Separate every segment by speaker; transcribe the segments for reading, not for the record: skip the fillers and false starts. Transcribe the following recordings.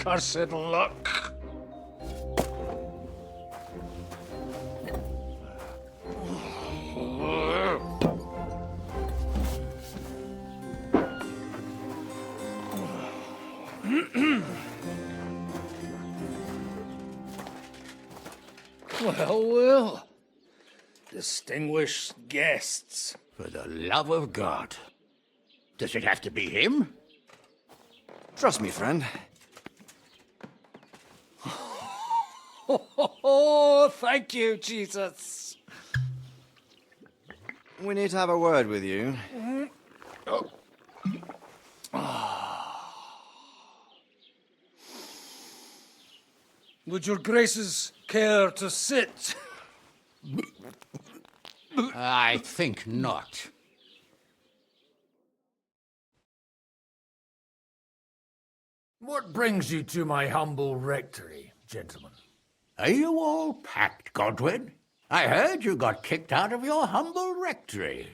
Speaker 1: cursed luck. Well, well. Distinguished guests.
Speaker 2: For the love of God. Does it have to be him?
Speaker 3: Trust me, friend.
Speaker 1: Oh, thank you, Jesus.
Speaker 3: We need to have a word with you.
Speaker 1: Would your graces care to sit?
Speaker 2: I think not.
Speaker 4: What brings you to my humble rectory, gentlemen?
Speaker 2: Are you all packed, Godwin? I heard you got kicked out of your humble rectory.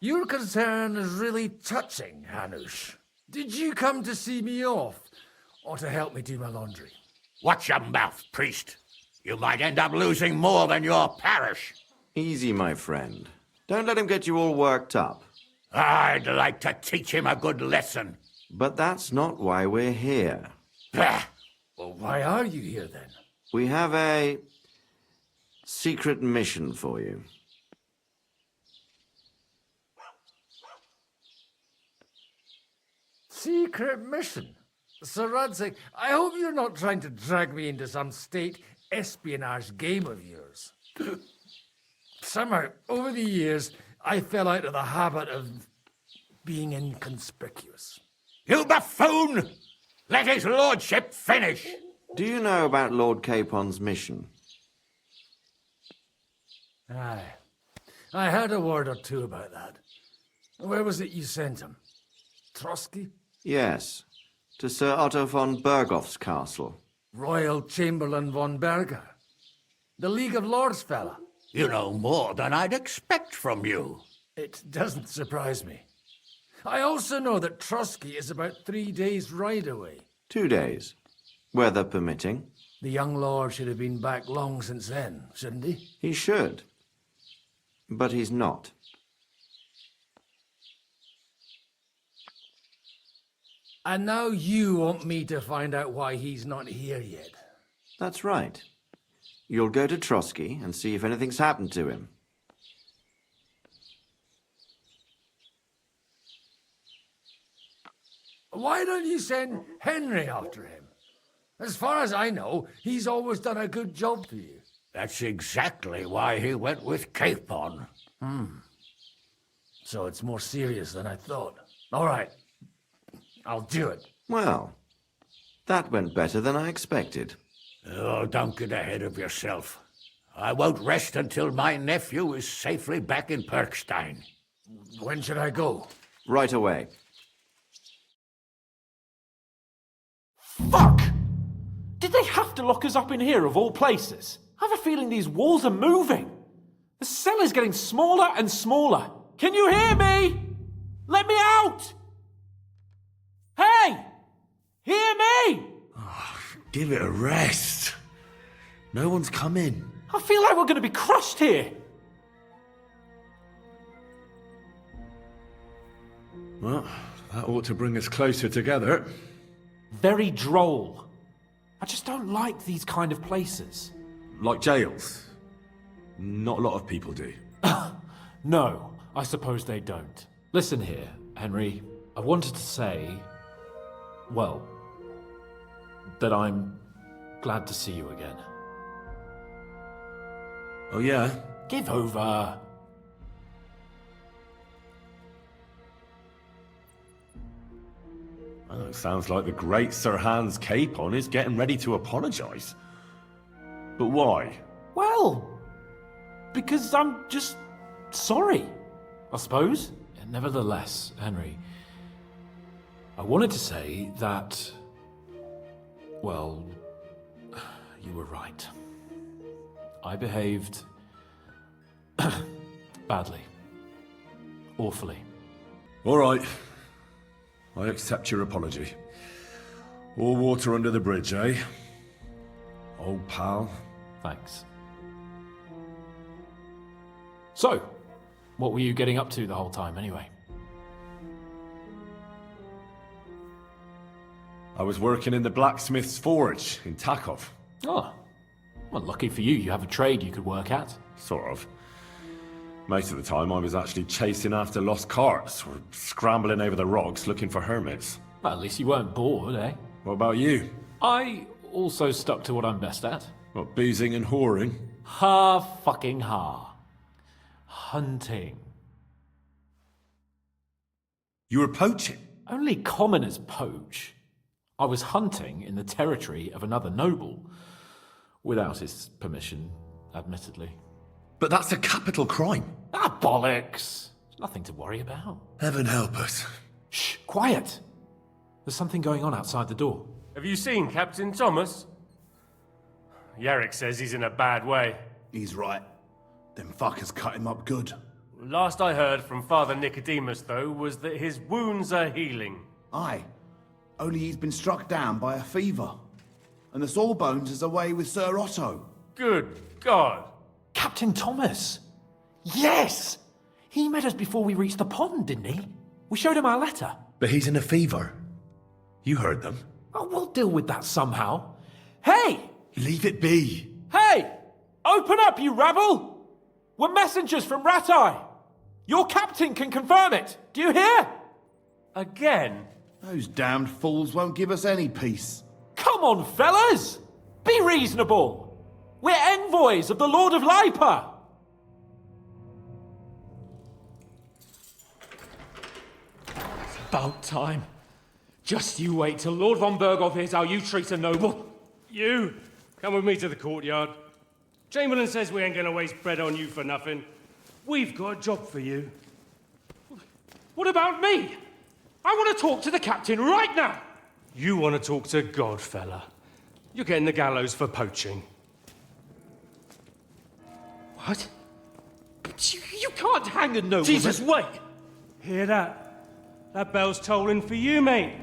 Speaker 4: Your concern is really touching, Hanush. Did you come to see me off, or to help me do my laundry?
Speaker 2: Watch your mouth, priest. You might end up losing more than your parish.
Speaker 3: Easy, my friend. Don't let him get you all worked up.
Speaker 2: I'd like to teach him a good lesson.
Speaker 3: But that's not why we're here.
Speaker 2: Bah!
Speaker 4: Well, why are you here, then?
Speaker 3: We have a secret mission for you.
Speaker 4: Secret mission? Sir Radsig, I hope you're not trying to drag me into some state espionage game of yours. Somehow, over the years, I fell out of the habit of being inconspicuous.
Speaker 2: You buffoon! Let his lordship finish!
Speaker 3: Do you know about Lord Capon's mission?
Speaker 4: Aye. I heard a word or two about that. Where was it you sent him? Trotsky?
Speaker 3: Yes, to Sir Otto von Berghoff's castle.
Speaker 4: Royal Chamberlain von Berger? The League of Lords fella?
Speaker 2: You know more than I'd expect from you.
Speaker 4: It doesn't surprise me. I also know that Trotsky is about 3 days' ride away.
Speaker 3: 2 days, weather permitting.
Speaker 4: The young lord should have been back long since then, shouldn't he?
Speaker 3: He should. But he's not.
Speaker 4: And now you want me to find out why he's not here yet.
Speaker 3: That's right. You'll go to Trotsky and see if anything's happened to him.
Speaker 4: Why don't you send Henry after him? As far as I know, he's always done a good job for you.
Speaker 2: That's exactly why he went with Capon.
Speaker 4: So it's more serious than I thought. All right. I'll do it.
Speaker 3: Well, that went better than I expected.
Speaker 2: Oh, don't get ahead of yourself. I won't rest until my nephew is safely back in Perkstein.
Speaker 4: When should I go?
Speaker 3: Right away.
Speaker 5: Fuck! Did they have to lock us up in here of all places? I have a feeling these walls are moving. The cell is getting smaller and smaller. Can you hear me? Let me out! Hey! Hear me!
Speaker 6: Give it a rest. No one's come in.
Speaker 5: I feel like we're going to be crushed here.
Speaker 6: Well, that ought to bring us closer together.
Speaker 5: Very droll. I just don't like these kind of places.
Speaker 6: Like jails. Not a lot of people do.
Speaker 5: No, I suppose they don't. Listen here, Henry. I wanted to say, well, that I'm glad to see you again.
Speaker 6: Oh yeah?
Speaker 5: Give over.
Speaker 6: Oh, it sounds like the great Sir Hans Capon is getting ready to apologise. But why?
Speaker 5: Well, because I'm just sorry, I suppose. Nevertheless, Henry, I wanted to say that, well, you were right. I behaved badly. Awfully.
Speaker 6: All right. I accept your apology. All water under the bridge, eh? Old pal.
Speaker 5: Thanks. So, what were you getting up to the whole time, anyway?
Speaker 6: I was working in the blacksmith's forge in Takov.
Speaker 5: Oh, well, lucky for you, you have a trade you could work at.
Speaker 6: Sort of. Most of the time I was actually chasing after lost carts or scrambling over the rocks looking for hermits.
Speaker 5: Well, at least you weren't bored, eh?
Speaker 6: What about you?
Speaker 5: I also stuck to what I'm best at.
Speaker 6: What, boozing and whoring?
Speaker 5: Ha-fucking-ha. Hunting.
Speaker 6: You were poaching?
Speaker 5: Only commoners poach. I was hunting in the territory of another noble. Without his permission, admittedly.
Speaker 6: But that's a capital crime.
Speaker 5: Ah, bollocks! There's nothing to worry about.
Speaker 6: Heaven help us.
Speaker 5: Shh, quiet! There's something going on outside the door.
Speaker 7: Have you seen Captain Thomas? Yarrick says he's in a bad way.
Speaker 8: He's right. Them fuckers cut him up good.
Speaker 7: Last I heard from Father Nicodemus, though, was that his wounds are healing.
Speaker 8: Aye. Only he's been struck down by a fever. And the Sawbones is away with Sir Otto.
Speaker 7: Good God!
Speaker 5: Captain Thomas! Yes! He met us before we reached the pond, didn't he? We showed him our letter.
Speaker 6: But he's in a fever. You heard them.
Speaker 5: Oh, we'll deal with that somehow. Hey!
Speaker 6: Leave it be.
Speaker 5: Hey! Open up, you rabble! We're messengers from Ratai. Your captain can confirm it. Do you hear?
Speaker 7: Again?
Speaker 8: Those damned fools won't give us any peace.
Speaker 5: Come on, fellas! Be reasonable! We're envoys of the Lord of Lipa!
Speaker 9: About time. Just you wait till Lord von Berghoff hears how you treat a noble.
Speaker 7: You, come with me to the courtyard. Chamberlain says we ain't gonna waste bread on you for nothing. We've got a job for you.
Speaker 9: What about me? I want to talk to the captain right now.
Speaker 7: You want to talk to God, fella. You're getting the gallows for poaching.
Speaker 9: What? But you can't hang a nobleman.
Speaker 7: Jesus, wait! Hear that? That bell's tolling for you, mate.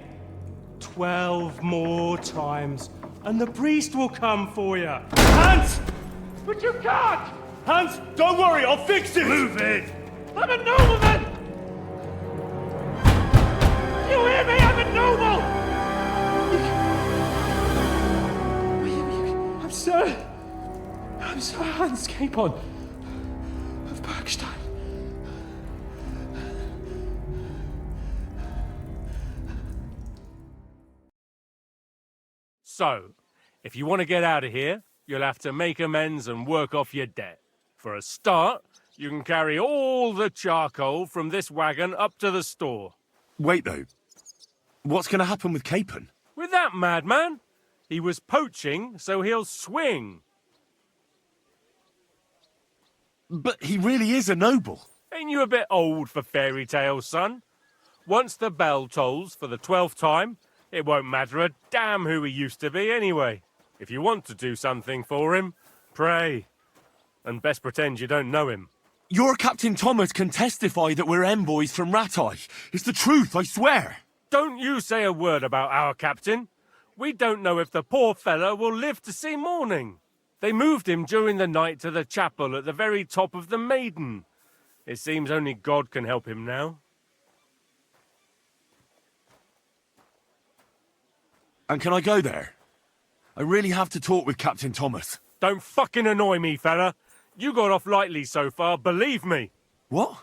Speaker 7: 12 more times, and the priest will come for you. Hans!
Speaker 9: But you can't!
Speaker 7: Hans, don't worry, I'll fix it! Move it!
Speaker 9: I'm a nobleman! You hear me? I'm a noble! I'm Sir Hans Capon of Bergstein.
Speaker 7: So, if you want to get out of here, you'll have to make amends and work off your debt. For a start, you can carry all the charcoal from this wagon up to the store.
Speaker 6: Wait, though. What's going to happen with Capon?
Speaker 7: With that madman? He was poaching, so he'll swing.
Speaker 6: But he really is a noble.
Speaker 7: Ain't you a bit old for fairy tales, son? Once the bell tolls for the 12th time, it won't matter a damn who he used to be anyway. If you want to do something for him, pray. And best pretend you don't know him.
Speaker 6: Your Captain Thomas can testify that we're envoys from Ratai. It's the truth, I swear.
Speaker 7: Don't you say a word about our captain. We don't know if the poor fellow will live to see morning. They moved him during the night to the chapel at the very top of the Maiden. It seems only God can help him now.
Speaker 6: And can I go there? I really have to talk with Captain Thomas.
Speaker 7: Don't fucking annoy me, fella. You got off lightly so far, believe me.
Speaker 6: What?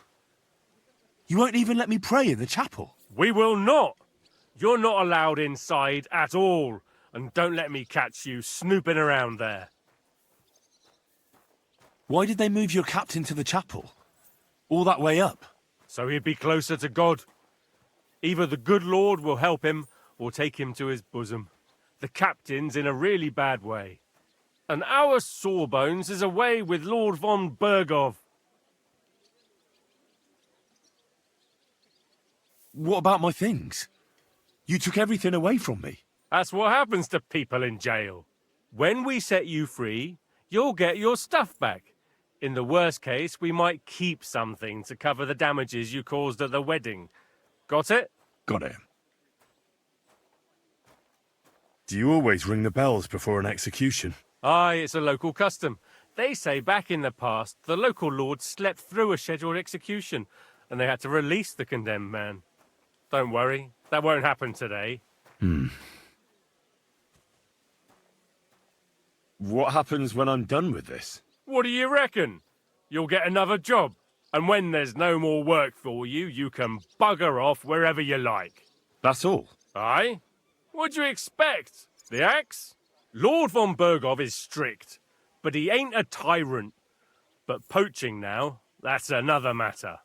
Speaker 6: You won't even let me pray in the chapel?
Speaker 7: We will not. You're not allowed inside at all. And don't let me catch you snooping around there.
Speaker 6: Why did they move your captain to the chapel? All that way up?
Speaker 7: So he'd be closer to God. Either the good Lord will help him or take him to his bosom. The captain's in a really bad way. And our Sawbones is away with Lord von Berghoff.
Speaker 6: What about my things? You took everything away from me.
Speaker 7: That's what happens to people in jail. When we set you free, you'll get your stuff back. In the worst case, we might keep something to cover the damages you caused at the wedding. Got it?
Speaker 6: Got it. Do you always ring the bells before an execution?
Speaker 7: Aye, it's a local custom. They say back in the past, the local lord slept through a scheduled execution, and they had to release the condemned man. Don't worry, that won't happen today.
Speaker 6: What happens when I'm done with this?
Speaker 7: What do you reckon? You'll get another job, and when there's no more work for you, you can bugger off wherever you like.
Speaker 6: That's all?
Speaker 7: Aye? What'd you expect? The axe? Lord von Bergov is strict, but he ain't a tyrant. But poaching now, that's another matter.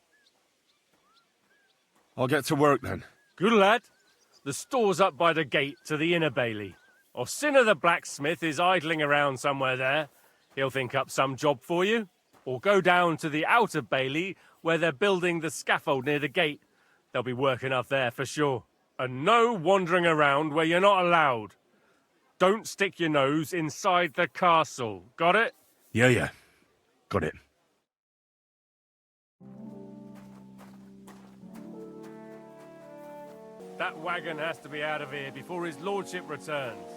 Speaker 6: I'll get to work then.
Speaker 7: Good lad. The store's up by the gate to the inner bailey. Orsina the blacksmith is idling around somewhere there. He'll think up some job for you. Or go down to the outer bailey where they're building the scaffold near the gate. They'll be working up there for sure. And no wandering around where you're not allowed. Don't stick your nose inside the castle. Got it?
Speaker 6: Yeah. Got it.
Speaker 7: That wagon has to be out of here before his lordship returns.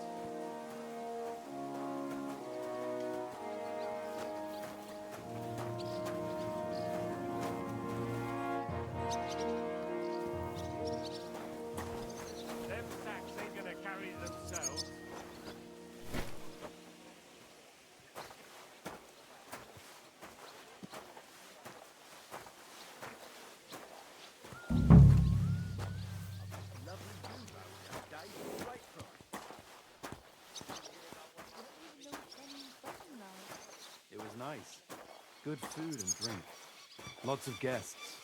Speaker 7: Them sacks ain't gonna carry themselves.
Speaker 3: It was nice. Good food and drink. Lots of guests.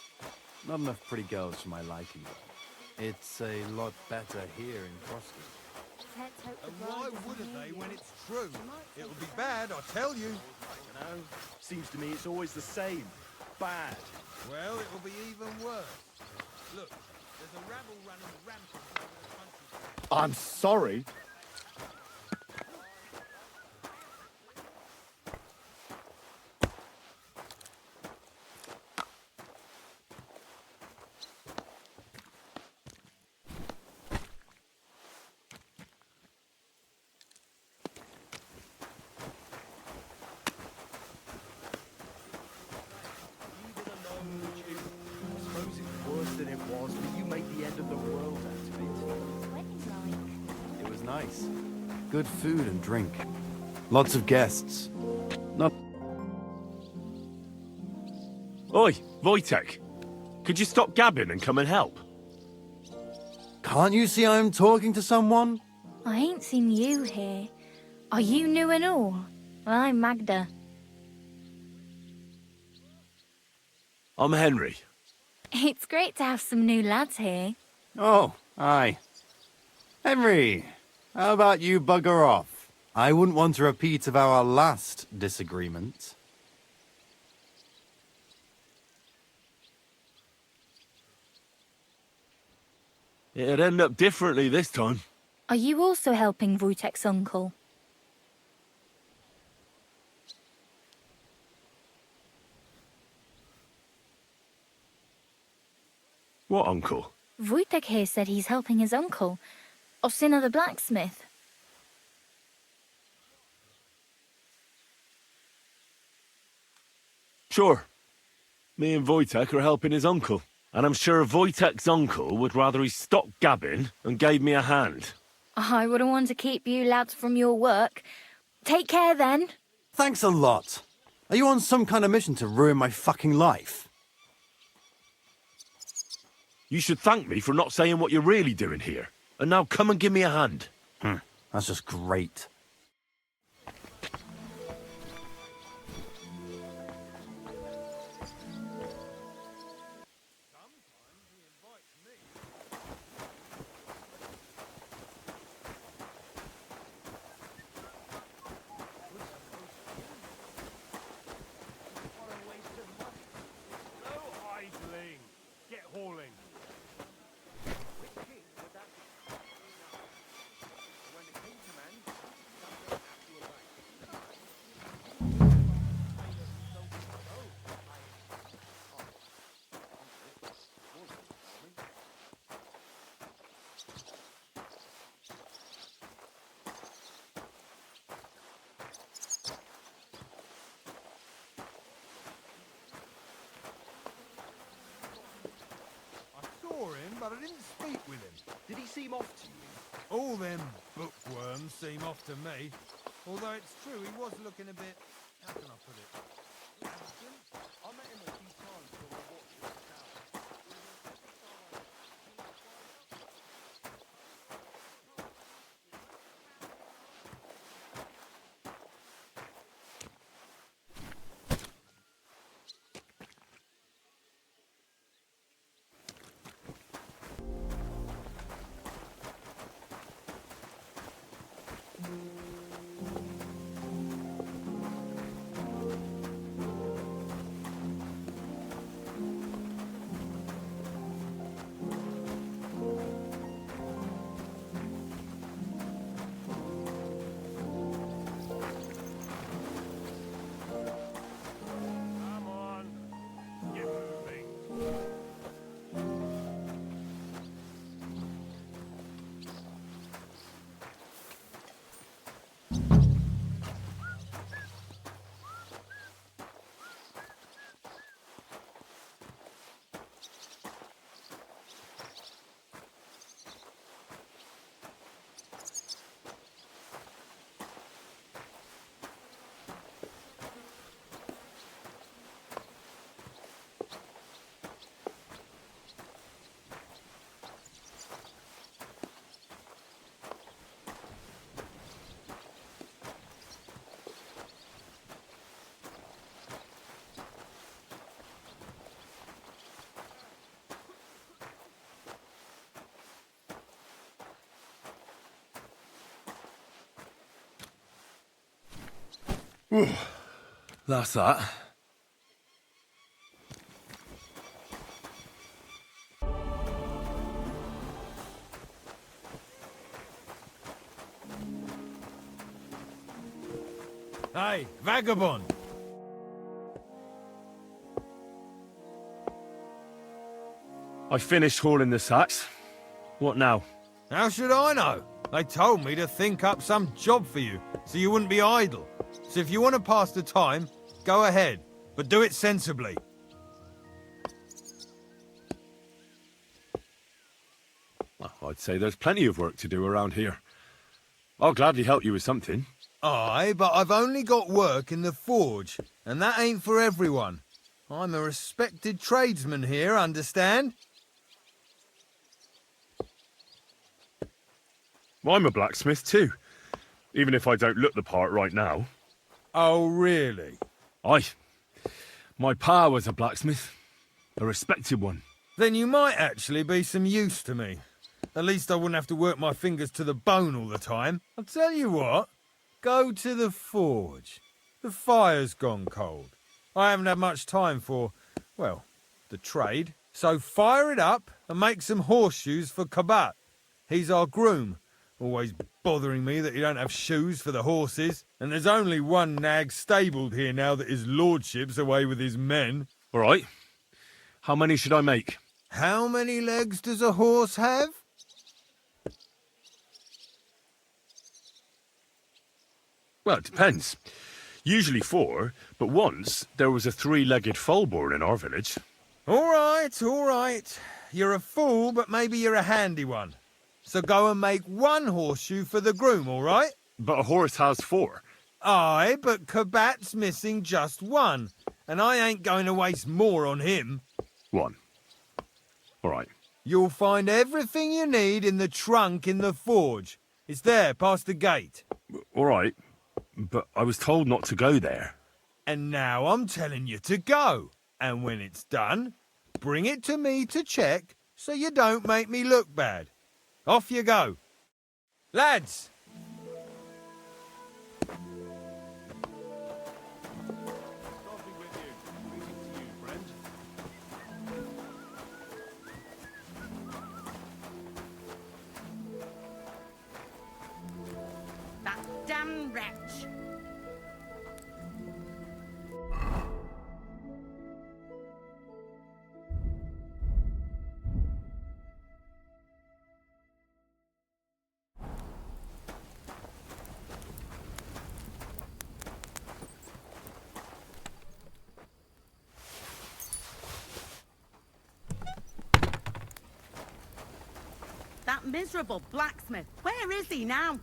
Speaker 3: Not enough pretty girls for my liking, though. It's a lot better here in Frosty.
Speaker 10: And why wouldn't they when it's true? It'll be bad, I tell you.
Speaker 11: I don't know. Seems to me it's always the same. Bad.
Speaker 10: Well, it'll be even worse. Look, there's a rabble running rampant over the countryside.
Speaker 11: I'm sorry.
Speaker 3: Nice. Good food and drink. Lots of guests. Not...
Speaker 6: Oi, Wojtek. Could you stop gabbing and come and help?
Speaker 3: Can't you see I'm talking to someone?
Speaker 12: I ain't seen you here. Are you new and all? Well, I'm Magda.
Speaker 6: I'm Henry.
Speaker 12: It's great to have some new lads here.
Speaker 3: Oh, aye. Henry, how about you bugger off? I wouldn't want a repeat of our last disagreement.
Speaker 6: It'd end up differently this time.
Speaker 12: Are you also helping Wojtek's uncle?
Speaker 6: What uncle?
Speaker 12: Wojtek here said he's helping his uncle, Orsina the blacksmith.
Speaker 6: Sure. Me and Wojtek are helping his uncle. And I'm sure Wojtek's uncle would rather he stopped gabbing and gave me a hand.
Speaker 12: I wouldn't want to keep you lads from your work. Take care then.
Speaker 3: Thanks a lot. Are you on some kind of mission to ruin my fucking life?
Speaker 6: You should thank me for not saying what you're really doing here. And now come and give me a hand.
Speaker 3: That's just great.
Speaker 10: but I didn't speak with him.
Speaker 11: Did he seem off to you?
Speaker 10: All them bookworms seem off to me. Although it's true, he was looking a bit... How can I put it? Absent?
Speaker 11: I met him a few times when we watched the tower.
Speaker 7: Come on, get moving.
Speaker 6: That's that.
Speaker 10: Hey, vagabond!
Speaker 6: I finished hauling the sacks. What now?
Speaker 10: How should I know? They told me to think up some job for you, so you wouldn't be idle. So if you want to pass the time, go ahead, but do it sensibly.
Speaker 6: Well, I'd say there's plenty of work to do around here. I'll gladly help you with something.
Speaker 10: Aye, but I've only got work in the forge, and that ain't for everyone. I'm a respected tradesman here, understand?
Speaker 6: Well, I'm a blacksmith too, even if I don't look the part right now.
Speaker 10: Oh, really?
Speaker 6: Aye. My pa was a blacksmith. A respected one.
Speaker 10: Then you might actually be some use to me. At least I wouldn't have to work my fingers to the bone all the time. I'll tell you what. Go to the forge. The fire's gone cold. I haven't had much time for, well, the trade. So fire it up and make some horseshoes for Kabat. He's our groom. Always bothering me that you don't have shoes for the horses. And there's only one nag stabled here now that his lordship's away with his men.
Speaker 6: All right. How many should I make?
Speaker 10: How many legs does a horse have?
Speaker 6: Well, it depends. Usually 4, but once there was a 3-legged foal born in our village.
Speaker 10: All right, all right. You're a fool, but maybe you're a handy one. So go and make one horseshoe for the groom, all right?
Speaker 6: But a horse has 4.
Speaker 10: Aye, but Kabat's missing just one, and I ain't going to waste more on him.
Speaker 6: 1. All right.
Speaker 10: You'll find everything you need in the trunk in the forge. It's there, past the gate.
Speaker 6: All right. But I was told not to go there.
Speaker 10: And now I'm telling you to go. And when it's done, bring it to me to check so you don't make me look bad. Off you go. Lads!
Speaker 13: That damn wretch! That miserable blacksmith. Where is he now?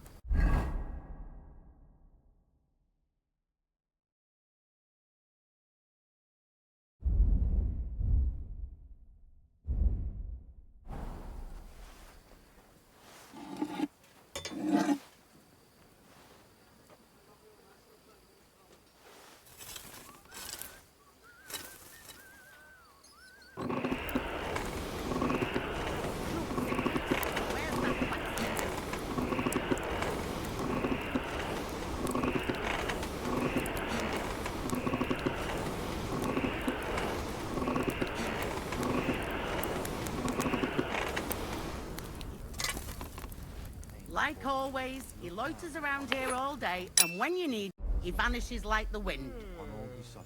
Speaker 13: Like always, he loiters around here all day, and when you need, he vanishes like the wind.
Speaker 3: On all who suffer,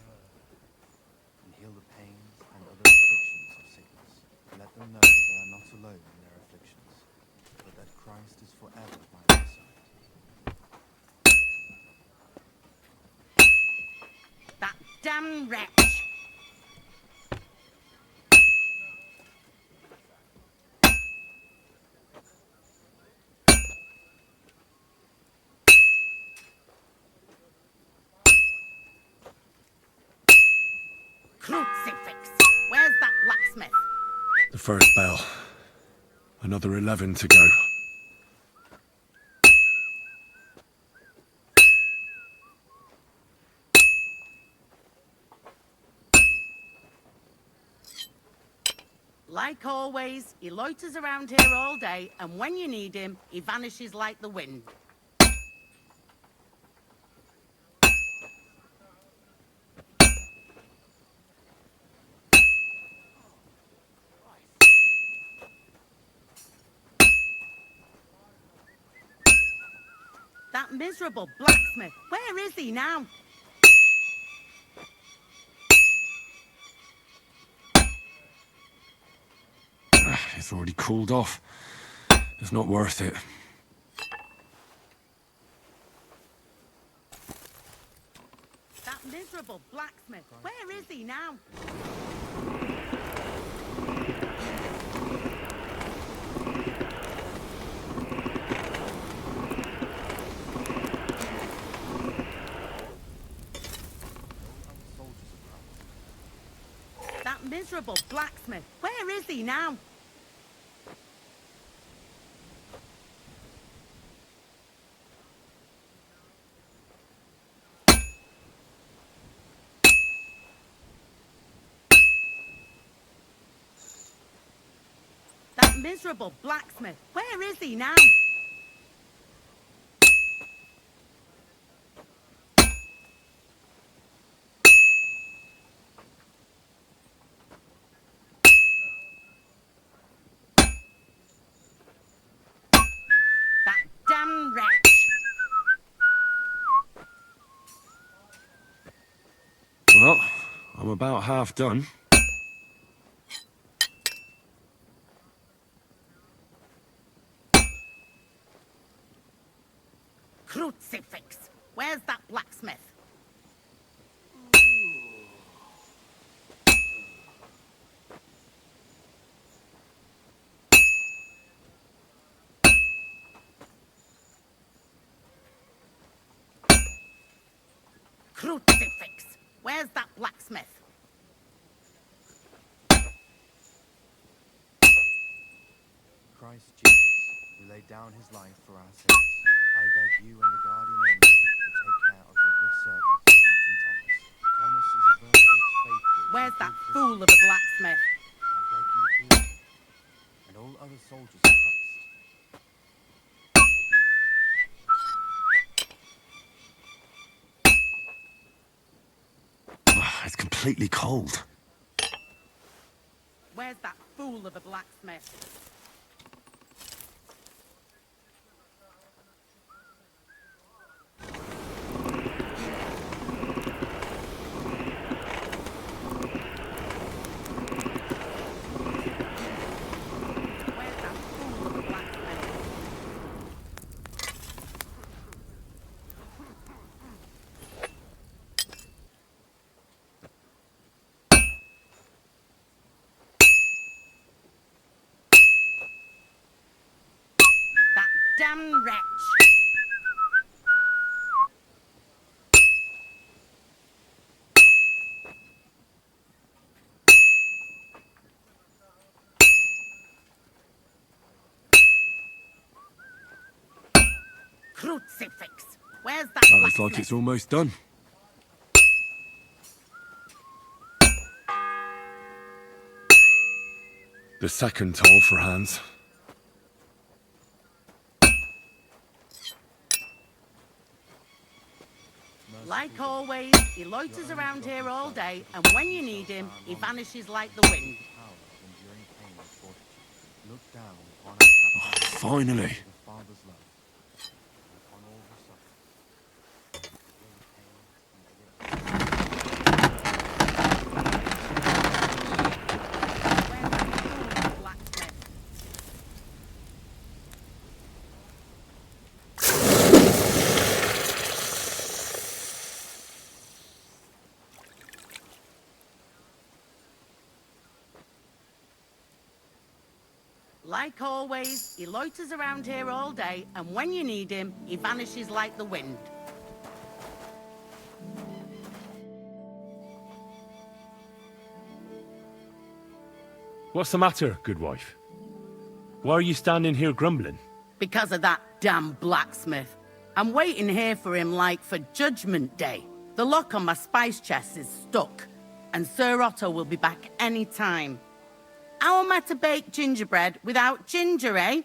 Speaker 3: and heal the pains and other afflictions of sickness. Let them know that they are not alone in their afflictions, but that Christ is forever by their side.
Speaker 13: That damn wretch! Crucifix! Where's that blacksmith?
Speaker 6: The first bell. Another 11 to go.
Speaker 13: Like always, he loiters around here all day, and when you need him, he vanishes like the wind. That miserable blacksmith. Where is he now?
Speaker 6: It's already cooled off. It's not worth it.
Speaker 13: That miserable blacksmith. Where is he now? That miserable blacksmith. Where is he now? That miserable blacksmith. Where is he now? That damn wretch.
Speaker 6: Well, I'm about half done.
Speaker 13: Crucifix. Where's that blacksmith? Crucifix. Where's that blacksmith?
Speaker 3: Christ Jesus, who laid down his life for our sins, I beg you and the guardian angel to take care of your good servant, Captain Thomas. Thomas is a virtuous, faithful...
Speaker 13: Where's that fool of a blacksmith?
Speaker 3: I beg you heal him, and all other soldiers of Christ.
Speaker 6: It's completely cold.
Speaker 13: Where's that fool of a blacksmith? damn wretch. Crucifix. Where's that?
Speaker 6: That looks like it's almost done. The second toll for Hans.
Speaker 13: Like always, he loiters around here all day, and when you need him, he vanishes like the wind.
Speaker 6: Finally.
Speaker 13: Like always, he loiters around here all day, and when you need him, he vanishes like the wind.
Speaker 6: What's the matter, good wife? Why are you standing here grumbling?
Speaker 13: Because of that damn blacksmith. I'm waiting here for him like for Judgment Day. The lock on my spice chest is stuck, and Sir Otto will be back any time. How am I to bake gingerbread without ginger, eh?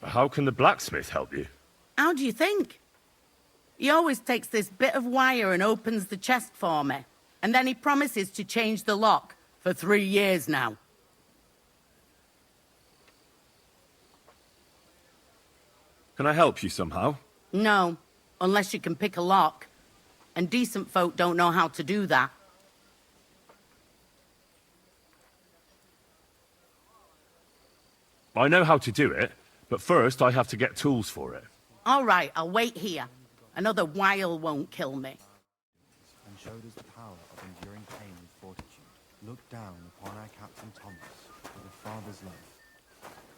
Speaker 6: How can the blacksmith help you?
Speaker 13: How do you think? He always takes this bit of wire and opens the chest for me, and then he promises to change the lock for 3 years now.
Speaker 6: Can I help you somehow?
Speaker 13: No, unless you can pick a lock. And decent folk don't know how to do that.
Speaker 6: I know how to do it, but first I have to get tools for it.
Speaker 13: All right, I'll wait here. Another while won't kill me.
Speaker 3: And showed us the power of enduring pain and fortitude. Look down upon our Captain Thomas with a father's love,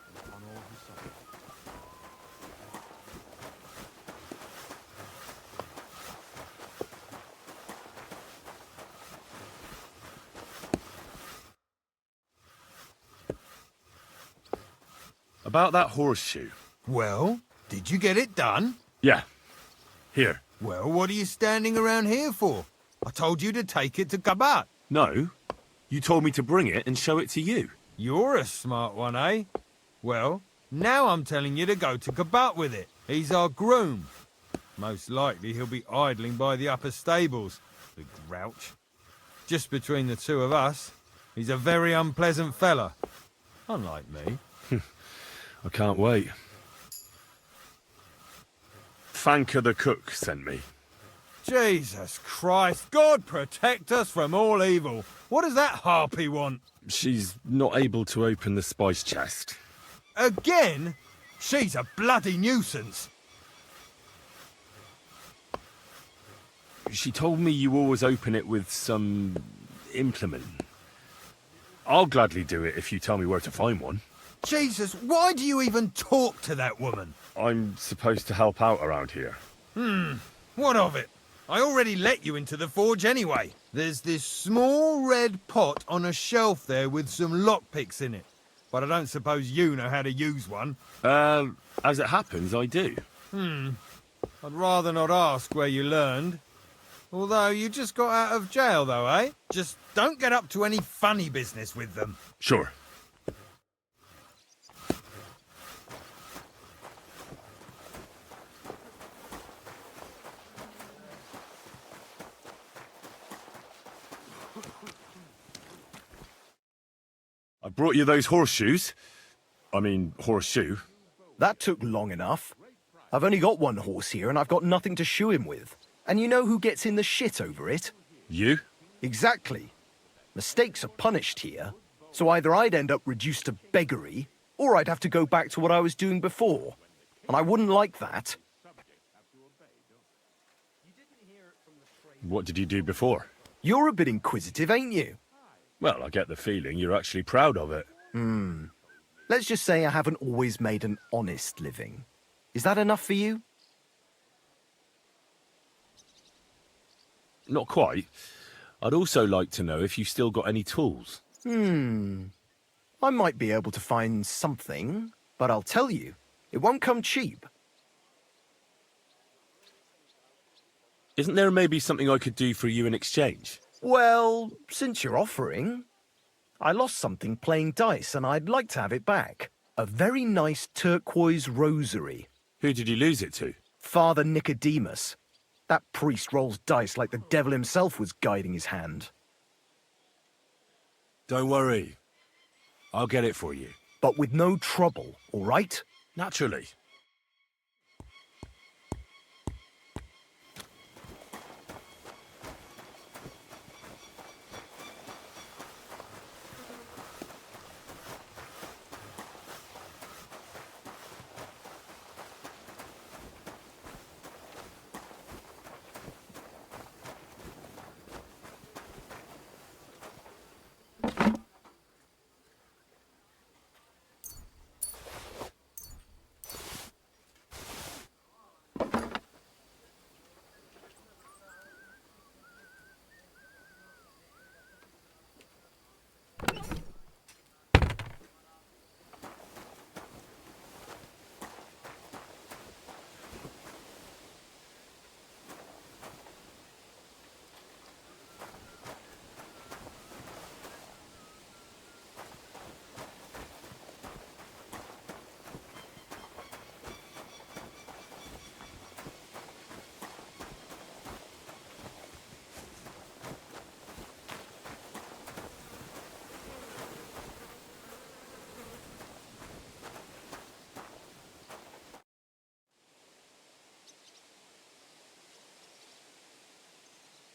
Speaker 3: and upon all who suffer.
Speaker 6: About that horseshoe.
Speaker 10: Well, did you get it done?
Speaker 6: Yeah. Here.
Speaker 10: Well, what are you standing around here for? I told you to take it to Kabat.
Speaker 6: No. You told me to bring it and show it to you.
Speaker 10: You're a smart one, eh? Well, now I'm telling you to go to Kabat with it. He's our groom. Most likely he'll be idling by the upper stables, the grouch. Just between the two of us, he's a very unpleasant fella. Unlike me.
Speaker 6: I can't wait. Fanka the cook sent me.
Speaker 10: Jesus Christ, God protect us from all evil. What does that harpy want?
Speaker 6: She's not able to open the spice chest.
Speaker 10: Again? She's a bloody nuisance.
Speaker 6: She told me you always open it with some implement. I'll gladly do it if you tell me where to find one.
Speaker 10: Jesus, why do you even talk to that woman?
Speaker 6: I'm supposed to help out around here.
Speaker 10: What of it? I already let you into the forge anyway. There's this small red pot on a shelf there with some lockpicks in it. But I don't suppose you know how to use one.
Speaker 6: As it happens, I do.
Speaker 10: I'd rather not ask where you learned. Although you just got out of jail though, eh? Just don't get up to any funny business with them.
Speaker 6: Sure. I brought you those horseshoes. I mean, horseshoe.
Speaker 11: That took long enough. I've only got one horse here and I've got nothing to shoe him with. And you know who gets in the shit over it?
Speaker 6: You?
Speaker 11: Exactly. Mistakes are punished here, so either I'd end up reduced to beggary, or I'd have to go back to what I was doing before. And I wouldn't like that.
Speaker 6: What did you do before?
Speaker 11: You're a bit inquisitive, ain't you?
Speaker 6: Well, I get the feeling you're actually proud of it.
Speaker 11: Let's just say I haven't always made an honest living. Is that enough for you?
Speaker 6: Not quite. I'd also like to know if you still got any tools.
Speaker 11: I might be able to find something, but I'll tell you, it won't come cheap.
Speaker 6: Isn't there maybe something I could do for you in exchange?
Speaker 11: Well, since you're offering, I lost something playing dice and I'd like to have it back. A very nice turquoise rosary.
Speaker 6: Who did you lose it to?
Speaker 11: Father Nicodemus. That priest rolls dice like the devil himself was guiding his hand.
Speaker 6: Don't worry. I'll get it for you.
Speaker 11: But with no trouble, all right?
Speaker 6: Naturally.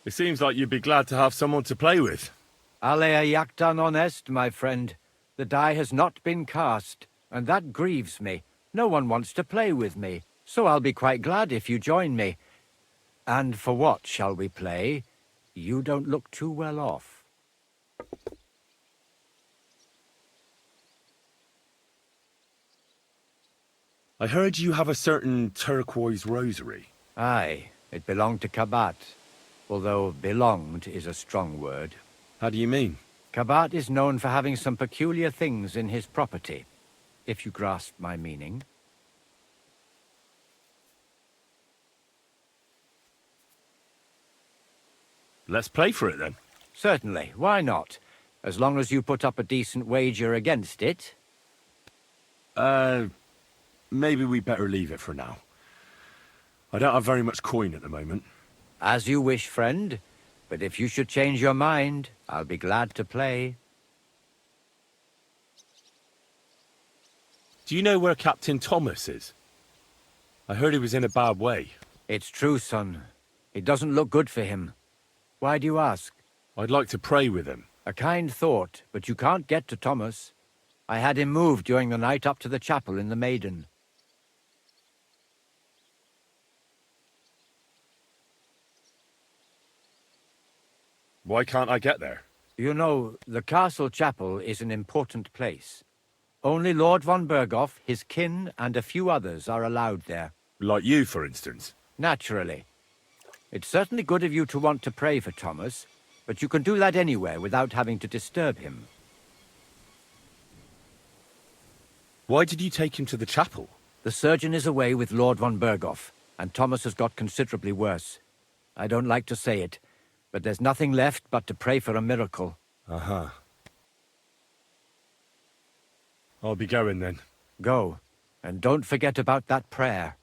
Speaker 6: It seems like you'd be glad to have someone to play with.
Speaker 2: Alea jactan honest, my friend. The die has not been cast, and that grieves me. No one wants to play with me, so I'll be quite glad if you join me. And for what shall we play? You don't look too well off.
Speaker 6: I heard you have a certain turquoise rosary.
Speaker 2: Aye, it belonged to Kabat. Although belonged is a strong word.
Speaker 6: How do you mean?
Speaker 2: Kabat is known for having some peculiar things in his property, if you grasp my meaning.
Speaker 6: Let's play for it then.
Speaker 2: Certainly, why not? As long as you put up a decent wager against it.
Speaker 6: Maybe we better leave it for now. I don't have very much coin at the moment.
Speaker 2: As you wish, friend. But if you should change your mind, I'll be glad to play.
Speaker 6: Do you know where Captain Thomas is? I heard he was in a bad way.
Speaker 2: It's true, son. It doesn't look good for him. Why do you ask?
Speaker 6: I'd like to pray with him.
Speaker 2: A kind thought, but you can't get to Thomas. I had him moved during the night up to the chapel in the Maiden.
Speaker 6: Why can't I get there?
Speaker 2: You know, the castle chapel is an important place. Only Lord von Berghoff, his kin, and a few others are allowed there.
Speaker 6: Like you, for instance.
Speaker 2: Naturally. It's certainly good of you to want to pray for Thomas, but you can do that anywhere without having to disturb him.
Speaker 6: Why did you take him to the chapel?
Speaker 2: The surgeon is away with Lord von Berghoff, and Thomas has got considerably worse. I don't like to say it, but there's nothing left but to pray for a miracle.
Speaker 6: Uh-huh. I'll be going then.
Speaker 2: Go, and don't forget about that prayer.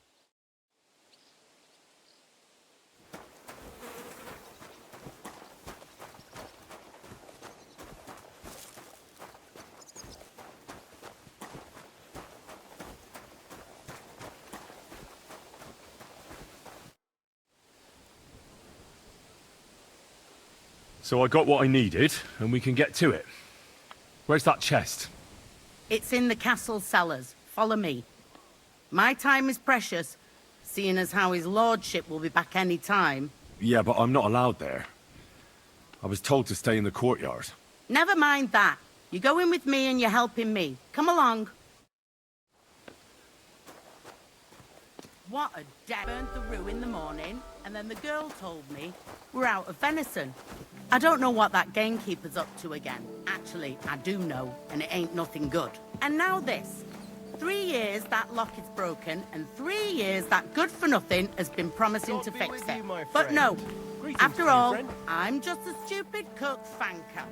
Speaker 6: So I got what I needed, and we can get to it. Where's that chest?
Speaker 13: It's in the castle cellars. Follow me. My time is precious, seeing as how his lordship will be back any time.
Speaker 6: Yeah, but I'm not allowed there. I was told to stay in the courtyard.
Speaker 13: Never mind that. You go in with me and you're helping me. Come along. What a day. Burnt the rue in the morning, and then the girl told me we're out of venison. I don't know what that gamekeeper's up to again. Actually, I do know, and it ain't nothing good. And now this. 3 years that lock is broken, and 3 years that good-for-nothing has been promising to fix it. But no, after all, I'm just a stupid cook fanker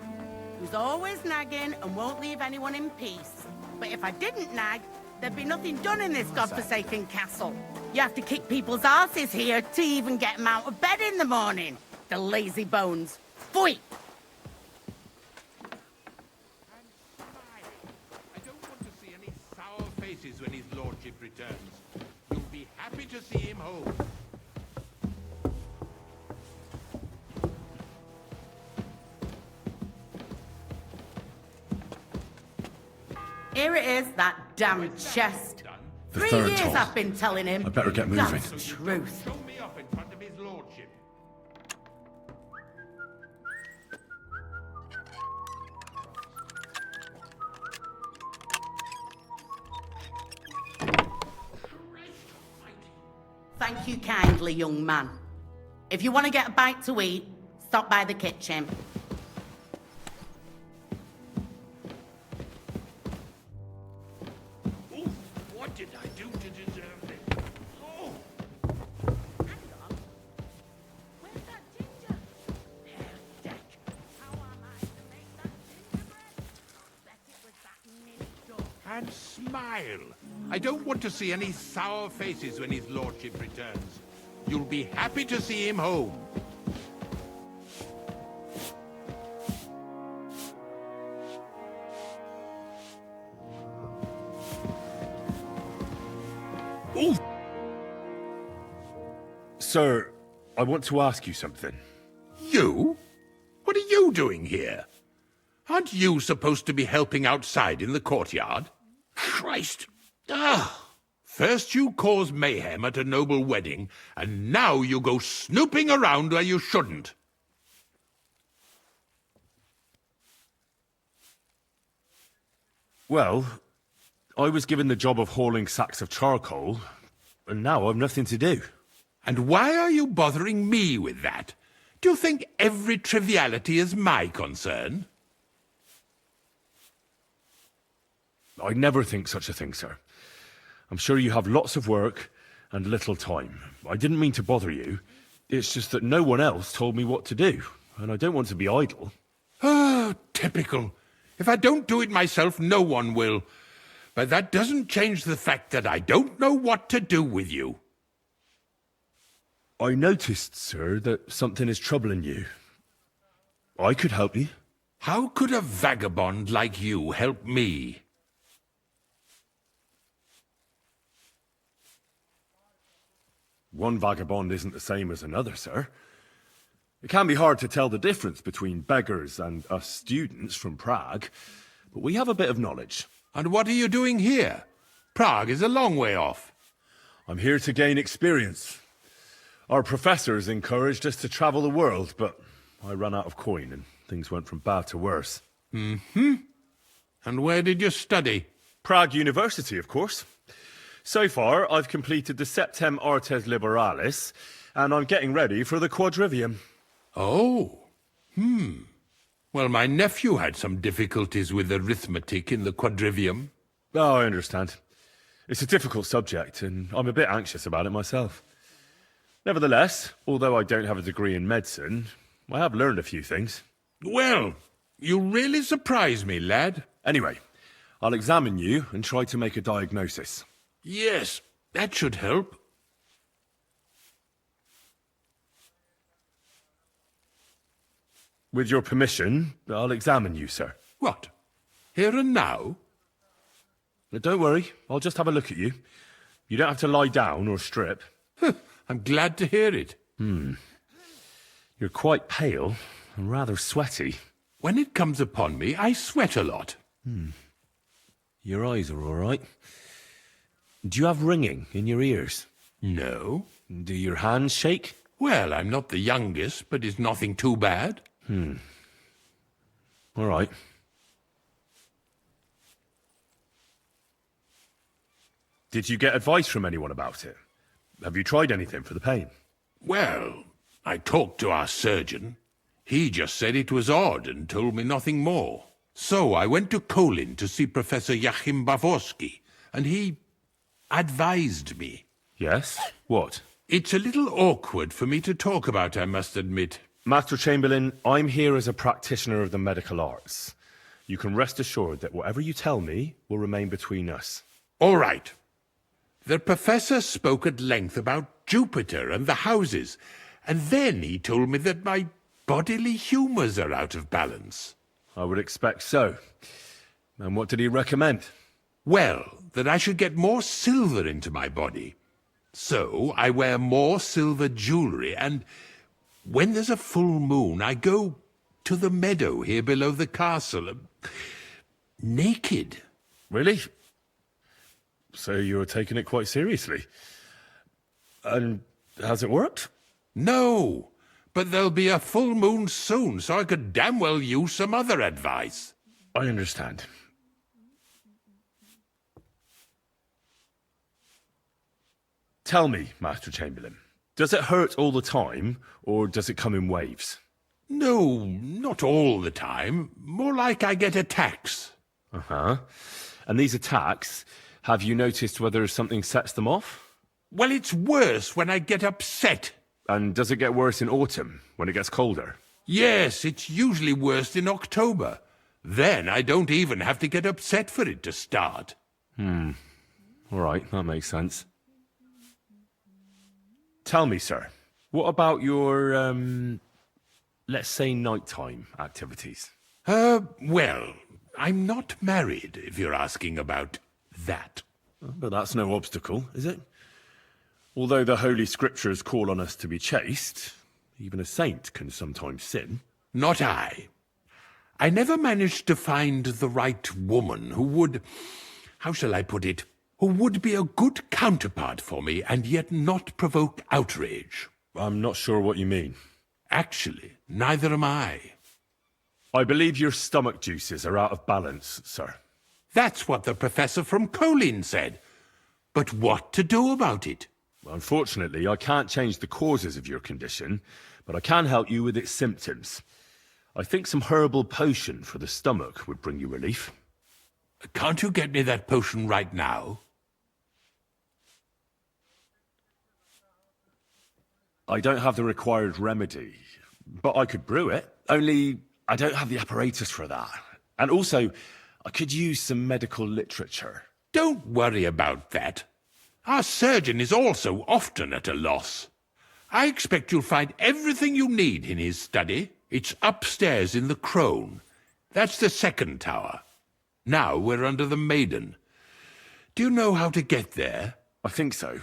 Speaker 13: who's always nagging and won't leave anyone in peace. But if I didn't nag, there'd be nothing done in this godforsaken castle. You have to kick people's asses here to even get them out of bed in the morning. The lazy bones. Pfui!
Speaker 14: I don't want to see any sour faces when his lordship returns. You'll be happy to see him home.
Speaker 13: Here it is, that damn chest.
Speaker 6: The
Speaker 13: 3
Speaker 6: third
Speaker 13: years
Speaker 6: time.
Speaker 13: I've been telling him.
Speaker 6: I better get moving.
Speaker 13: That's the truth.
Speaker 14: Show me up in front of his lordship.
Speaker 13: Thank you kindly, young man. If you want to get a bite to eat, stop by the kitchen.
Speaker 14: Ooh, what did I do to deserve this? Oh!
Speaker 13: Hang on. Where's that ginger? There's Dick. How am I to make that gingerbread? Bet it was that ninny dog.
Speaker 14: And smile. I don't want to see any sour faces when his lordship returns. You'll be happy to see him home.
Speaker 6: Ooh! Sir, I want to ask you something.
Speaker 14: You? What are you doing here? Aren't you supposed to be helping outside in the courtyard? Christ! Ah! First you cause mayhem at a noble wedding, and now you go snooping around where you shouldn't.
Speaker 6: Well, I was given the job of hauling sacks of charcoal, and now I've nothing to do.
Speaker 14: And why are you bothering me with that? Do you think every triviality is my concern?
Speaker 6: I never think such a thing, sir. I'm sure you have lots of work and little time. I didn't mean to bother you. It's just that no one else told me what to do, and I don't want to be idle.
Speaker 14: Oh, typical. If I don't do it myself, no one will. But that doesn't change the fact that I don't know what to do with you.
Speaker 6: I noticed, sir, that something is troubling you. I could help you.
Speaker 14: How could a vagabond like you help me?
Speaker 6: One vagabond isn't the same as another, sir. It can be hard to tell the difference between beggars and us students from Prague, but we have a bit of knowledge.
Speaker 14: And what are you doing here? Prague is a long way off.
Speaker 6: I'm here to gain experience. Our professors encouraged us to travel the world, but I ran out of coin and things went from bad to worse.
Speaker 14: Mm-hmm. And where did you study?
Speaker 6: Prague University, of course. So far, I've completed the Septem Artes Liberalis, and I'm getting ready for the Quadrivium.
Speaker 14: Oh. Well, my nephew had some difficulties with arithmetic in the Quadrivium.
Speaker 6: Oh, I understand. It's a difficult subject, and I'm a bit anxious about it myself. Nevertheless, although I don't have a degree in medicine, I have learned a few things.
Speaker 14: Well, you really surprise me, lad.
Speaker 6: Anyway, I'll examine you and try to make a diagnosis.
Speaker 14: Yes, that should help.
Speaker 6: With your permission, I'll examine you, sir.
Speaker 14: What? Here and now?
Speaker 6: Don't worry, I'll just have a look at you. You don't have to lie down or strip.
Speaker 14: I'm glad to hear it.
Speaker 6: You're quite pale and rather sweaty.
Speaker 14: When it comes upon me, I sweat a lot.
Speaker 6: Your eyes are all right. Do you have ringing in your ears?
Speaker 14: No.
Speaker 6: Do your hands shake?
Speaker 14: Well, I'm not the youngest, but it's nothing too bad.
Speaker 6: All right. Did you get advice from anyone about it? Have you tried anything for the pain?
Speaker 14: Well, I talked to our surgeon. He just said it was odd and told me nothing more. So I went to Kolin to see Professor Joachim Bavorsky, and he advised me.
Speaker 6: Yes? What?
Speaker 14: It's a little awkward for me to talk about, I must admit.
Speaker 6: Master Chamberlain, I'm here as a practitioner of the medical arts. You can rest assured that whatever you tell me will remain between us.
Speaker 14: All right. The professor spoke at length about Jupiter and the houses, and then he told me that my bodily humours are out of balance.
Speaker 6: I would expect so. And what did he recommend?
Speaker 14: Well, that I should get more silver into my body. So I wear more silver jewellery, and when there's a full moon, I go to the meadow here below the castle, naked.
Speaker 6: Really? So you're taking it quite seriously. And has it worked?
Speaker 14: No, but there'll be a full moon soon, so I could damn well use some other advice.
Speaker 6: I understand. Tell me, Master Chamberlain, does it hurt all the time, or does it come in waves?
Speaker 14: No, not all the time. More like I get attacks.
Speaker 6: Uh-huh. And these attacks, have you noticed whether something sets them off?
Speaker 14: Well, it's worse when I get upset.
Speaker 6: And does it get worse in autumn, when it gets colder?
Speaker 14: Yes, it's usually worst in October. Then I don't even have to get upset for it to start.
Speaker 6: All right, that makes sense. Tell me, sir, what about your, let's say nighttime activities?
Speaker 14: Well, I'm not married, if you're asking about that.
Speaker 6: But that's no obstacle, is it? Although the Holy Scriptures call on us to be chaste, even a saint can sometimes sin.
Speaker 14: Not I. I never managed to find the right woman who would, how shall I put it, who would be a good counterpart for me and yet not provoke outrage.
Speaker 6: I'm not sure what you mean.
Speaker 14: Actually, neither am I.
Speaker 6: I believe your stomach juices are out of balance, sir.
Speaker 14: That's what the professor from Kolin said. But what to do about it?
Speaker 6: Unfortunately, I can't change the causes of your condition, but I can help you with its symptoms. I think some herbal potion for the stomach would bring you relief.
Speaker 14: Can't you get me that potion right now?
Speaker 6: I don't have the required remedy, but I could brew it. Only I don't have the apparatus for that. And also, I could use some medical literature.
Speaker 14: Don't worry about that. Our surgeon is also often at a loss. I expect you'll find everything you need in his study. It's upstairs in the Crone. That's the second tower. Now we're under the Maiden. Do you know how to get there?
Speaker 6: I think so.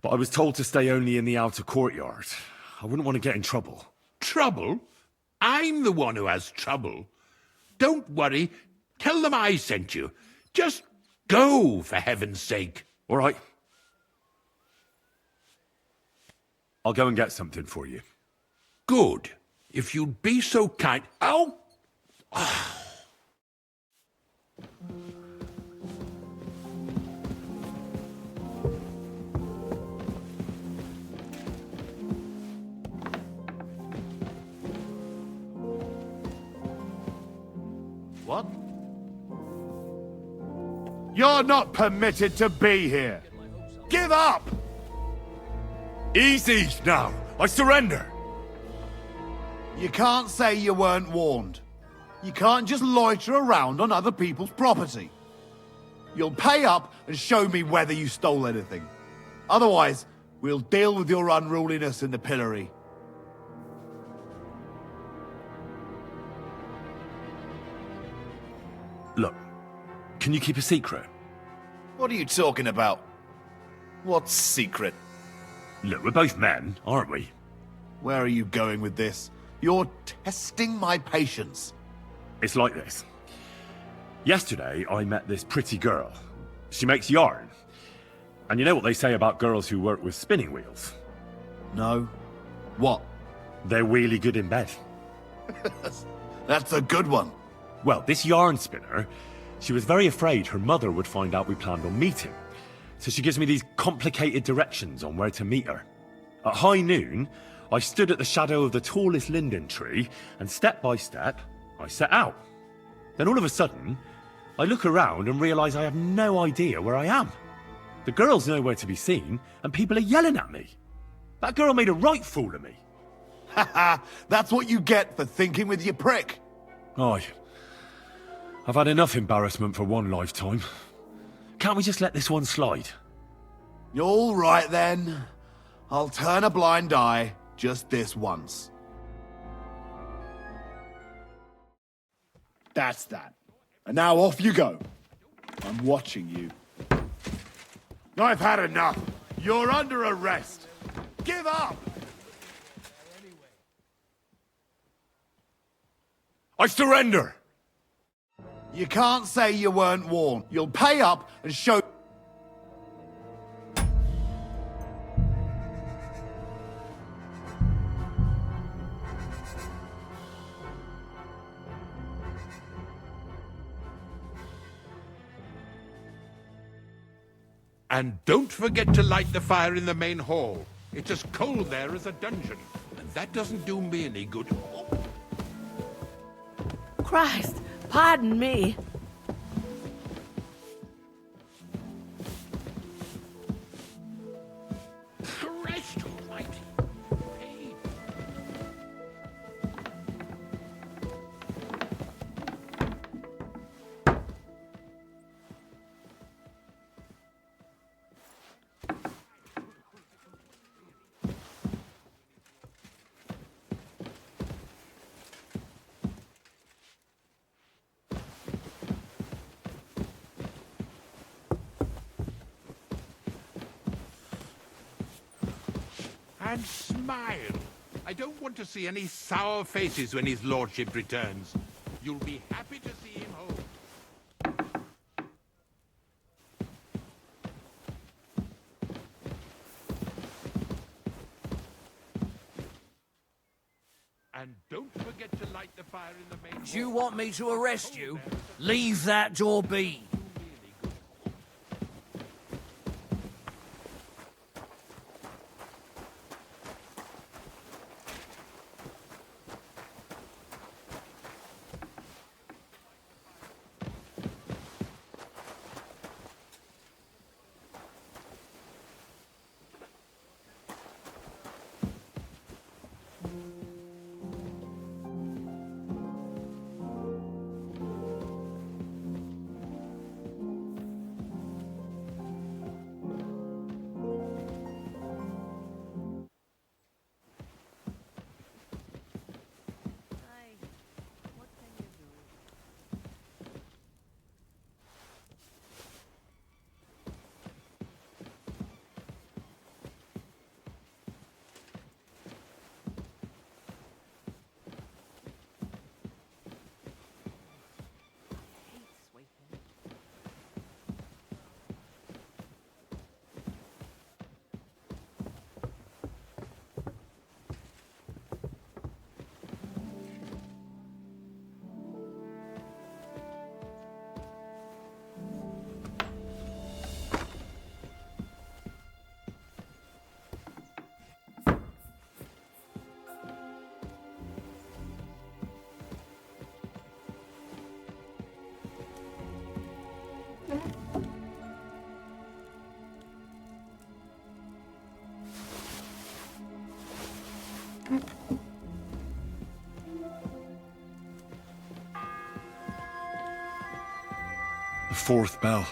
Speaker 6: But I was told to stay only in the outer courtyard. I wouldn't want to get in trouble.
Speaker 14: Trouble? I'm the one who has trouble. Don't worry. Tell them I sent you. Just go, for heaven's sake.
Speaker 6: All right. I'll go and get something for you.
Speaker 14: Good. If you'd be so kind... Oh!
Speaker 8: What? You're not permitted to be here. Give up!
Speaker 6: Easy now. I surrender.
Speaker 8: You can't say you weren't warned. You can't just loiter around on other people's property. You'll pay up and show me whether you stole anything. Otherwise, we'll deal with your unruliness in the pillory.
Speaker 6: Look, can you keep a secret?
Speaker 11: What are you talking about? What's secret?
Speaker 6: Look, we're both men, aren't we?
Speaker 8: Where are you going with this? You're testing my patience.
Speaker 6: It's like this. Yesterday, I met this pretty girl. She makes yarn. And you know what they say about girls who work with spinning wheels?
Speaker 8: No. What?
Speaker 6: They're really good in bed.
Speaker 8: That's a good one.
Speaker 6: Well, this yarn spinner, she was very afraid her mother would find out we planned on meeting. so she gives me these complicated directions on where to meet her. At high noon, I stood at the shadow of the tallest linden tree, and step by step, I set out. Then all of a sudden, I look around and realise I have no idea where I am. The girl's nowhere to be seen, and people are yelling at me. That girl made a right fool of me.
Speaker 8: Haha, that's what you get for thinking with your prick.
Speaker 6: Aye. I've had enough embarrassment for one lifetime. Can't we just let this one slide?
Speaker 8: All right then. I'll turn a blind eye just this once. That's that. And now off you go. I'm watching you. I've had enough. You're under arrest. Give up!
Speaker 6: I surrender!
Speaker 8: You can't say you weren't warned. You'll pay up and show...
Speaker 14: And don't forget to light the fire in the main hall. It's as cold there as a dungeon, and that doesn't do me any good.
Speaker 13: Christ, pardon me.
Speaker 14: Christ almighty. Hey. And smile. I don't want to see any sour faces when his lordship returns. You'll be happy to see him home. And don't forget to light the fire in the main
Speaker 1: Do you
Speaker 14: hall.
Speaker 1: want me to arrest you? Leave that door be.
Speaker 6: The fourth bell.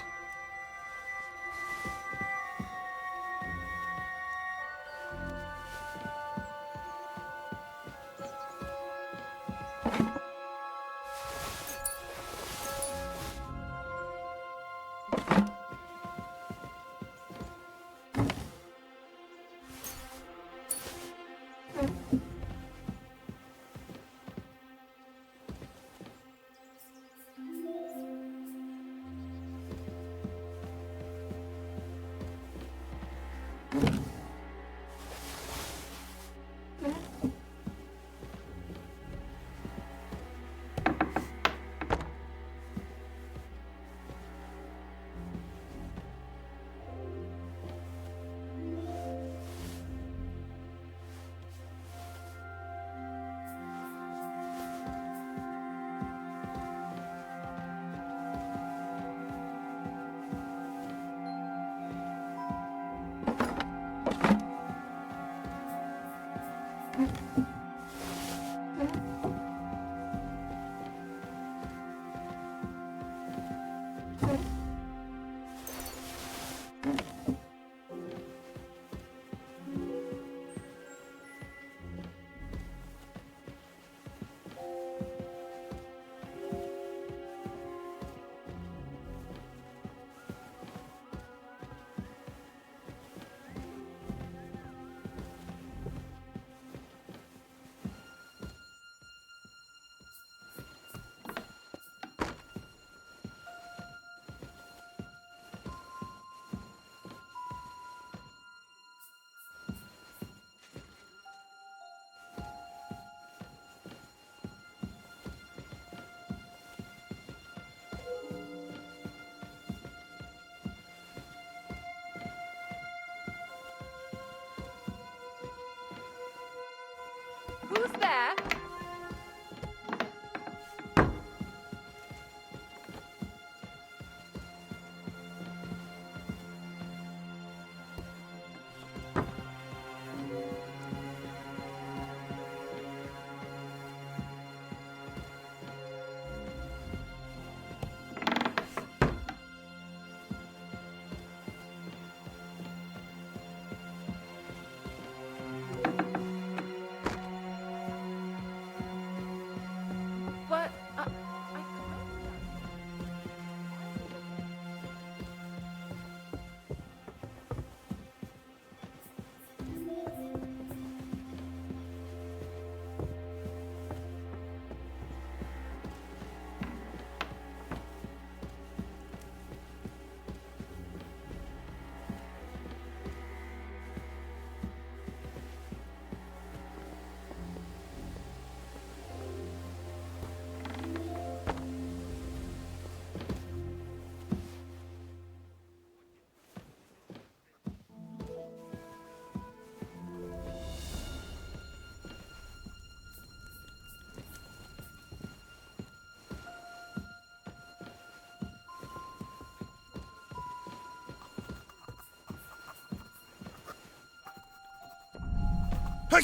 Speaker 6: The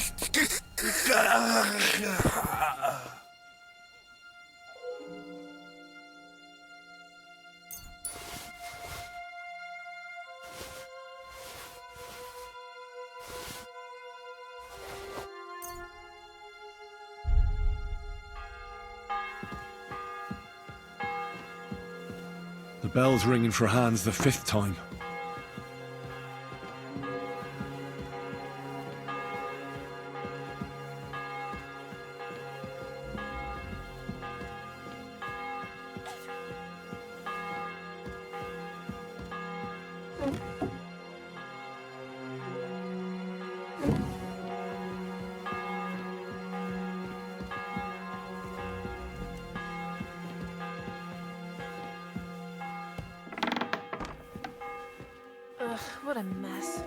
Speaker 6: bell's ringing for Hans the 5th time.
Speaker 15: Ugh, what a mess.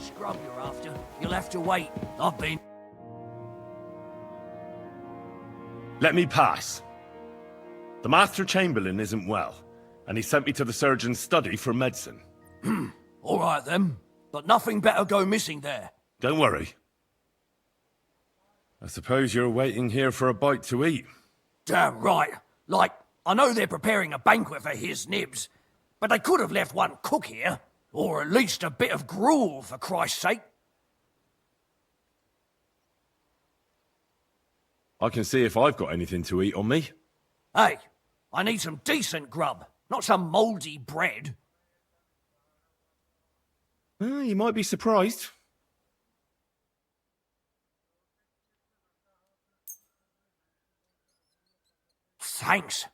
Speaker 1: Scrub you're after. You'll have to wait. I've been...
Speaker 6: Let me pass. The Master Chamberlain isn't well, and he sent me to the surgeon's study for medicine.
Speaker 1: All right then, but nothing better go missing there.
Speaker 6: Don't worry. I suppose you're waiting here for a bite to eat.
Speaker 1: Damn right. Like, I know they're preparing a banquet for his nibs, but they could have left one cook here. Or at least a bit of gruel, for Christ's sake.
Speaker 6: I can see if I've got anything to eat on me.
Speaker 1: Hey, I need some decent grub, not some mouldy bread.
Speaker 6: You might be surprised.
Speaker 1: Thanks.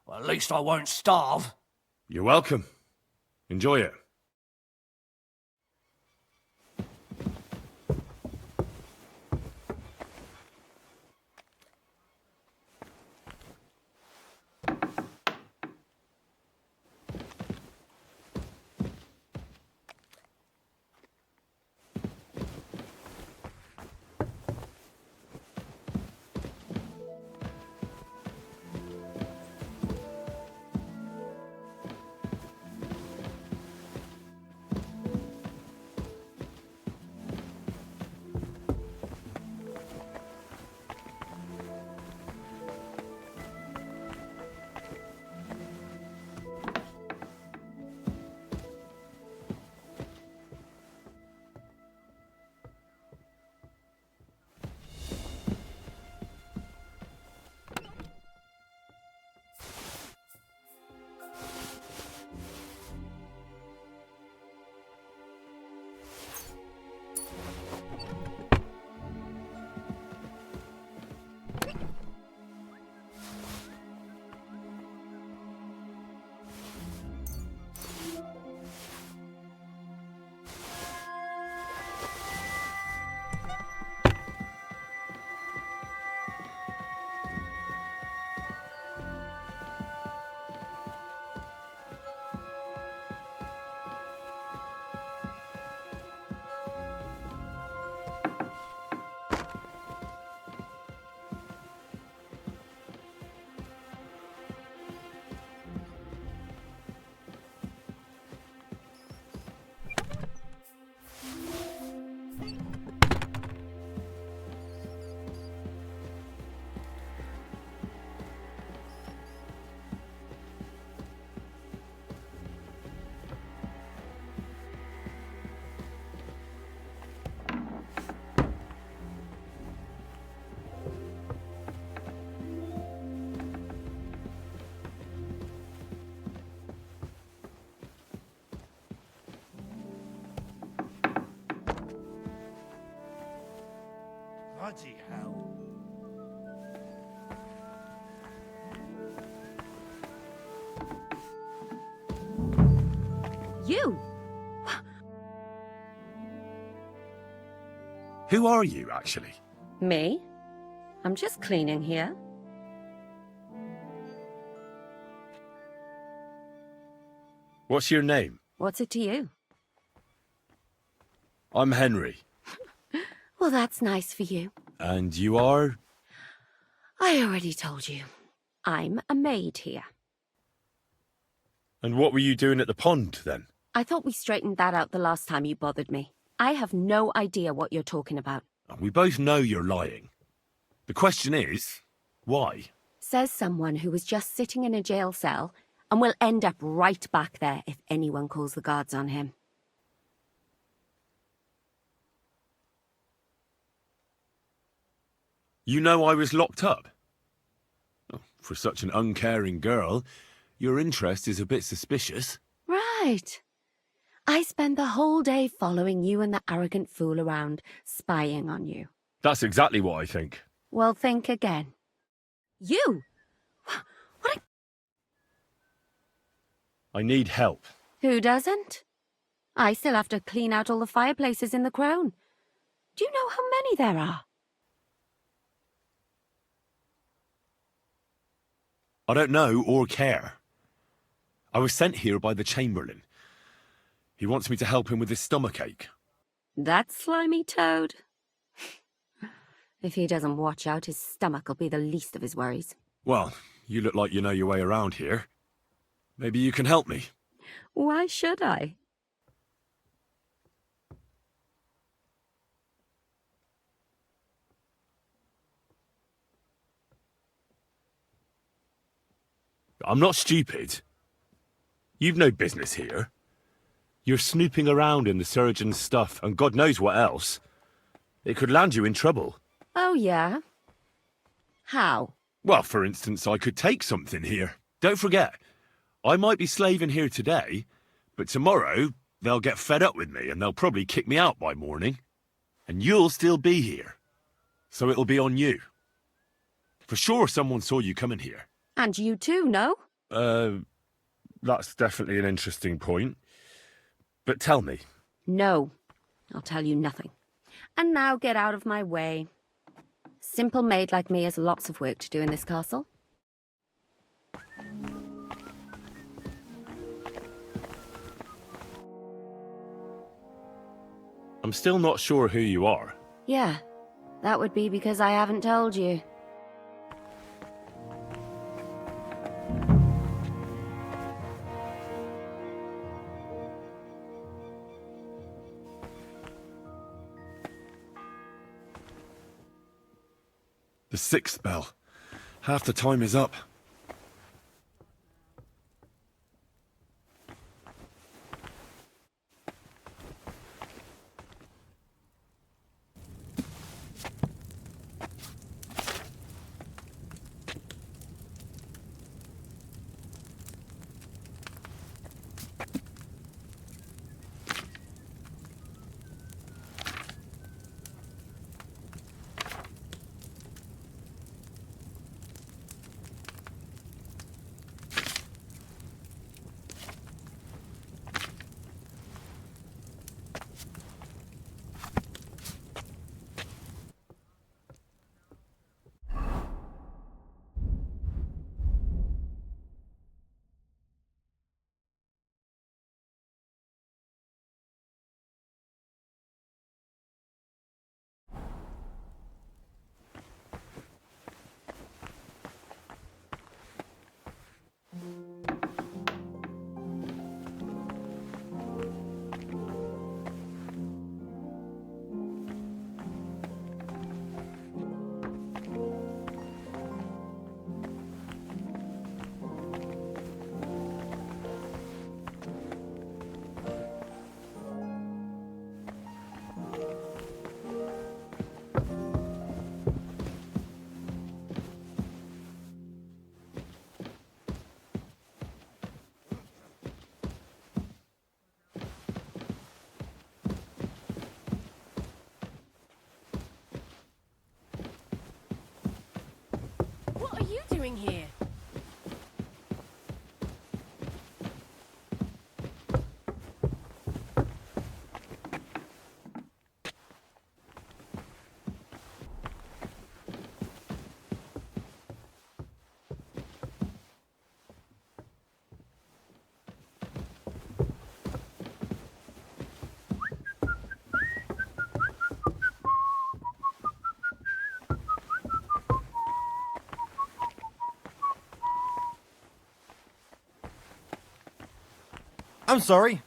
Speaker 1: Well, at least I won't starve.
Speaker 6: You're welcome. Enjoy it.
Speaker 1: Bloody hell.
Speaker 12: You?
Speaker 6: Who are you, actually?
Speaker 16: Me? I'm just cleaning here.
Speaker 6: What's your name?
Speaker 16: What's it to you?
Speaker 6: I'm Henry.
Speaker 16: Well, that's nice for you.
Speaker 6: And you are?
Speaker 16: I already told you. I'm a maid here.
Speaker 6: And what were you doing at the pond, then?
Speaker 16: I thought we straightened that out the last time you bothered me. I have no idea what you're talking about.
Speaker 6: We both know you're lying. The question is, why?
Speaker 16: Says someone who was just sitting in a jail cell and will end up right back there if anyone calls the guards on him.
Speaker 6: You know I was locked up? Oh, for such an uncaring girl, your interest is a bit suspicious.
Speaker 16: Right. I spend the whole day following you and the arrogant fool around, spying on you.
Speaker 6: That's exactly what I think.
Speaker 16: Well, think again. You!
Speaker 6: I need help.
Speaker 16: Who doesn't? I still have to clean out all the fireplaces in the Crown. Do you know how many there are?
Speaker 6: I don't know or care. I was sent here by the Chamberlain. He wants me to help him with his stomachache.
Speaker 16: That slimy toad. If he doesn't watch out, his stomach will be the least of his worries.
Speaker 6: Well, you look like you know your way around here. Maybe you can help me.
Speaker 16: Why should I?
Speaker 6: I'm not stupid. You've no business here. You're snooping around in the surgeon's stuff and God knows what else. It could land you in trouble.
Speaker 16: Oh, yeah? How?
Speaker 6: Well, for instance, I could take something here. Don't forget, I might be slaving here today, but tomorrow they'll get fed up with me and they'll probably kick me out by morning. And you'll still be here. So it'll be on you. For sure someone saw you coming here.
Speaker 16: And you too, no?
Speaker 6: That's definitely an interesting point. But tell me.
Speaker 16: No, I'll tell you nothing. And now get out of my way. Simple maid like me has lots of work to do in this castle.
Speaker 6: I'm still not sure who you are.
Speaker 16: Yeah, that would be because I haven't told you.
Speaker 6: The 6th bell. Half the time is up.
Speaker 15: What are you doing here?
Speaker 11: I'm sorry.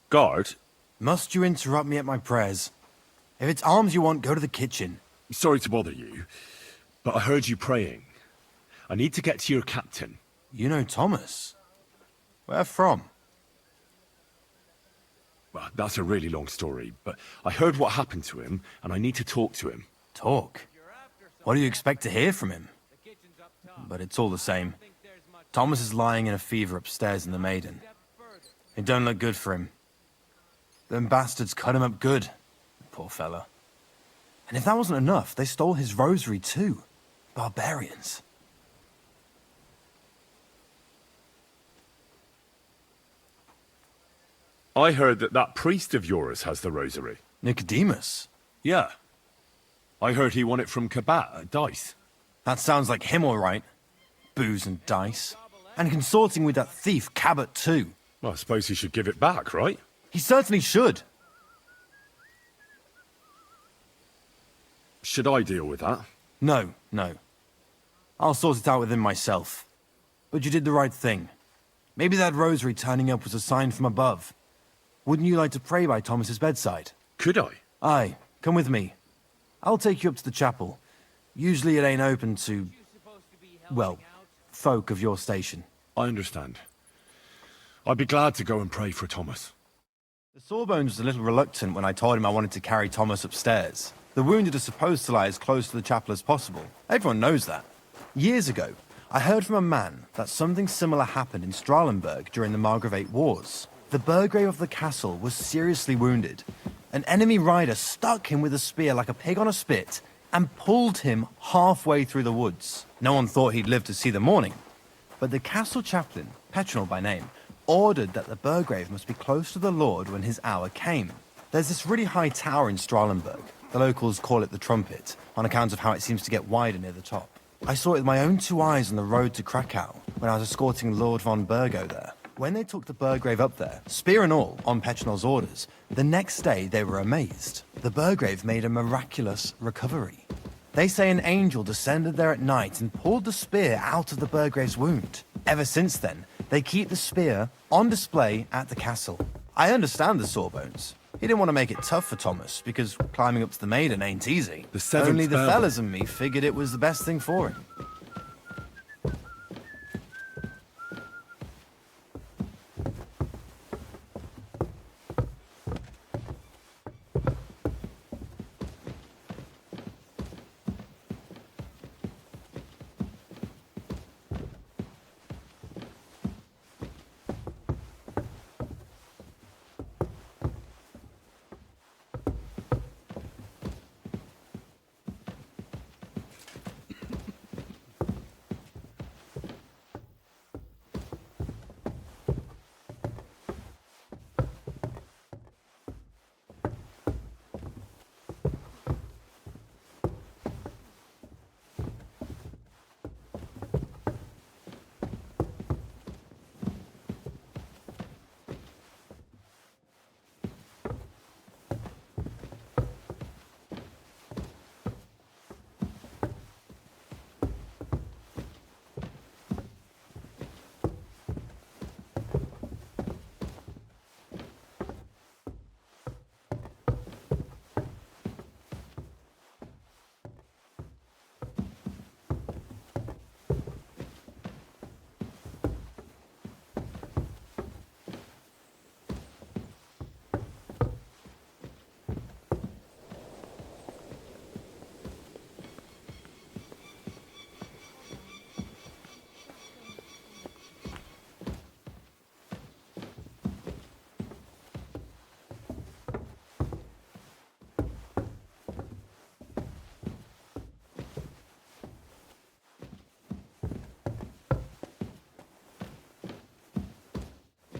Speaker 6: Guard?
Speaker 11: Must you interrupt me at my prayers? If it's arms you want, go to the kitchen.
Speaker 6: Sorry to bother you, but I heard you praying. I need to get to your captain.
Speaker 11: You know Thomas? Where from?
Speaker 6: Well, that's a really long story, but I heard what happened to him, and I need to talk to him.
Speaker 11: Talk? What do you expect to hear from him? But it's all the same. Thomas is lying in a fever upstairs in the Maiden. It don't look good for him. Them bastards cut him up good. Poor fella. And if that wasn't enough, they stole his rosary too. Barbarians.
Speaker 6: I heard that that priest of yours has the rosary.
Speaker 11: Nicodemus?
Speaker 6: Yeah. I heard he won it from Kabat at Dice.
Speaker 11: That sounds like him all right. Booze and dice. And consorting with that thief Cabot too.
Speaker 6: Well, I suppose he should give it back, right?
Speaker 11: He certainly should.
Speaker 6: Should I deal with that?
Speaker 11: No. I'll sort it out with him myself. But you did the right thing. Maybe that rosary turning up was a sign from above. Wouldn't you like to pray by Thomas's bedside?
Speaker 6: Could I?
Speaker 11: Aye, come with me. I'll take you up to the chapel. Usually it ain't open to, well, folk of your station.
Speaker 6: I understand. I'd be glad to go and pray for Thomas.
Speaker 11: The Sawbones was a little reluctant when I told him I wanted to carry Thomas upstairs. The wounded are supposed to lie as close to the chapel as possible. Everyone knows that. Years ago, I heard from a man that something similar happened in Strahlenberg during the Margravate Wars. The Burgrave of the castle was seriously wounded. An enemy rider stuck him with a spear like a pig on a spit and pulled him halfway through the woods. No one thought he'd live to see the morning. But the castle chaplain, Petronel by name, ordered that the Burgrave must be close to the Lord when his hour came. There's this really high tower in Strahlenberg. The locals call it the Trumpet, on account of how it seems to get wider near the top. I saw it with my own 2 eyes on the road to Krakow, when I was escorting Lord von Burgo there. When they took the Burgrave up there, spear and all, on Petronel's orders, the next day they were amazed. The Burgrave made a miraculous recovery. They say an angel descended there at night and pulled the spear out of the Burgrave's wound. Ever since then, they keep the spear on display at the castle. I understand the Sawbones. He didn't want to make it tough for Thomas, because climbing up to the Maiden ain't easy. Only the fellas and me figured it was the best thing for him.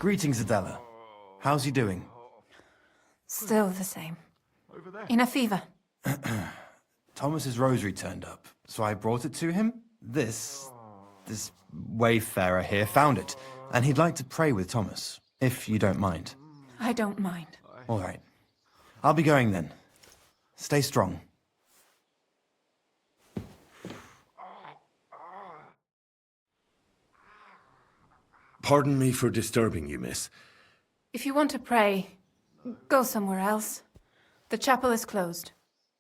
Speaker 11: Greetings, Adela. How's he doing?
Speaker 17: Still the same. In a fever.
Speaker 11: Thomas's rosary turned up, so I brought it to him. This wayfarer here found it, and he'd like to pray with Thomas, if you don't mind.
Speaker 17: I don't mind.
Speaker 11: All right. I'll be going then. Stay strong.
Speaker 6: Pardon me for disturbing you, miss.
Speaker 17: If you want to pray, go somewhere else. The chapel is closed.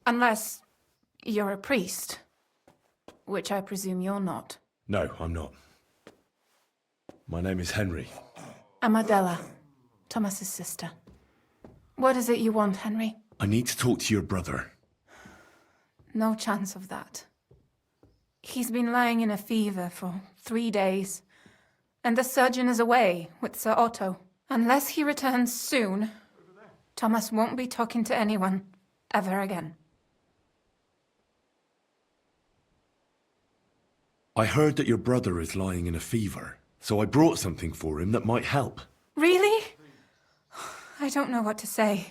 Speaker 17: Unless you're a priest. Which I presume you're not.
Speaker 6: No, I'm not. My name is Henry.
Speaker 17: I'm Adela, Thomas's sister. What is it you want, Henry?
Speaker 6: I need to talk to your brother.
Speaker 17: No chance of that. He's been lying in a fever for 3 days. And the surgeon is away with Sir Otto. Unless he returns soon, Thomas won't be talking to anyone ever again.
Speaker 6: I heard that your brother is lying in a fever, so I brought something for him that might help.
Speaker 17: Really? I don't know what to say.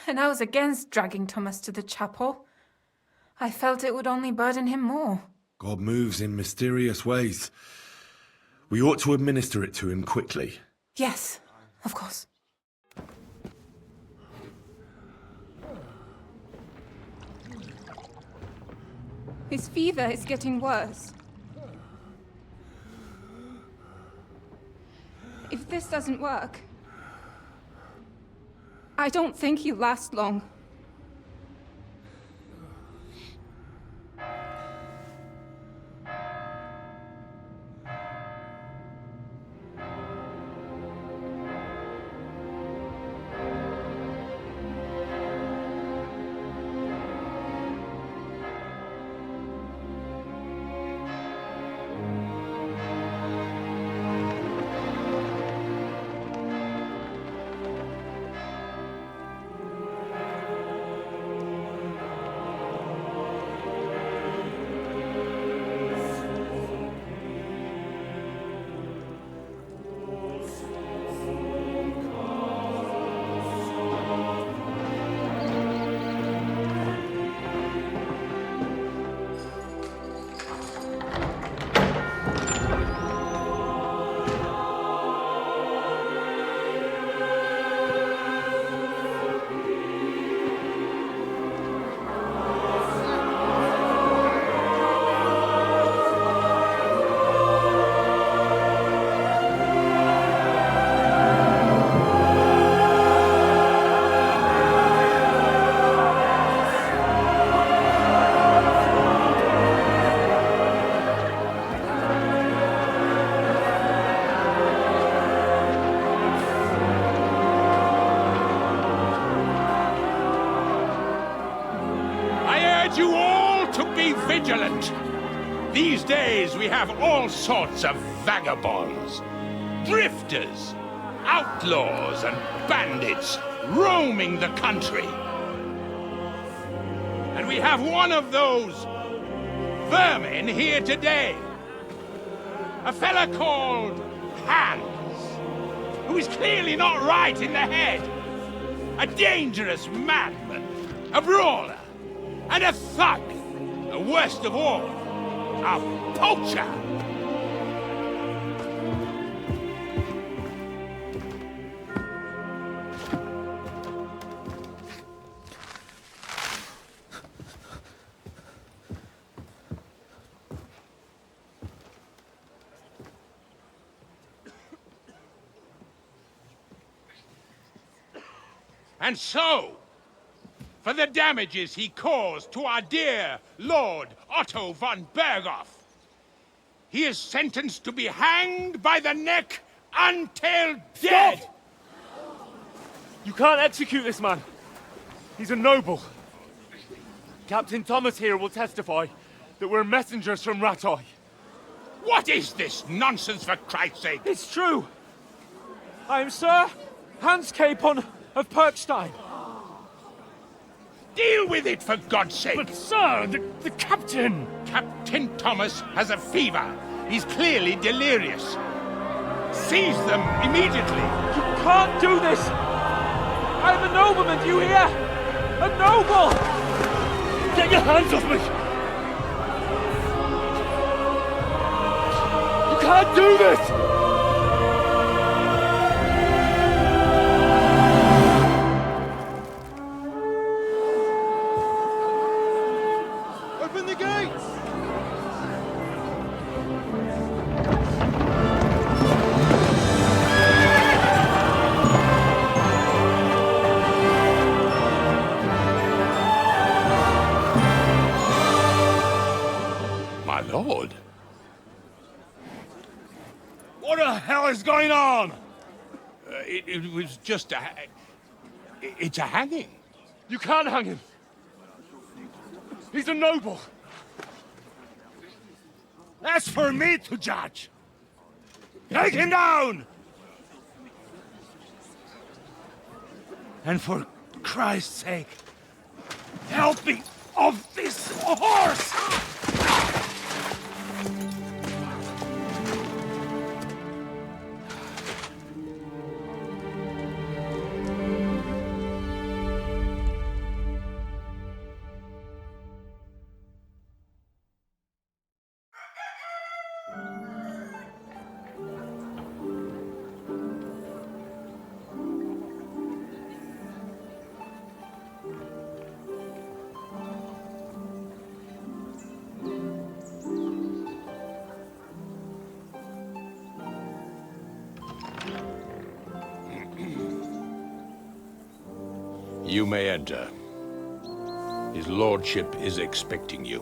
Speaker 17: And I was against dragging Thomas to the chapel. I felt it would only burden him more.
Speaker 6: God moves in mysterious ways. We ought to administer it to him quickly.
Speaker 17: Yes, of course. His fever is getting worse. If this doesn't work, I don't think he'll last long.
Speaker 14: Vigilant. These days we have all sorts of vagabonds, drifters, outlaws and bandits roaming the country. And we have one of those vermin here today. A fella called Hans, who is clearly not right in the head. A dangerous madman, a brawler, and a thug. Worst of all, a poacher! And so, for the damages he caused to our dear Lord Otto von Berghoff, he is sentenced to be hanged by the neck until dead!
Speaker 7: Stop! You can't execute this man. He's a noble. Captain Thomas here will testify that we're messengers from Rattay.
Speaker 14: What is this nonsense, for Christ's sake?
Speaker 7: It's true. I am Sir Hans Capon of Perkstein.
Speaker 14: Deal with it, for God's sake!
Speaker 7: But, sir, the captain...
Speaker 14: Captain Thomas has a fever. He's clearly delirious. Seize them immediately!
Speaker 5: You can't do this! I am a nobleman, do you hear? A noble!
Speaker 6: Get your hands off me! You can't do this!
Speaker 10: Open the gates!
Speaker 14: My lord.
Speaker 6: What the hell is going on?
Speaker 14: It was just a... It's a hanging.
Speaker 6: You can't hang him. He's a noble. That's for me to judge. Take him down! And for Christ's sake, help me off this horse!
Speaker 14: You may enter. His lordship is expecting you.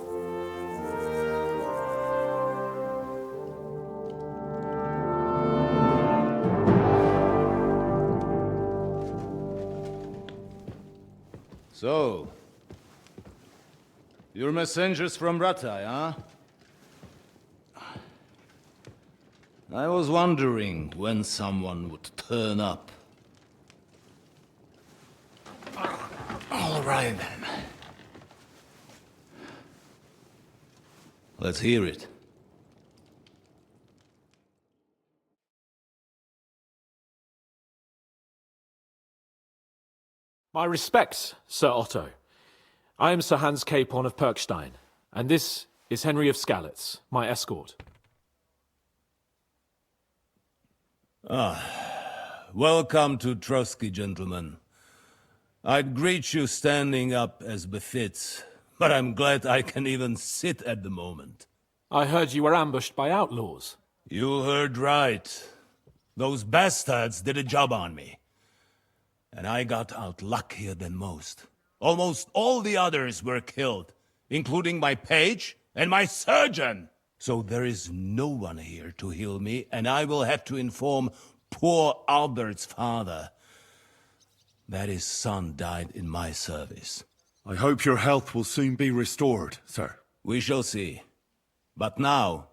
Speaker 18: So, you're messengers from Ratai, huh? I was wondering when someone would turn up. All right, then. Let's hear it.
Speaker 5: My respects, Sir Otto. I am Sir Hans Capon of Perkstein, and this is Henry of Skalitz, my escort.
Speaker 18: Welcome to Trotsky, gentlemen. I'd greet you standing up as befits, but I'm glad I can even sit at the moment.
Speaker 5: I heard you were ambushed by outlaws.
Speaker 18: You heard right. Those bastards did a job on me. And I got out luckier than most. Almost all the others were killed, including my page and my surgeon. So there is no one here to heal me, and I will have to inform poor Albert's father that his son died in my service.
Speaker 6: I hope your health will soon be restored, sir.
Speaker 18: We shall see. But now,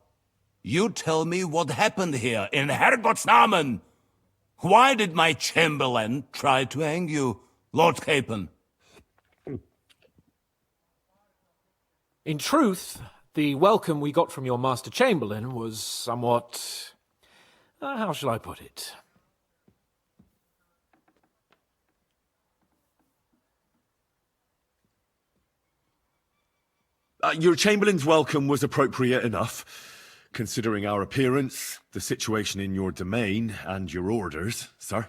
Speaker 18: you tell me what happened here in Herrgottsnamen. Why did my chamberlain try to hang you, Lord Capon?
Speaker 5: In truth, the welcome we got from your Master Chamberlain was somewhat... how shall I put it?
Speaker 6: Your Chamberlain's welcome was appropriate enough, considering our appearance, the situation in your domain, and your orders, sir.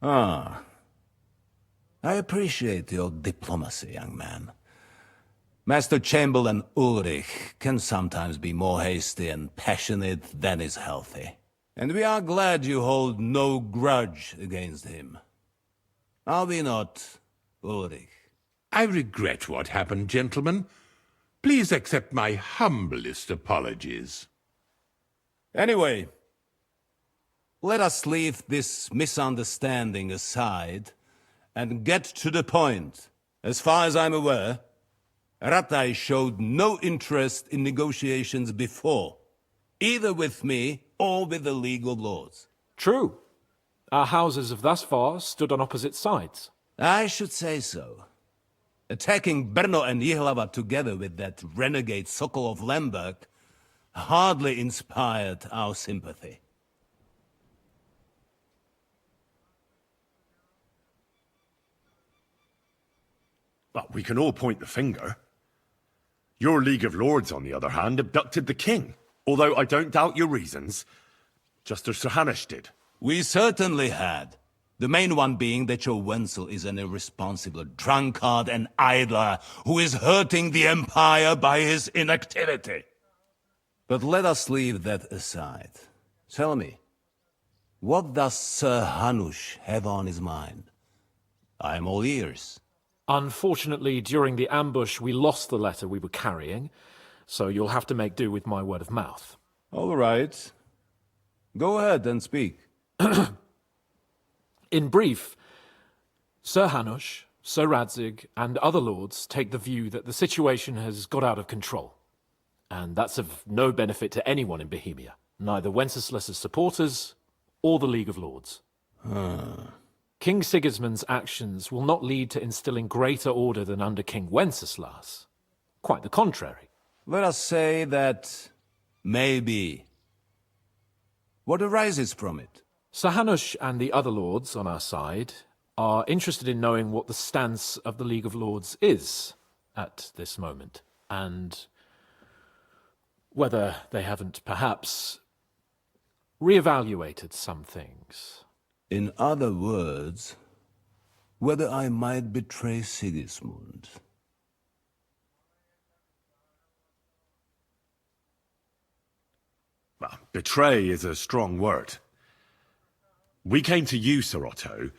Speaker 18: I appreciate your diplomacy, young man. Master Chamberlain Ulrich can sometimes be more hasty and passionate than is healthy. And we are glad you hold no grudge against him. Are we not, Ulrich?
Speaker 14: I regret what happened, gentlemen. Please accept my humblest apologies.
Speaker 18: Anyway, let us leave this misunderstanding aside and get to the point. As far as I'm aware, Ratai showed no interest in negotiations before, either with me or with the League of Lords.
Speaker 5: True. Our houses have thus far stood on opposite sides.
Speaker 18: I should say so. Attacking Brno and Jihlava together with that renegade Sokol of Lemberg hardly inspired our sympathy.
Speaker 6: But we can all point the finger. Your League of Lords, on the other hand, abducted the king. Although I don't doubt your reasons, just as Sir Hanush did.
Speaker 18: We certainly had. The main one being that your Wenzel is an irresponsible drunkard and idler who is hurting the Empire by his inactivity. But let us leave that aside. Tell me, what does Sir Hanush have on his mind? I am all ears.
Speaker 5: Unfortunately, during the ambush, we lost the letter we were carrying, so you'll have to make do with my word of mouth.
Speaker 18: All right. Go ahead and speak.
Speaker 5: In brief, Sir Hanush, Sir Radzig, and other lords take the view that the situation has got out of control. And that's of no benefit to anyone in Bohemia, neither Wenceslas's supporters or the League of Lords. King Sigismund's actions will not lead to instilling greater order than under King Wenceslas. Quite the contrary.
Speaker 18: Let us say that maybe. What arises from it?
Speaker 5: Sir Hanush and the other lords on our side are interested in knowing what the stance of the League of Lords is at this moment, and whether they haven't perhaps reevaluated some things.
Speaker 18: In other words, whether I might betray Sigismund.
Speaker 6: Well, betray is a strong word. We came to you, Sir Otto,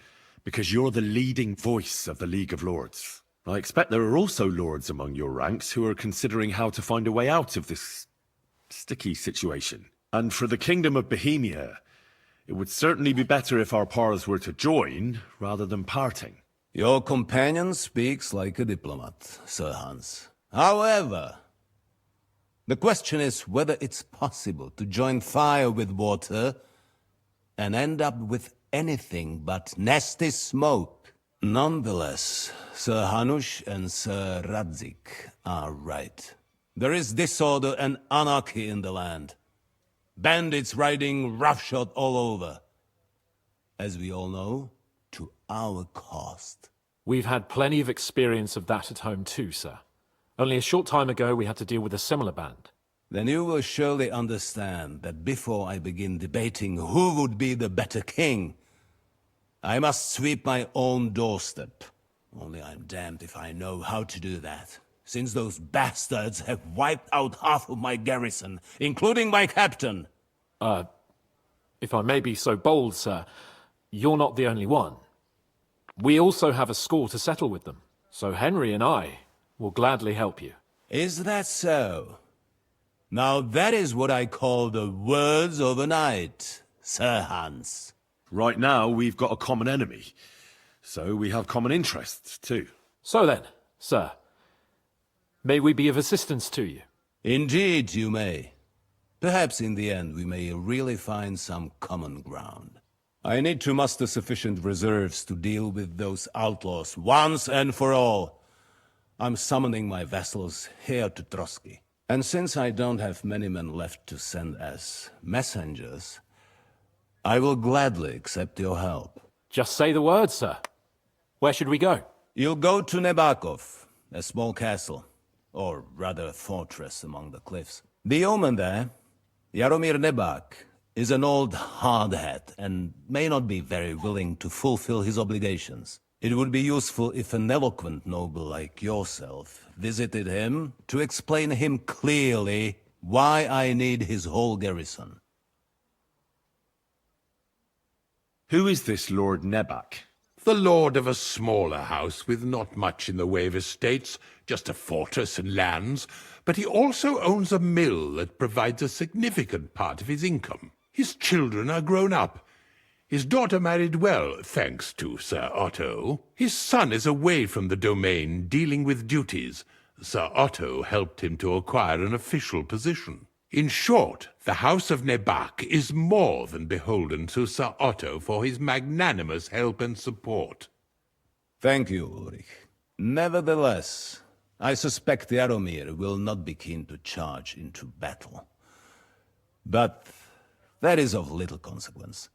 Speaker 6: because you're the leading voice of the League of Lords. I expect there are also lords among your ranks who are considering how to find a way out of this sticky situation. And for the Kingdom of Bohemia, it would certainly be better if our paths were to join rather than parting.
Speaker 18: Your companion speaks like a diplomat, Sir Hans. However, the question is whether it's possible to join fire with water and end up with anything but nasty smoke. Nonetheless, Sir Hanush and Sir Radzig are right. There is disorder and anarchy in the land. Bandits riding roughshod all over. As we all know, to our cost.
Speaker 5: We've had plenty of experience of that at home too, sir. Only a short time ago we had to deal with a similar band.
Speaker 18: Then you will surely understand that before I begin debating who would be the better king, I must sweep my own doorstep. Only I'm damned if I know how to do that, since those bastards have wiped out half of my garrison, including my captain.
Speaker 5: If I may be so bold, sir, you're not the only one. We also have a score to settle with them, so Henry and I will gladly help you.
Speaker 18: Is that so? Now that is what I call the words of a knight, Sir Hans.
Speaker 6: Right now, we've got a common enemy, so we have common interests too.
Speaker 5: So then, sir, may we be of assistance to you?
Speaker 18: Indeed, you may. Perhaps in the end we may really find some common ground. I need to muster sufficient reserves to deal with those outlaws once and for all. I'm summoning my vassals here to Trotsky. And since I don't have many men left to send as messengers, I will gladly accept your help.
Speaker 5: Just say the word, sir. Where should we go?
Speaker 18: You'll go to Nebakov, a small castle, or rather a fortress among the cliffs. The yeoman there, Jaromir Nebak, is an old hardhat and may not be very willing to fulfill his obligations. It would be useful if an eloquent noble like yourself visited him to explain him clearly why I need his whole garrison.
Speaker 6: Who is this Lord Nebak?
Speaker 14: The lord of a smaller house with not much in the way of estates, just a fortress and lands, but he also owns a mill that provides a significant part of his income. His children are grown up. His daughter married well, thanks to Sir Otto. His son is away from the domain, dealing with duties. Sir Otto helped him to acquire an official position. In short, the House of Nebak is more than beholden to Sir Otto for his magnanimous help and support.
Speaker 18: Thank you, Ulrich. Nevertheless, I suspect Jaromir will not be keen to charge into battle. But that is of little consequence.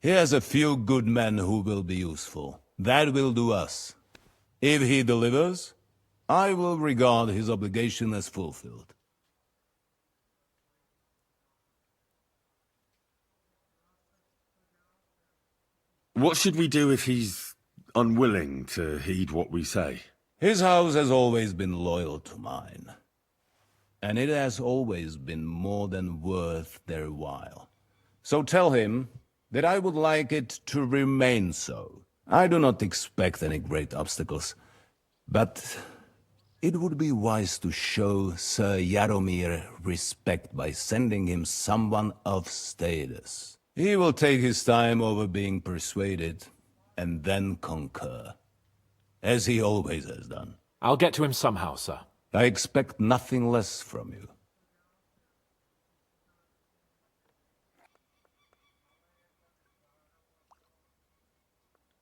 Speaker 18: He has a few good men who will be useful. That will do us. If he delivers, I will regard his obligation as fulfilled.
Speaker 6: What should we do if he's unwilling to heed what we say?
Speaker 18: His house has always been loyal to mine. And it has always been more than worth their while. So tell him that I would like it to remain so. I do not expect any great obstacles, but it would be wise to show Sir Jaromir respect by sending him someone of status. He will take his time over being persuaded, and then concur. As he always has done.
Speaker 5: I'll get to him somehow, sir.
Speaker 18: I expect nothing less from you.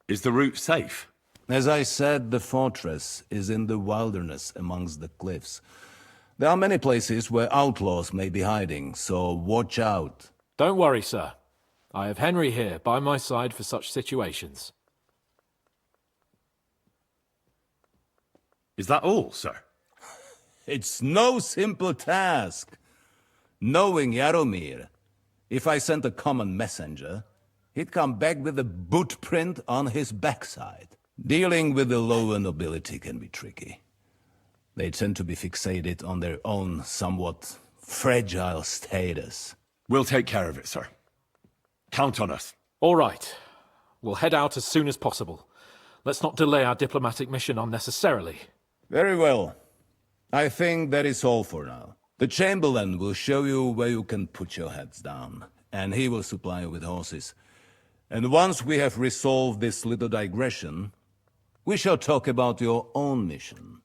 Speaker 6: Is the route safe?
Speaker 18: As I said, the fortress is in the wilderness amongst the cliffs. There are many places where outlaws may be hiding, so watch out.
Speaker 5: Don't worry, sir. I have Henry here by my side for such situations.
Speaker 6: Is that all, sir?
Speaker 18: It's no simple task. Knowing Jaromir, if I sent a common messenger, he'd come back with a boot print on his backside. Dealing with the lower nobility can be tricky. They tend to be fixated on their own somewhat fragile status.
Speaker 6: We'll take care of it, sir. Count on us.
Speaker 5: All right. We'll head out as soon as possible. Let's not delay our diplomatic mission unnecessarily.
Speaker 18: Very well. I think that is all for now. The Chamberlain will show you where you can put your heads down, and he will supply you with horses. And once we have resolved this little digression, we shall talk about your own mission.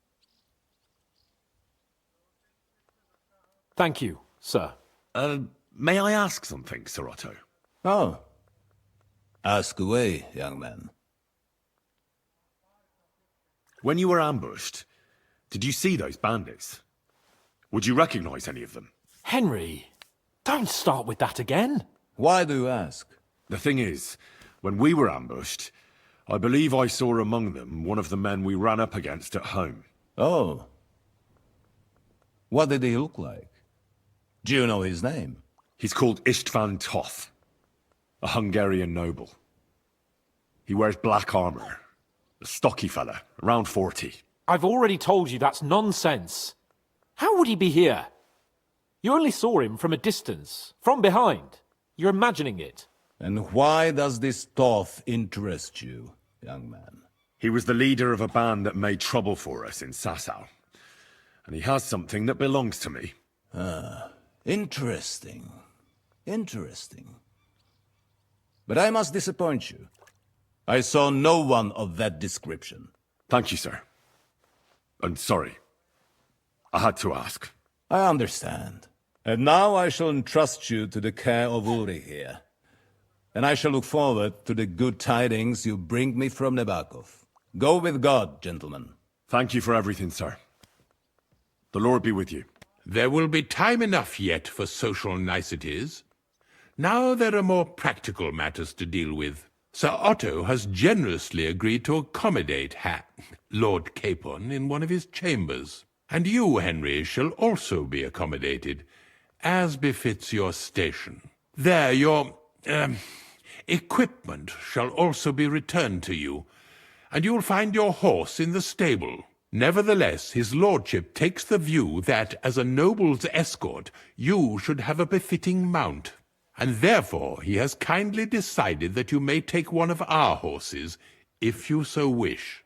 Speaker 5: Thank you, sir.
Speaker 6: May I ask something, Sir Otto?
Speaker 18: Oh. Ask away, young man.
Speaker 6: When you were ambushed, did you see those bandits? Would you recognize any of them?
Speaker 5: Henry, don't start with that again.
Speaker 18: Why do you ask?
Speaker 6: The thing is, when we were ambushed, I believe I saw among them one of the men we ran up against at home.
Speaker 18: Oh. What did he look like? Do you know his name?
Speaker 6: He's called Istvan Toth, a Hungarian noble. He wears black armor. A stocky fella, around 40.
Speaker 5: I've already told you that's nonsense. How would he be here? You only saw him from a distance, from behind. You're imagining it.
Speaker 18: And why does this Toth interest you, young man?
Speaker 6: He was the leader of a band that made trouble for us in Sasau. And he has something that belongs to me.
Speaker 18: Ah, interesting. Interesting. But I must disappoint you. I saw no one of that description.
Speaker 6: Thank you, sir. I'm sorry. I had to ask.
Speaker 18: I understand. And now I shall entrust you to the care of Ulrich here. And I shall look forward to the good tidings you bring me from Nebakov. Go with God, gentlemen.
Speaker 6: Thank you for everything, sir. The Lord be with you.
Speaker 14: There will be time enough yet for social niceties. Now there are more practical matters to deal with. Sir Otto has generously agreed to accommodate Lord Capon in one of his chambers. And you, Henry, shall also be accommodated, as befits your station. There, your equipment shall also be returned to you, and you'll find your horse in the stable. Nevertheless, his lordship takes the view that, as a noble's escort, you should have a befitting mount. And therefore he has kindly decided that you may take one of our horses, if you so wish.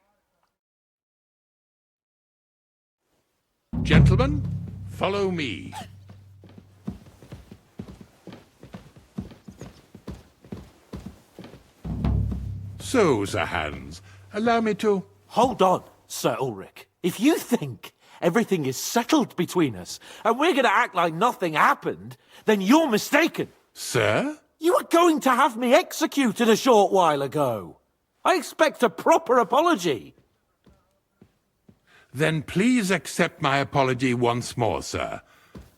Speaker 14: Gentlemen, follow me. So, Sir Hans, allow me to...
Speaker 5: Hold on, Sir Ulrich. If you think everything is settled between us, and we're going to act like nothing happened, then you're mistaken.
Speaker 14: Sir?
Speaker 5: You were going to have me executed a short while ago. I expect a proper apology.
Speaker 14: Then please accept my apology once more, sir.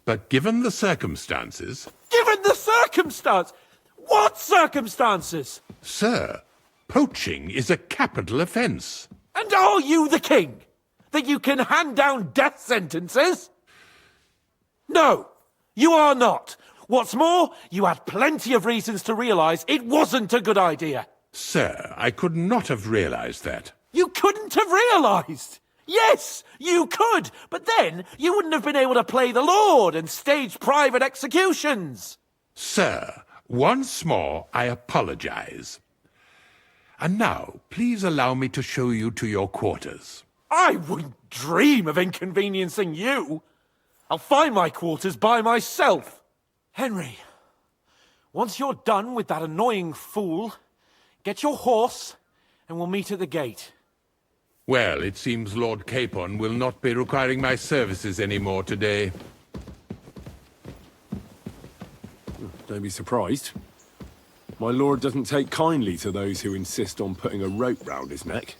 Speaker 14: But given the circumstances...
Speaker 5: Given Given the circumstance! What circumstances?
Speaker 14: Sir, poaching is a capital offence.
Speaker 5: And are you the king? That you can hand down death sentences? No, you are not. What's more, you had plenty of reasons to realise it wasn't a good idea.
Speaker 14: Sir, I could not have realised that.
Speaker 5: You couldn't have realised! Yes, you could, but then you wouldn't have been able to play the Lord and stage private executions.
Speaker 14: Sir, once more I apologise. And now, please allow me to show you to your quarters.
Speaker 5: I wouldn't dream of inconveniencing you. I'll find my quarters by myself. Henry, once you're done with that annoying fool, get your horse and we'll meet at the gate.
Speaker 14: Well, it seems Lord Capon will not be requiring my services anymore today.
Speaker 6: Don't be surprised. My lord doesn't take kindly to those who insist on putting a rope round his neck.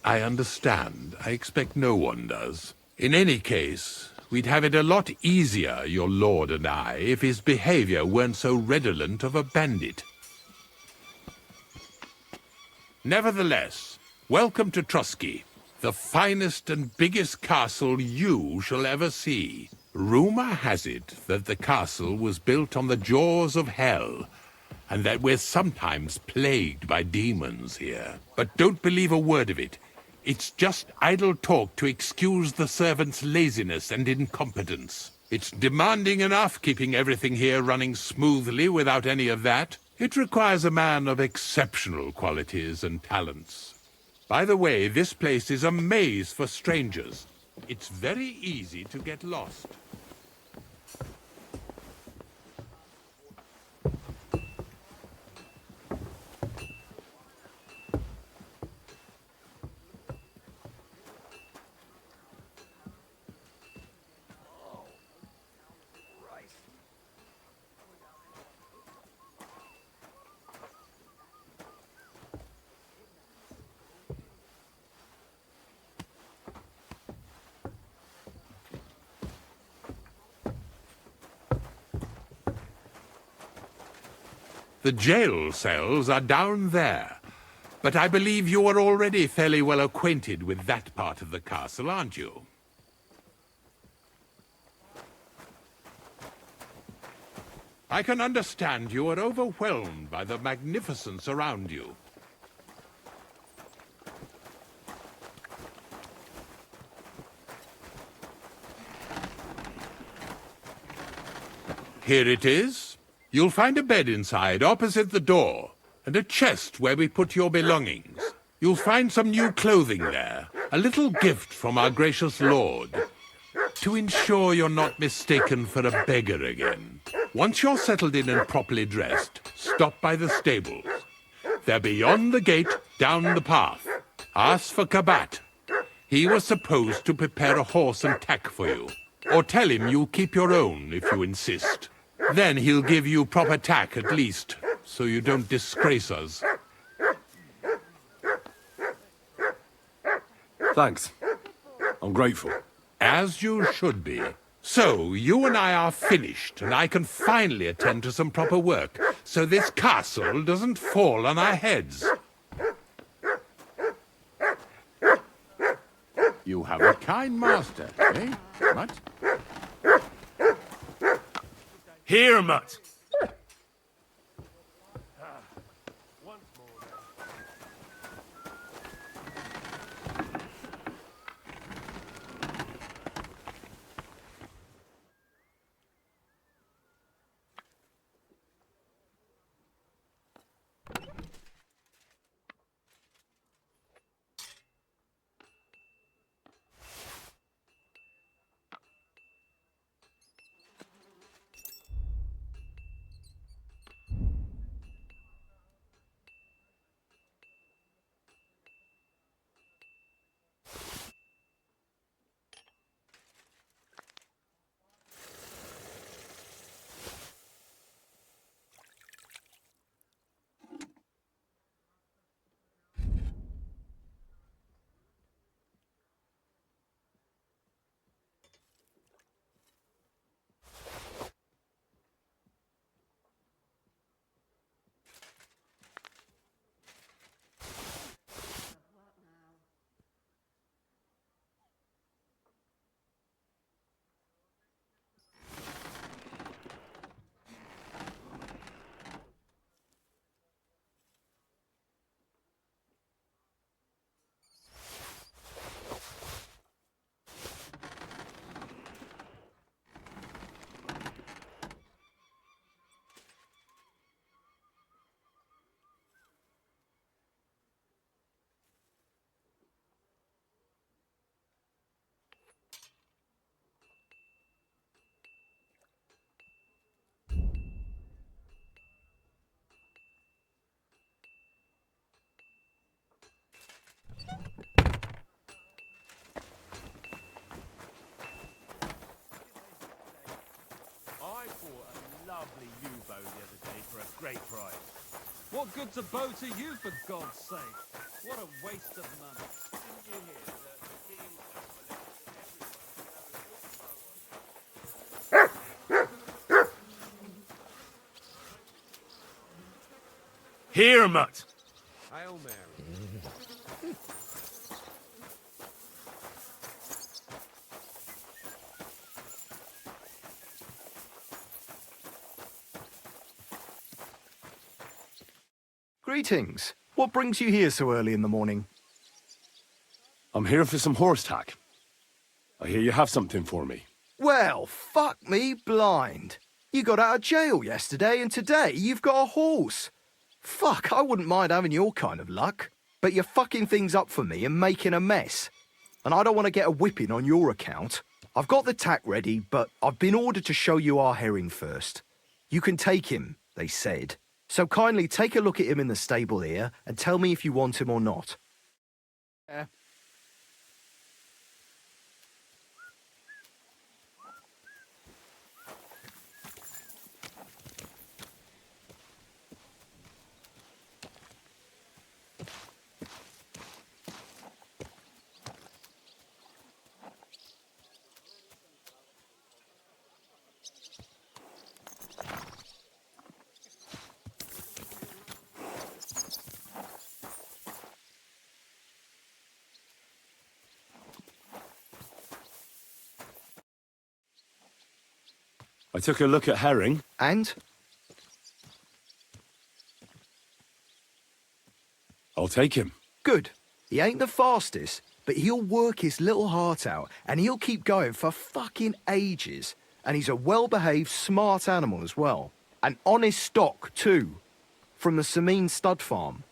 Speaker 14: I understand. I expect no one does. In any case, we'd have it a lot easier, your lord and I, if his behavior weren't so redolent of a bandit. Nevertheless, welcome to Trusky, the finest and biggest castle you shall ever see. Rumor has it that the castle was built on the jaws of hell, and that we're sometimes plagued by demons here. But don't believe a word of it. It's just idle talk to excuse the servants' laziness and incompetence. It's demanding enough keeping everything here running smoothly without any of that. It requires a man of exceptional qualities and talents. By the way, this place is a maze for strangers. It's very easy to get lost. The jail cells are down there, but I believe you are already fairly well acquainted with that part of the castle, aren't you? I can understand you are overwhelmed by the magnificence around you. Here it is. You'll find a bed inside, opposite the door, and a chest where we put your belongings. You'll find some new clothing there, a little gift from our gracious lord, to ensure you're not mistaken for a beggar again. Once you're settled in and properly dressed, stop by the stables. They're beyond the gate, down the path. Ask for Kabat. He was supposed to prepare a horse and tack for you. Or tell him you'll keep your own if you insist. Then he'll give you proper tack at least, so you don't disgrace us.
Speaker 6: Thanks. I'm grateful.
Speaker 14: As you should be. So, you and I are finished, and I can finally attend to some proper work, so this castle doesn't fall on our heads. You have a kind master, eh? What?
Speaker 6: Here, Mutt.
Speaker 3: lovely U-bow the other day for a great price.
Speaker 9: What good's a bow to you, for God's sake? What a waste of money.
Speaker 3: Didn't you hear that the king
Speaker 6: Here, Mutt!
Speaker 3: Hail Mary.
Speaker 11: Greetings. What brings you here so early in the morning?
Speaker 6: I'm here for some horse tack. I hear you have something for me.
Speaker 11: Well, fuck me blind. You got out of jail yesterday and today you've got a horse. Fuck, I wouldn't mind having your kind of luck. But you're fucking things up for me and making a mess. And I don't want to get a whipping on your account. I've got the tack ready, but I've been ordered to show you our herring first. You can take him, they said. So kindly take a look at him in the stable here and tell me if you want him or not. Yeah.
Speaker 6: I took a look at herring.
Speaker 11: And?
Speaker 6: I'll take him.
Speaker 11: Good. He ain't the fastest, but he'll work his little heart out, and he'll keep going for fucking ages. And he's a well-behaved, smart animal as well. An honest stock, too. From the Sameen stud farm.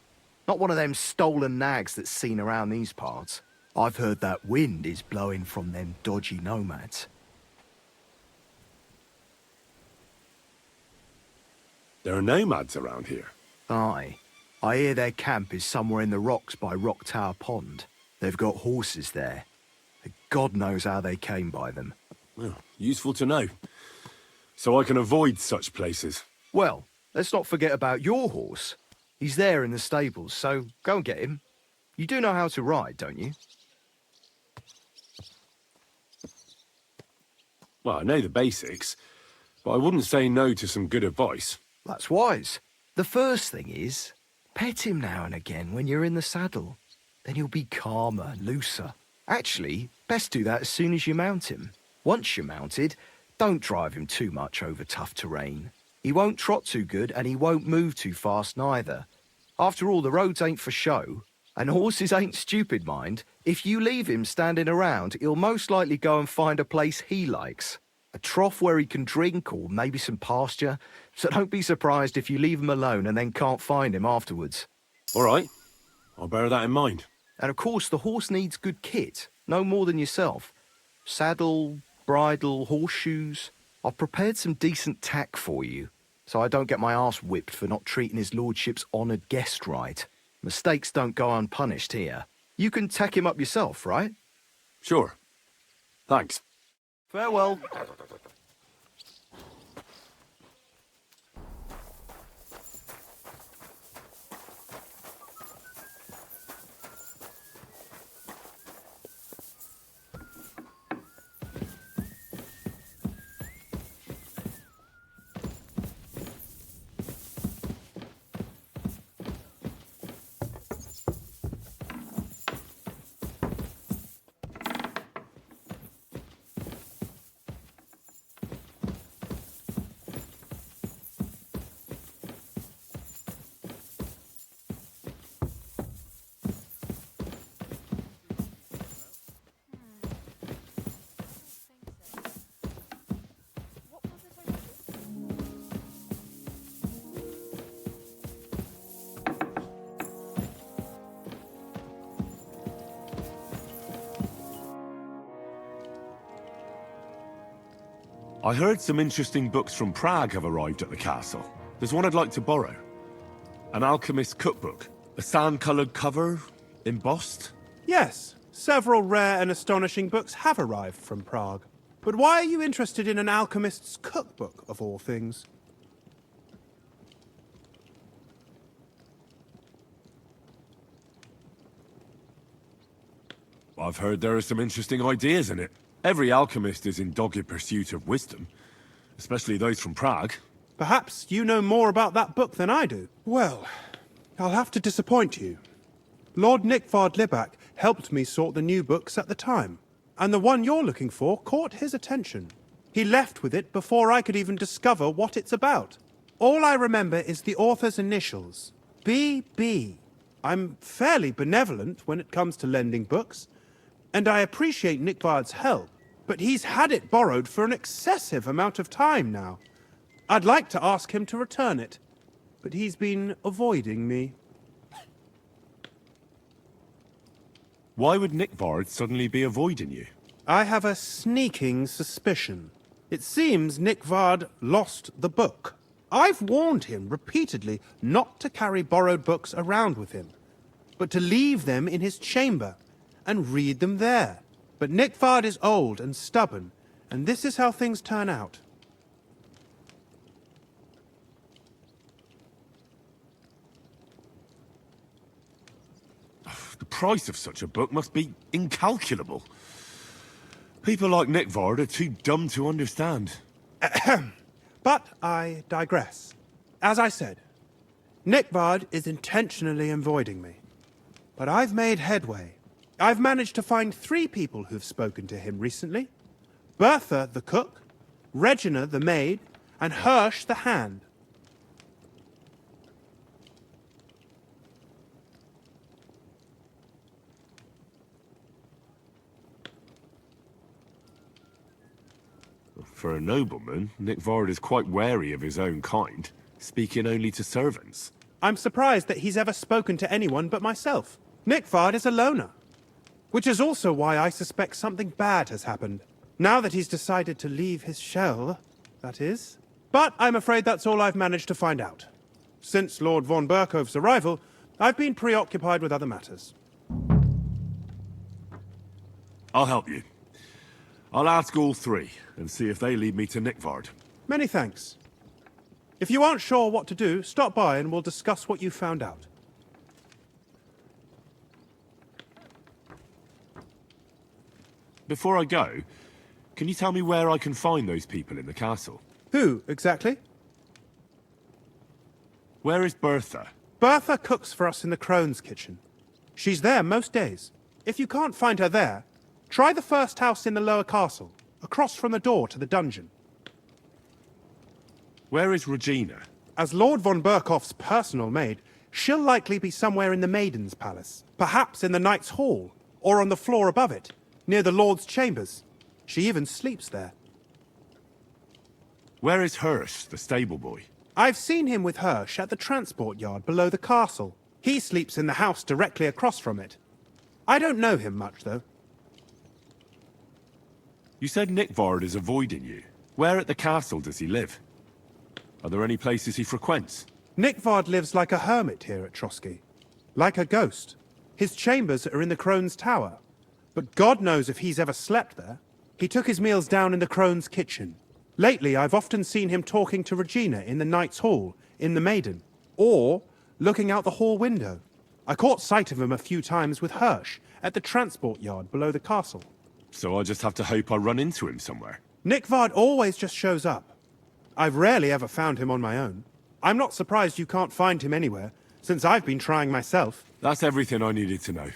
Speaker 11: Not one of them stolen nags that's seen around these parts. I've heard that wind is blowing from them dodgy nomads.
Speaker 6: There are nomads around here.
Speaker 11: Aye. I hear their camp is somewhere in the rocks by Rock Tower Pond. They've got horses there. God knows how they came by them.
Speaker 6: Well, useful to know. So I can avoid such places.
Speaker 11: Well, let's not forget about your horse. He's there in the stables, so go and get him. You do know how to ride, don't you?
Speaker 6: Well, I know the basics, but I wouldn't say no to some good advice.
Speaker 11: That's wise. The first thing is, pet him now and again when you're in the saddle. Then he'll be calmer, looser. Actually, best do that as soon as you mount him. Once you're mounted, don't drive him too much over tough terrain. He won't trot too good and he won't move too fast neither. After all, the roads ain't for show. And horses ain't stupid, mind. If you leave him standing around, he'll most likely go and find a place he likes. A trough where he can drink or maybe some pasture. So don't be surprised if you leave him alone and then can't find him afterwards.
Speaker 6: All right. I'll bear that in mind.
Speaker 11: And of course, the horse needs good kit. No more than yourself. Saddle, bridle, horseshoes. I've prepared some decent tack for you, so I don't get my arse whipped for not treating his lordship's honoured guest right. Mistakes don't go unpunished here. You can tack him up yourself, right?
Speaker 6: Sure. Thanks.
Speaker 11: Farewell.
Speaker 6: I heard some interesting books from Prague have arrived at the castle. There's one I'd like to borrow. An alchemist's cookbook. A sand-coloured cover, embossed.
Speaker 19: Yes, several rare and astonishing books have arrived from Prague. But why are you interested in an alchemist's cookbook, of all things?
Speaker 6: I've heard there are some interesting ideas in it. Every alchemist is in dogged pursuit of wisdom, especially those from Prague.
Speaker 19: Perhaps you know more about that book than I do. Well, I'll have to disappoint you. Lord Nickvard Libak helped me sort the new books at the time, and the one you're looking for caught his attention. He left with it before I could even discover what it's about. All I remember is the author's initials, B.B. I'm fairly benevolent when it comes to lending books, and I appreciate Nickvard's help, but he's had it borrowed for an excessive amount of time now. I'd like to ask him to return it, but he's been avoiding me.
Speaker 6: Why would Nickvard suddenly be avoiding you?
Speaker 19: I have a sneaking suspicion. It seems Nickvard lost the book. I've warned him repeatedly not to carry borrowed books around with him, but to leave them in his chamber and read them there. But Nickvard is old and stubborn, and this is how things turn out.
Speaker 6: The price of such a book must be incalculable. People like Nickvard are too dumb to understand.
Speaker 19: But I digress. As I said, Nickvard is intentionally avoiding me. But I've made headway. I've managed to find 3 people who've spoken to him recently. Bertha, the cook, Regina, the maid, and Hirsch, the hand.
Speaker 6: For a nobleman, Nickvard is quite wary of his own kind, speaking only to servants.
Speaker 19: I'm surprised that he's ever spoken to anyone but myself. Nickvard is a loner. Which is also why I suspect something bad has happened. Now that he's decided to leave his shell, that is. But I'm afraid that's all I've managed to find out. Since Lord von Berkov's arrival, I've been preoccupied with other matters.
Speaker 6: I'll help you. I'll ask all 3, and see if they lead me to Nickvard.
Speaker 19: Many thanks. If you aren't sure what to do, stop by and we'll discuss what you found out.
Speaker 6: Before I go, can you tell me where I can find those people in the castle?
Speaker 19: Who, exactly?
Speaker 6: Where is Bertha?
Speaker 19: Bertha cooks for us in the Crone's kitchen. She's there most days. If you can't find her there, try the first house in the lower castle, across from the door to the dungeon.
Speaker 6: Where is Regina?
Speaker 19: As Lord von Berkoff's personal maid, she'll likely be somewhere in the Maiden's Palace. Perhaps in the Knight's Hall, or on the floor above it, near the Lord's chambers. She even sleeps there.
Speaker 6: Where is Hirsch, the stable boy?
Speaker 19: I've seen him with Hirsch at the transport yard below the castle. He sleeps in the house directly across from it. I don't know him much, though.
Speaker 6: You said Nickvard is avoiding you. Where at the castle does he live? Are there any places he frequents?
Speaker 19: Nickvard lives like a hermit here at Trotsky. Like a ghost. His chambers are in the Crone's tower. But God knows if he's ever slept there. He took his meals down in the Crone's kitchen. Lately, I've often seen him talking to Regina in the Knight's Hall, in the Maiden, or looking out the hall window. I caught sight of him a few times with Hirsch at the transport yard below the castle.
Speaker 6: So I just have to hope I run into him somewhere.
Speaker 19: Nickvard always just shows up. I've rarely ever found him on my own. I'm not surprised you can't find him anywhere, since I've been trying myself.
Speaker 6: That's everything I needed to know.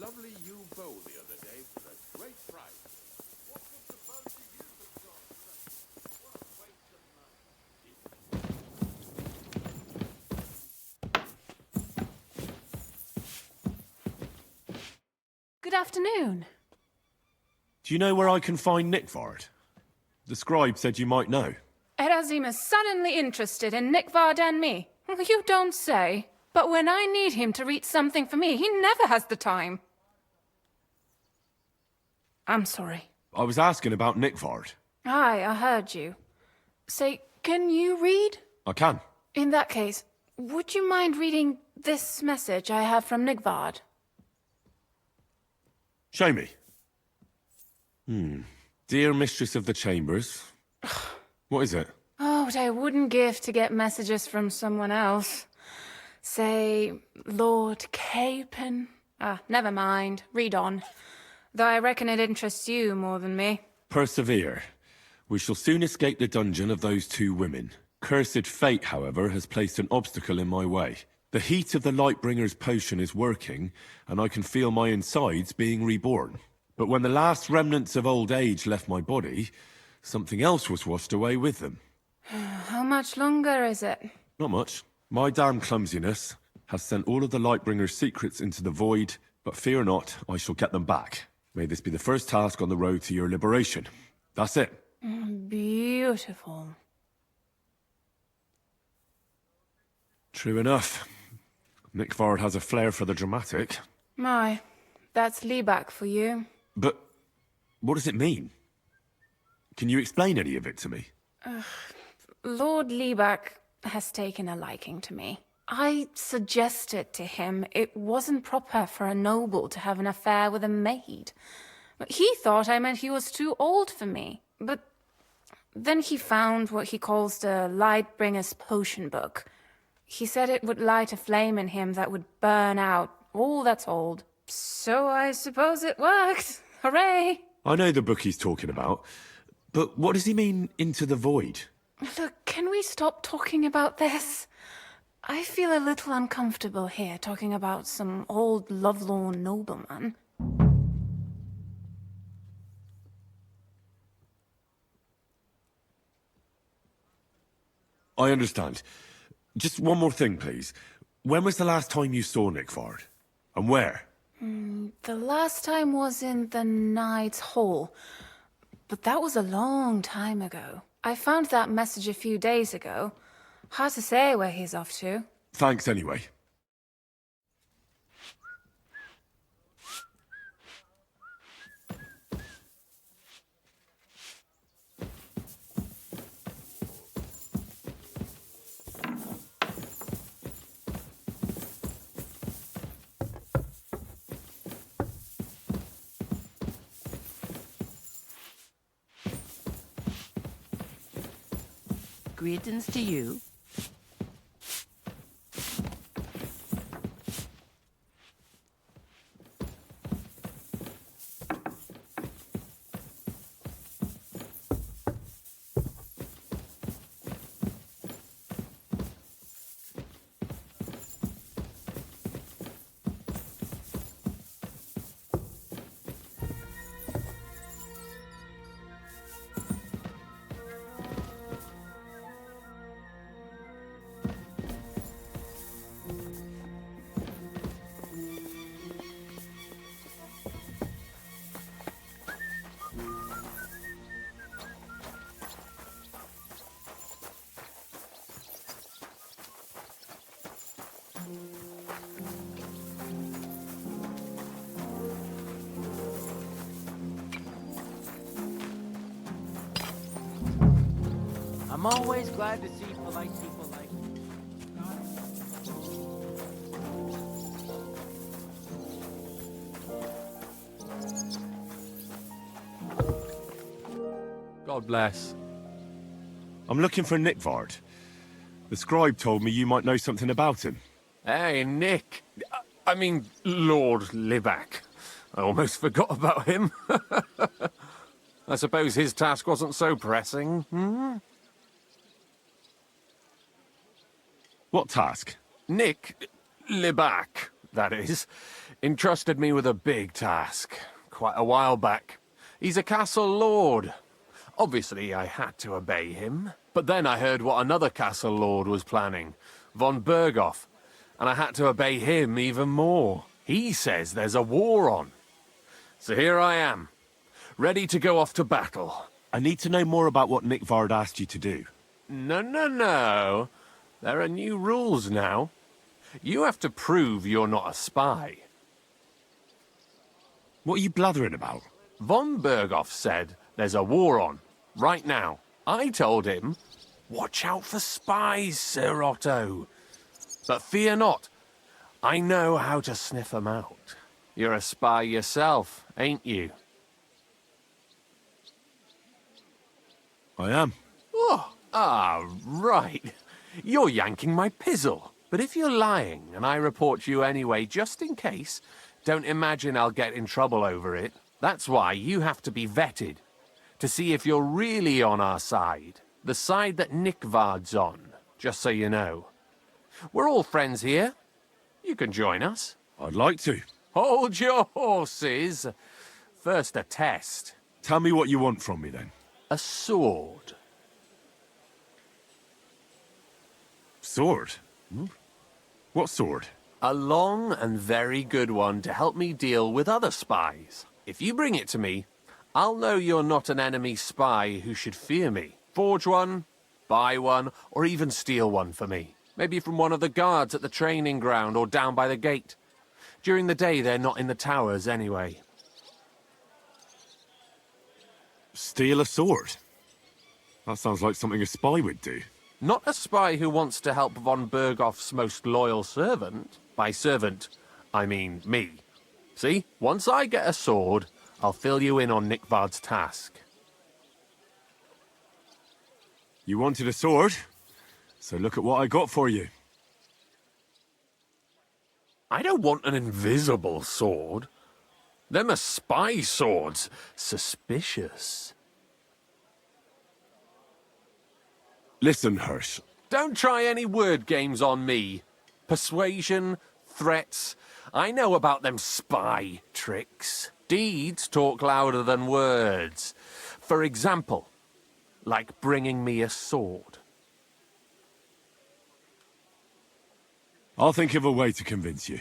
Speaker 14: Lovely yew bow the other day for a great price. What was the bow to you, John? What a waste of money.
Speaker 15: Good afternoon.
Speaker 6: Do you know where I can find Nickvard? The scribe said you might know.
Speaker 17: Erazim is suddenly interested in Nikvard and me. You don't say. But when I need him to read something for me, he never has the time. I'm sorry.
Speaker 6: I was asking about Nikvard.
Speaker 17: Aye, I heard you. Say, can you read?
Speaker 6: I can.
Speaker 17: In that case, would you mind reading this message I have from Nikvard?
Speaker 6: Show me. Dear Mistress of the Chambers. What is it?
Speaker 17: Oh, what I wouldn't give to get messages from someone else. Say, Lord Capon. Never mind. Read on. Though I reckon it interests you more than me.
Speaker 6: Persevere. We shall soon escape the dungeon of those two women. Cursed fate, however, has placed an obstacle in my way. The heat of the Lightbringer's potion is working, and I can feel my insides being reborn. But when the last remnants of old age left my body, something else was washed away with them.
Speaker 17: How much longer is it?
Speaker 6: Not much. My damn clumsiness has sent all of the Lightbringer's secrets into the void, but fear not, I shall get them back. May this be the first task on the road to your liberation. That's it.
Speaker 17: Beautiful.
Speaker 6: True enough. Nikvard has a flair for the dramatic.
Speaker 17: My, that's Libak for you.
Speaker 6: But what does it mean? Can you explain any of it to me?
Speaker 17: Lord Libak has taken a liking to me. I suggested to him it wasn't proper for a noble to have an affair with a maid. He thought I meant he was too old for me. But then he found what he calls the Lightbringer's potion book. He said it would light a flame in him that would burn out all that's old. So I suppose it worked. Hooray!
Speaker 6: I know the book he's talking about, but what does he mean, into the void?
Speaker 17: Look, can we stop talking about this? I feel a little uncomfortable here, talking about some old lovelorn nobleman.
Speaker 6: I understand. Just one more thing, please. When was the last time you saw Nikvard? And where?
Speaker 17: The last time was in the Knight's Hall. But that was a long time ago. I found that message a few days ago. Hard to say where he's off to.
Speaker 6: Thanks anyway.
Speaker 13: Greetings to you.
Speaker 2: I'm always glad to see polite people like you.
Speaker 7: God bless.
Speaker 6: I'm looking for Nikvard. The scribe told me you might know something about him.
Speaker 7: Hey, Nick. I mean, Lord Libak. I almost forgot about him. I suppose his task wasn't so pressing,
Speaker 6: What task?
Speaker 7: Nick Libak, that is, entrusted me with a big task quite a while back. He's a castle lord. Obviously, I had to obey him. But then I heard what another castle lord was planning, von Berghoff, and I had to obey him even more. He says there's a war on. So here I am, ready to go off to battle.
Speaker 6: I need to know more about what Nikvard asked you to do.
Speaker 20: No. There are new rules now. You have to prove you're not a spy.
Speaker 6: What are you blathering about?
Speaker 20: Von Berghoff said there's a war on, right now. I told him, watch out for spies, Sir Otto. But fear not, I know how to sniff them out. You're a spy yourself, ain't you?
Speaker 6: I am.
Speaker 20: Oh, right. You're yanking my pizzle. But if you're lying and I report you anyway, just in case, don't imagine I'll get in trouble over it. That's why you have to be vetted, to see if you're really on our side. The side that Nickvard's on, just so you know. We're all friends here. You can join us.
Speaker 6: I'd like to.
Speaker 20: Hold your horses. First a test.
Speaker 6: Tell me what you want from me, then.
Speaker 20: A sword.
Speaker 6: Sword? What sword?
Speaker 20: A long and very good one to help me deal with other spies. If you bring it to me, I'll know you're not an enemy spy who should fear me. Forge one, buy one, or even steal one for me. Maybe from one of the guards at the training ground or down by the gate. During the day, they're not in the towers anyway.
Speaker 6: Steal a sword? That sounds like something a spy would do.
Speaker 20: Not a spy who wants to help von Berghoff's most loyal servant. By servant, I mean me. See, once I get a sword, I'll fill you in on Nickvard's task.
Speaker 6: You wanted a sword? So look at what I got for you.
Speaker 20: I don't want an invisible sword. Them are spy swords. Suspicious.
Speaker 6: Listen, Hirsch.
Speaker 20: Don't try any word games on me. Persuasion, threats. I know about them spy tricks. Deeds talk louder than words. For example, like bringing me a sword.
Speaker 6: I'll think of a way to convince you.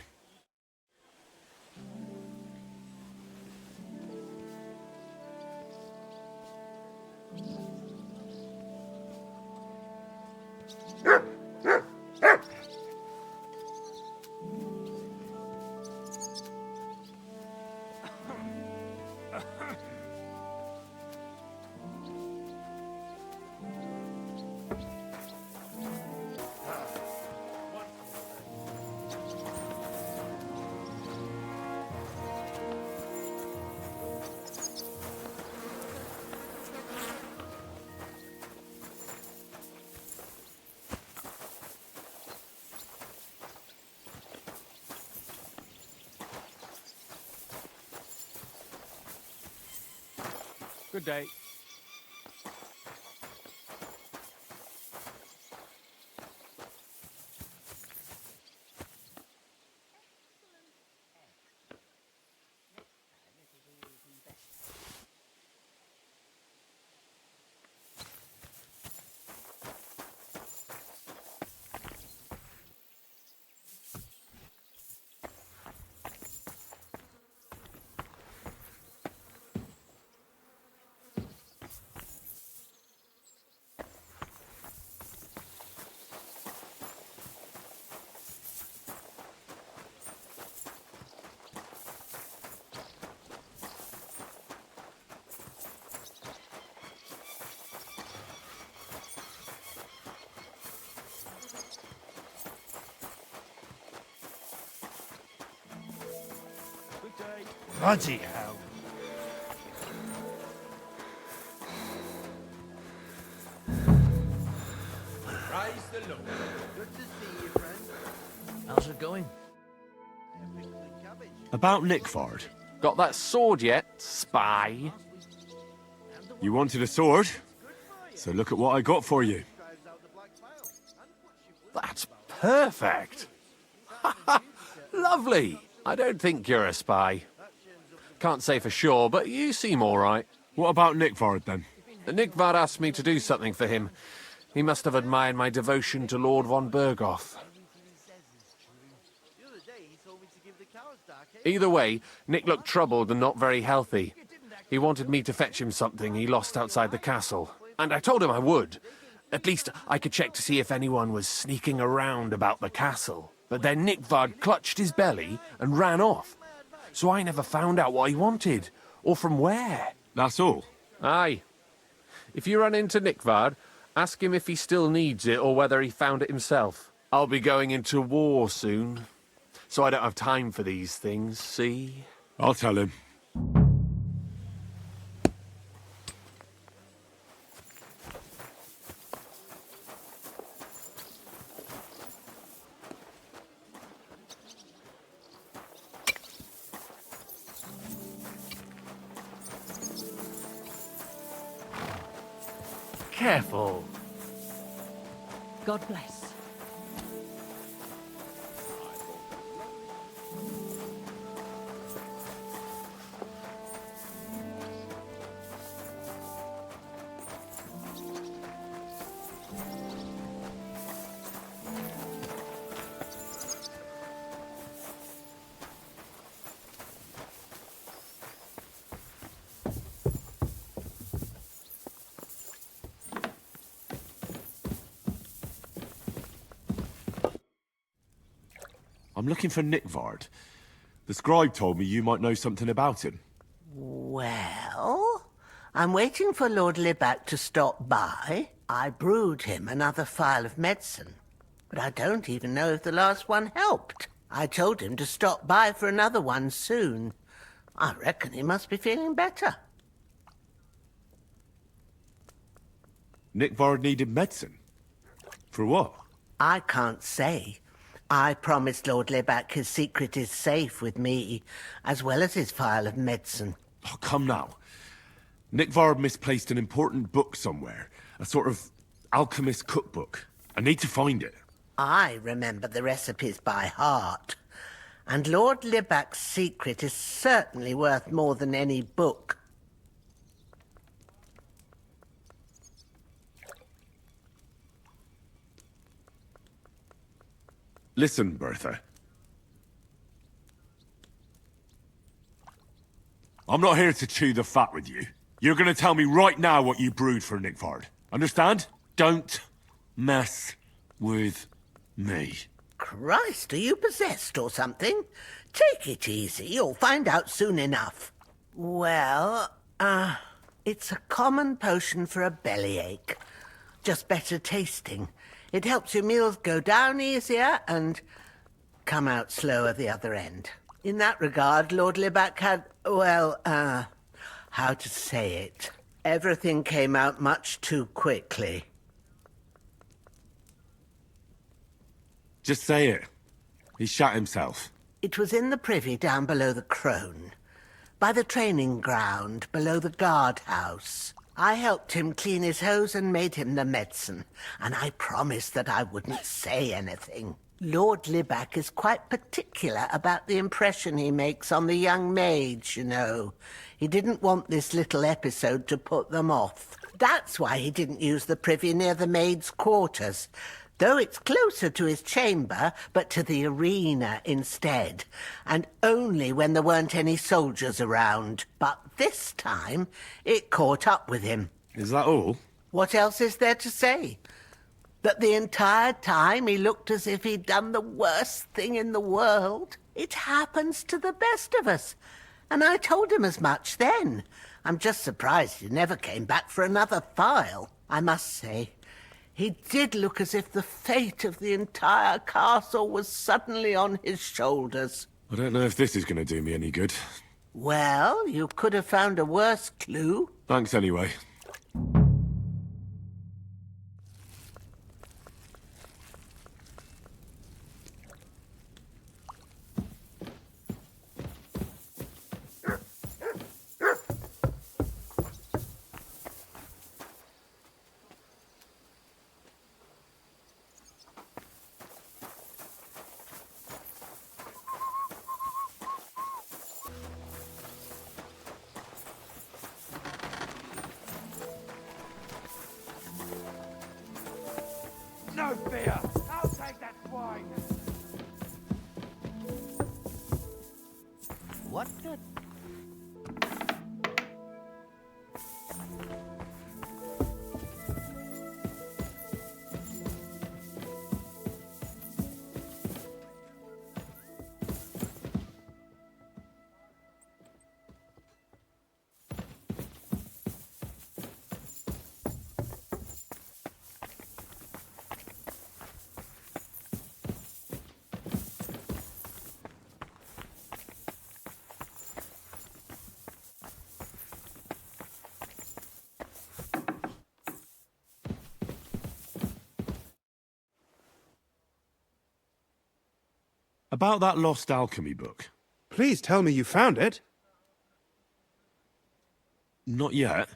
Speaker 20: Good day.
Speaker 8: Bloody hell.
Speaker 21: Praise the Lord. Good to see you, friend. How's it going?
Speaker 6: About Nickvard.
Speaker 20: Got that sword yet, spy?
Speaker 6: You wanted a sword? So look at what I got for you.
Speaker 20: That's perfect. Lovely. I don't think you're a spy. Can't say for sure, but you seem all right.
Speaker 6: What about Nickvard, then?
Speaker 20: Nickvard asked me to do something for him. He must have admired my devotion to Lord von Berghoff. Either way, Nick looked troubled and not very healthy. He wanted me to fetch him something he lost outside the castle, and I told him I would. At least I could check to see if anyone was sneaking around about the castle. But then Nickvard clutched his belly and ran off. So I never found out what he wanted, or from where.
Speaker 6: That's all?
Speaker 20: Aye. If you run into Nickvard, ask him if he still needs it or whether he found it himself. I'll be going into war soon, so I don't have time for these things, see?
Speaker 6: I'll tell him.
Speaker 20: Careful.
Speaker 4: God bless.
Speaker 6: I'm looking for Nickvard. The scribe told me you might know something about him.
Speaker 22: Well, I'm waiting for Lord Libac to stop by. I brewed him another phial of medicine, but I don't even know if the last one helped. I told him to stop by for another one soon. I reckon he must be feeling better.
Speaker 6: Nickvard needed medicine? For what?
Speaker 22: I can't say. I promised Lord Libac his secret is safe with me, as well as his phial of medicine.
Speaker 6: Oh, come now. Nickvard misplaced an important book somewhere. A sort of alchemist cookbook. I need to find it.
Speaker 22: I remember the recipes by heart. And Lord Libac's secret is certainly worth more than any book.
Speaker 6: Listen, Bertha. I'm not here to chew the fat with you. You're gonna tell me right now what you brewed for Nickvard. Understand? Don't mess with me.
Speaker 22: Christ, are you possessed or something? Take it easy, you'll find out soon enough. Well, it's a common potion for a bellyache. Just better tasting. It helps your meals go down easier and come out slower the other end. In that regard, Lord Libac had, well, how to say it? Everything came out much too quickly.
Speaker 6: Just say it. He shot himself.
Speaker 22: It was in the privy down below the Crone, by the training ground below the guardhouse. I helped him clean his hose and made him the medicine, and I promised that I wouldn't say anything. Lord Libac is quite particular about the impression he makes on the young maids, you know. He didn't want this little episode to put them off. That's why he didn't use the privy near the maids' quarters, though it's closer to his chamber, but to the arena instead, and only when there weren't any soldiers around. But this time, it caught up with him.
Speaker 6: Is that all?
Speaker 22: What else is there to say? That the entire time he looked as if he'd done the worst thing in the world. It happens to the best of us. And I told him as much then. I'm just surprised he never came back for another file. I must say, he did look as if the fate of the entire castle was suddenly on his shoulders.
Speaker 6: I don't know if this is going to do me any good.
Speaker 22: Well, you could have found a worse clue.
Speaker 6: Thanks anyway.
Speaker 21: No fear! I'll take that swine!
Speaker 22: What the...
Speaker 6: About that lost alchemy book.
Speaker 19: Please tell me you found it.
Speaker 6: Not yet.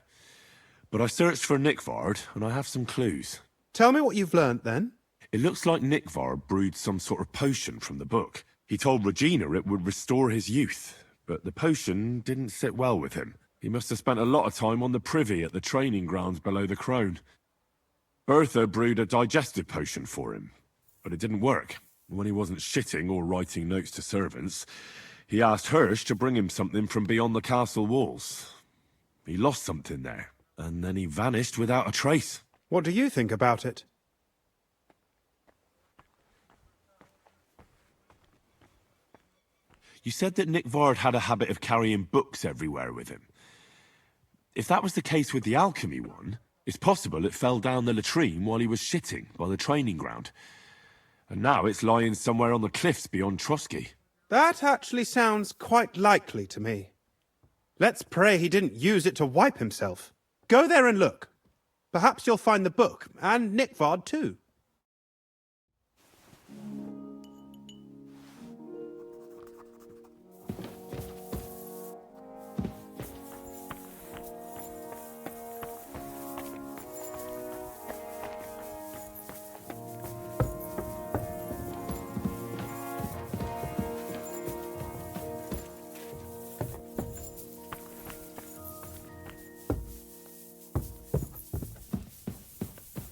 Speaker 6: But I searched for Nickvard, and I have some clues.
Speaker 19: Tell me what you've learnt, then.
Speaker 6: It looks like Nickvard brewed some sort of potion from the book. He told Regina it would restore his youth, but the potion didn't sit well with him. He must have spent a lot of time on the privy at the training grounds below the Crone. Bertha brewed a digestive potion for him, but it didn't work. When he wasn't shitting or writing notes to servants, he asked Hirsch to bring him something from beyond the castle walls. He lost something there, and then he vanished without a trace.
Speaker 19: What do you think about it?
Speaker 6: You said that Nickvard had a habit of carrying books everywhere with him. If that was the case with the alchemy one, it's possible it fell down the latrine while he was shitting by the training ground. And now it's lying somewhere on the cliffs beyond Trotsky.
Speaker 19: That actually sounds quite likely to me. Let's pray he didn't use it to wipe himself. Go there and look. Perhaps you'll find the book, and Nickvard too.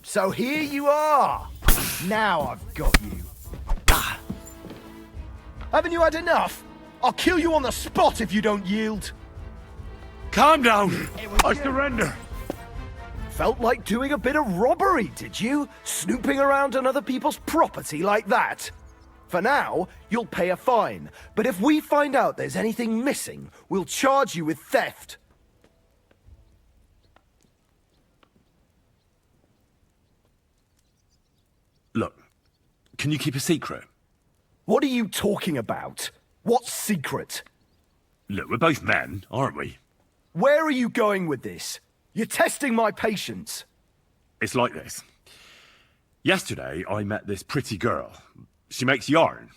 Speaker 1: So here you are! Now I've got you. Ah. Haven't you had enough? I'll kill you on the spot if you don't yield.
Speaker 6: Calm down! I surrender!
Speaker 1: Felt like doing a bit of robbery, did you? Snooping around on other people's property like that? For now, you'll pay a fine, but if we find out there's anything missing, we'll charge you with theft.
Speaker 6: Look, can you keep a secret?
Speaker 1: What are you talking about? What secret?
Speaker 6: Look, we're both men, aren't we?
Speaker 1: Where are you going with this? You're testing my patience.
Speaker 6: It's like this. Yesterday, I met this pretty girl. She makes yarn.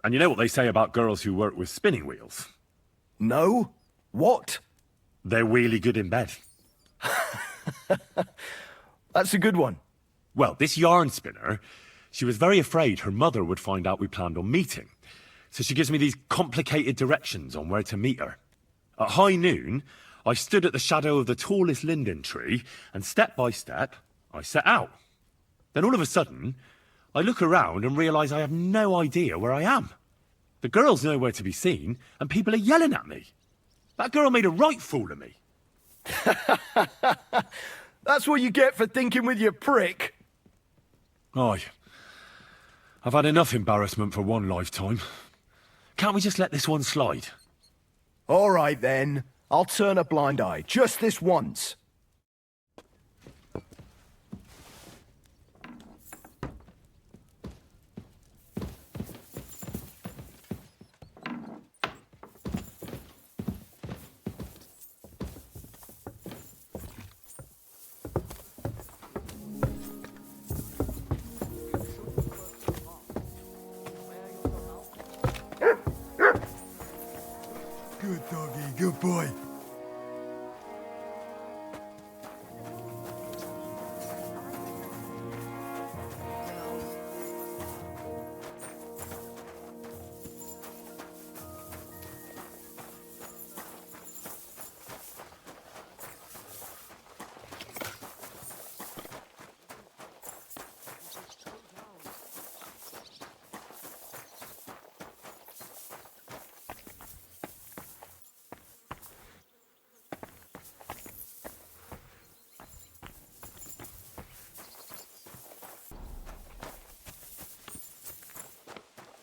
Speaker 6: And you know what they say about girls who work with spinning wheels?
Speaker 1: No? What?
Speaker 6: They're really good in bed.
Speaker 1: That's a good one.
Speaker 6: Well, this yarn spinner, she was very afraid her mother would find out we planned on meeting. So she gives me these complicated directions on where to meet her. At high noon, I stood at the shadow of the tallest linden tree, and step by step, I set out. Then all of a sudden, I look around and realise I have no idea where I am. The girl's nowhere to be seen, and people are yelling at me. That girl made a right fool of me.
Speaker 1: That's what you get for thinking with your prick.
Speaker 6: Aye. I've had enough embarrassment for one lifetime. Can't we just let this one slide?
Speaker 1: All right, then. I'll turn a blind eye, just this once.
Speaker 10: Good doggy, good boy.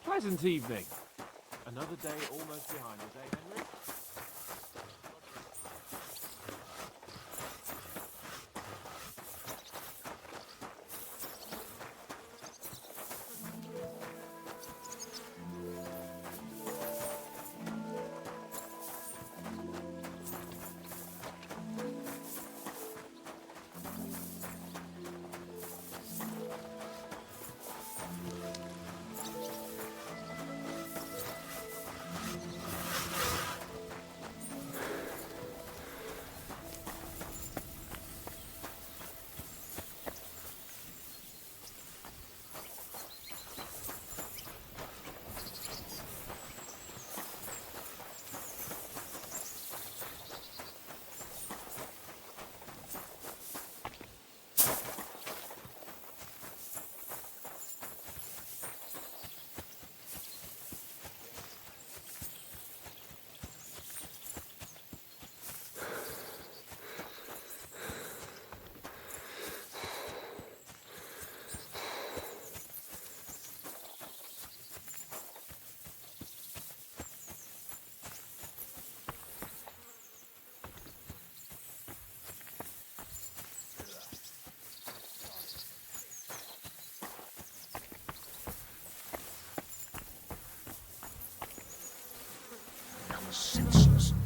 Speaker 5: Pleasant evening. Another day almost behind us, eh, Henry?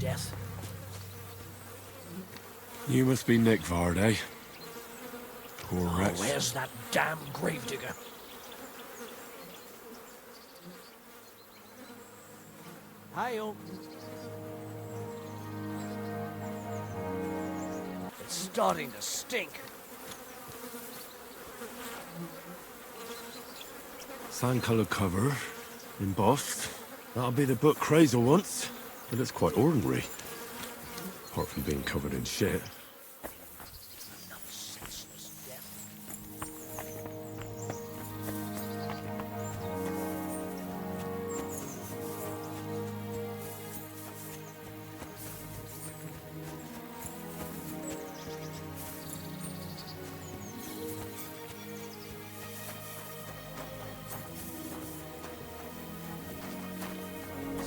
Speaker 1: death.
Speaker 6: You must be Nick Vard, eh? Poor
Speaker 1: Oh,
Speaker 6: wretch.
Speaker 1: where's that damn gravedigger?
Speaker 2: Hi-yo.
Speaker 1: It's starting to stink.
Speaker 6: Sand-coloured cover, embossed. That'll be the book Crazel wants, but it's quite ordinary. Apart from being covered in shit.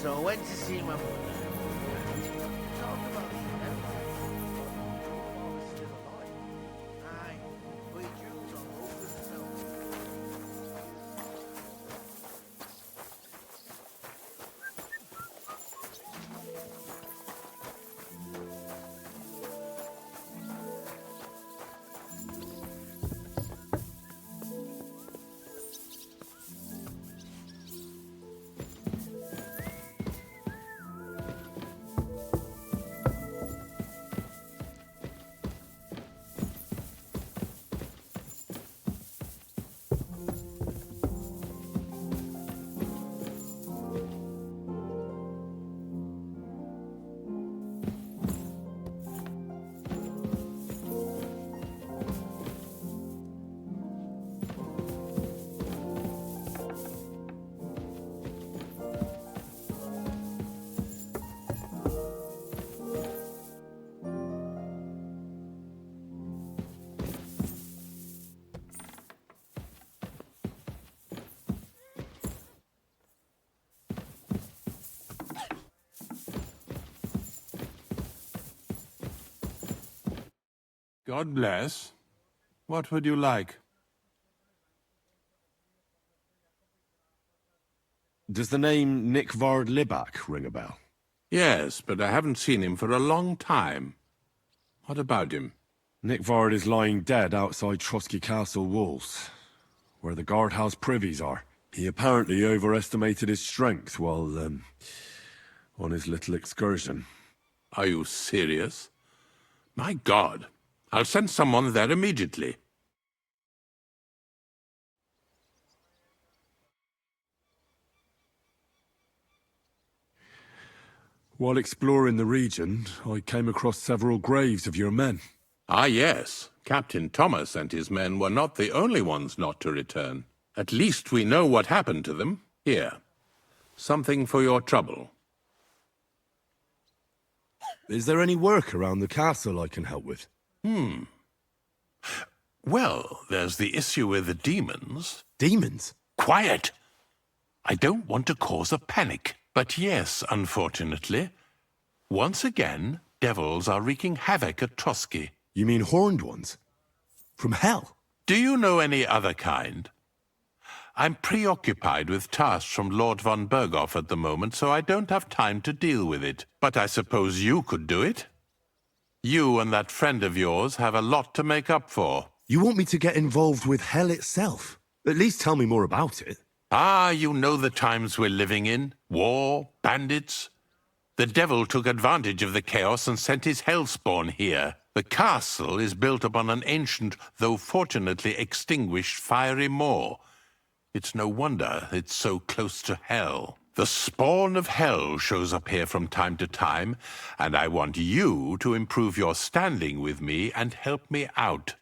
Speaker 22: So I went to see my mother.
Speaker 14: God bless. What would you like?
Speaker 6: Does the name Nick Vard Libak ring a bell?
Speaker 14: Yes, but I haven't seen him for a long time. What about him?
Speaker 6: Nick Vard is lying dead outside Trotsky Castle walls, where the guardhouse privies are. He apparently overestimated his strength while, on his little excursion.
Speaker 14: Are you serious? My God. I'll send someone there immediately.
Speaker 6: While exploring the region, I came across several graves of your men.
Speaker 14: Ah, yes. Captain Thomas and his men were not the only ones not to return. At least we know what happened to them. Here. Something for your trouble.
Speaker 6: Is there any work around the castle I can help with?
Speaker 14: Well, there's the issue with the demons.
Speaker 6: Demons?
Speaker 14: Quiet! I don't want to cause a panic. But yes, unfortunately, once again, devils are wreaking havoc at Trotsky.
Speaker 6: You mean horned ones? From hell?
Speaker 14: Do you know any other kind? I'm preoccupied with tasks from Lord von Berghoff at the moment, so I don't have time to deal with it. But I suppose you could do it? You and that friend of yours have a lot to make up for.
Speaker 6: You want me to get involved with hell itself? At least tell me more about it.
Speaker 14: Ah, you know the times we're living in. War, bandits. The devil took advantage of the chaos and sent his hellspawn here. The castle is built upon an ancient, though fortunately extinguished, fiery moor. It's no wonder it's so close to hell. The spawn of hell shows up here from time to time, and I want you to improve your standing with me and help me out.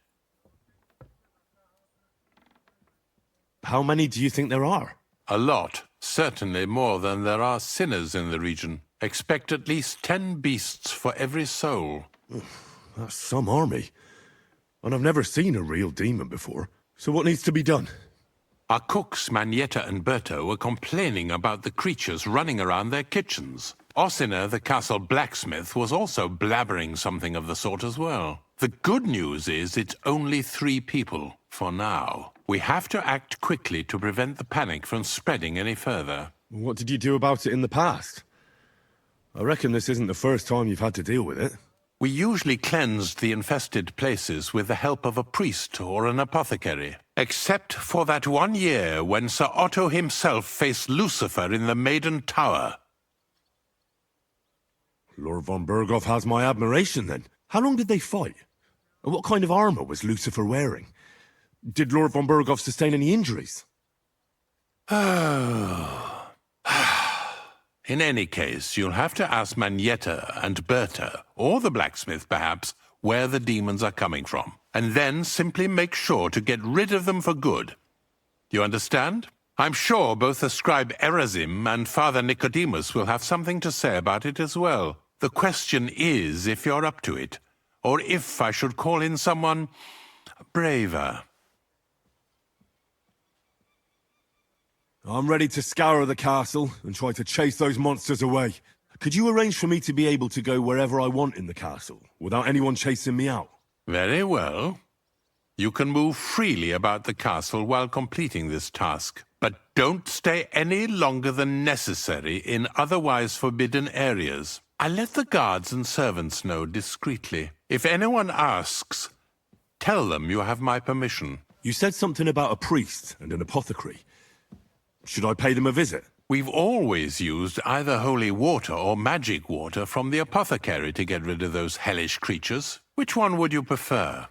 Speaker 6: How many do you think there are?
Speaker 14: A lot. Certainly more than there are sinners in the region. Expect at least 10 beasts for every soul.
Speaker 6: That's some army. And I've never seen a real demon before. So what needs to be done?
Speaker 14: Our cooks, Manietta and Berto, were complaining about the creatures running around their kitchens. Ossiner, the castle blacksmith, was also blabbering something of the sort as well. The good news is it's only 3 people, for now. We have to act quickly to prevent the panic from spreading any further.
Speaker 6: What did you do about it in the past? I reckon this isn't the first time you've had to deal with it.
Speaker 14: We usually cleansed the infested places with the help of a priest or an apothecary. Except for that 1 year when Sir Otto himself faced Lucifer in the Maiden Tower.
Speaker 6: Lord von Berghoff has my admiration, then. How long did they fight? And what kind of armor was Lucifer wearing? Did Lord von Berghoff sustain any injuries?
Speaker 14: In any case, you'll have to ask Manietta and Berta, or the blacksmith perhaps, where the demons are coming from. And then simply make sure to get rid of them for good. You understand? I'm sure both the scribe Erazim and Father Nicodemus will have something to say about it as well. The question is if you're up to it, or if I should call in someone braver.
Speaker 6: I'm ready to scour the castle and try to chase those monsters away. Could you arrange for me to be able to go wherever I want in the castle, without anyone chasing me out?
Speaker 14: Very well. You can move freely about the castle while completing this task, but don't stay any longer than necessary in otherwise forbidden areas. I let the guards and servants know discreetly. If anyone asks, tell them you have my permission.
Speaker 6: You said something about a priest and an apothecary. Should I pay them a visit?
Speaker 14: We've always used either holy water or magic water from the apothecary to get rid of those hellish creatures. Which one would you prefer?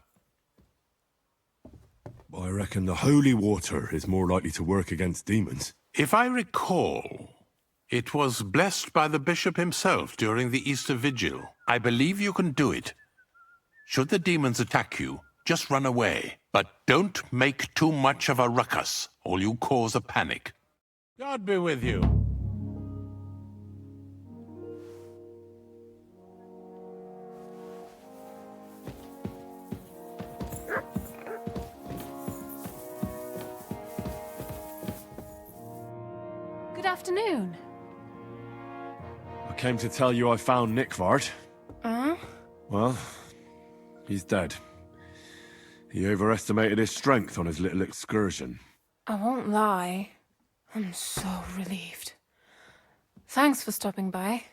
Speaker 6: I reckon the holy water is more likely to work against demons.
Speaker 14: If I recall, it was blessed by the bishop himself during the Easter Vigil. I believe you can do it. Should the demons attack you, just run away. But don't make too much of a ruckus, or you cause a panic. God be with you.
Speaker 15: Good afternoon.
Speaker 6: I came to tell you I found Nickvart. Well, he's dead. He overestimated his strength on his little excursion.
Speaker 17: I won't lie. I'm so relieved. Thanks for stopping by.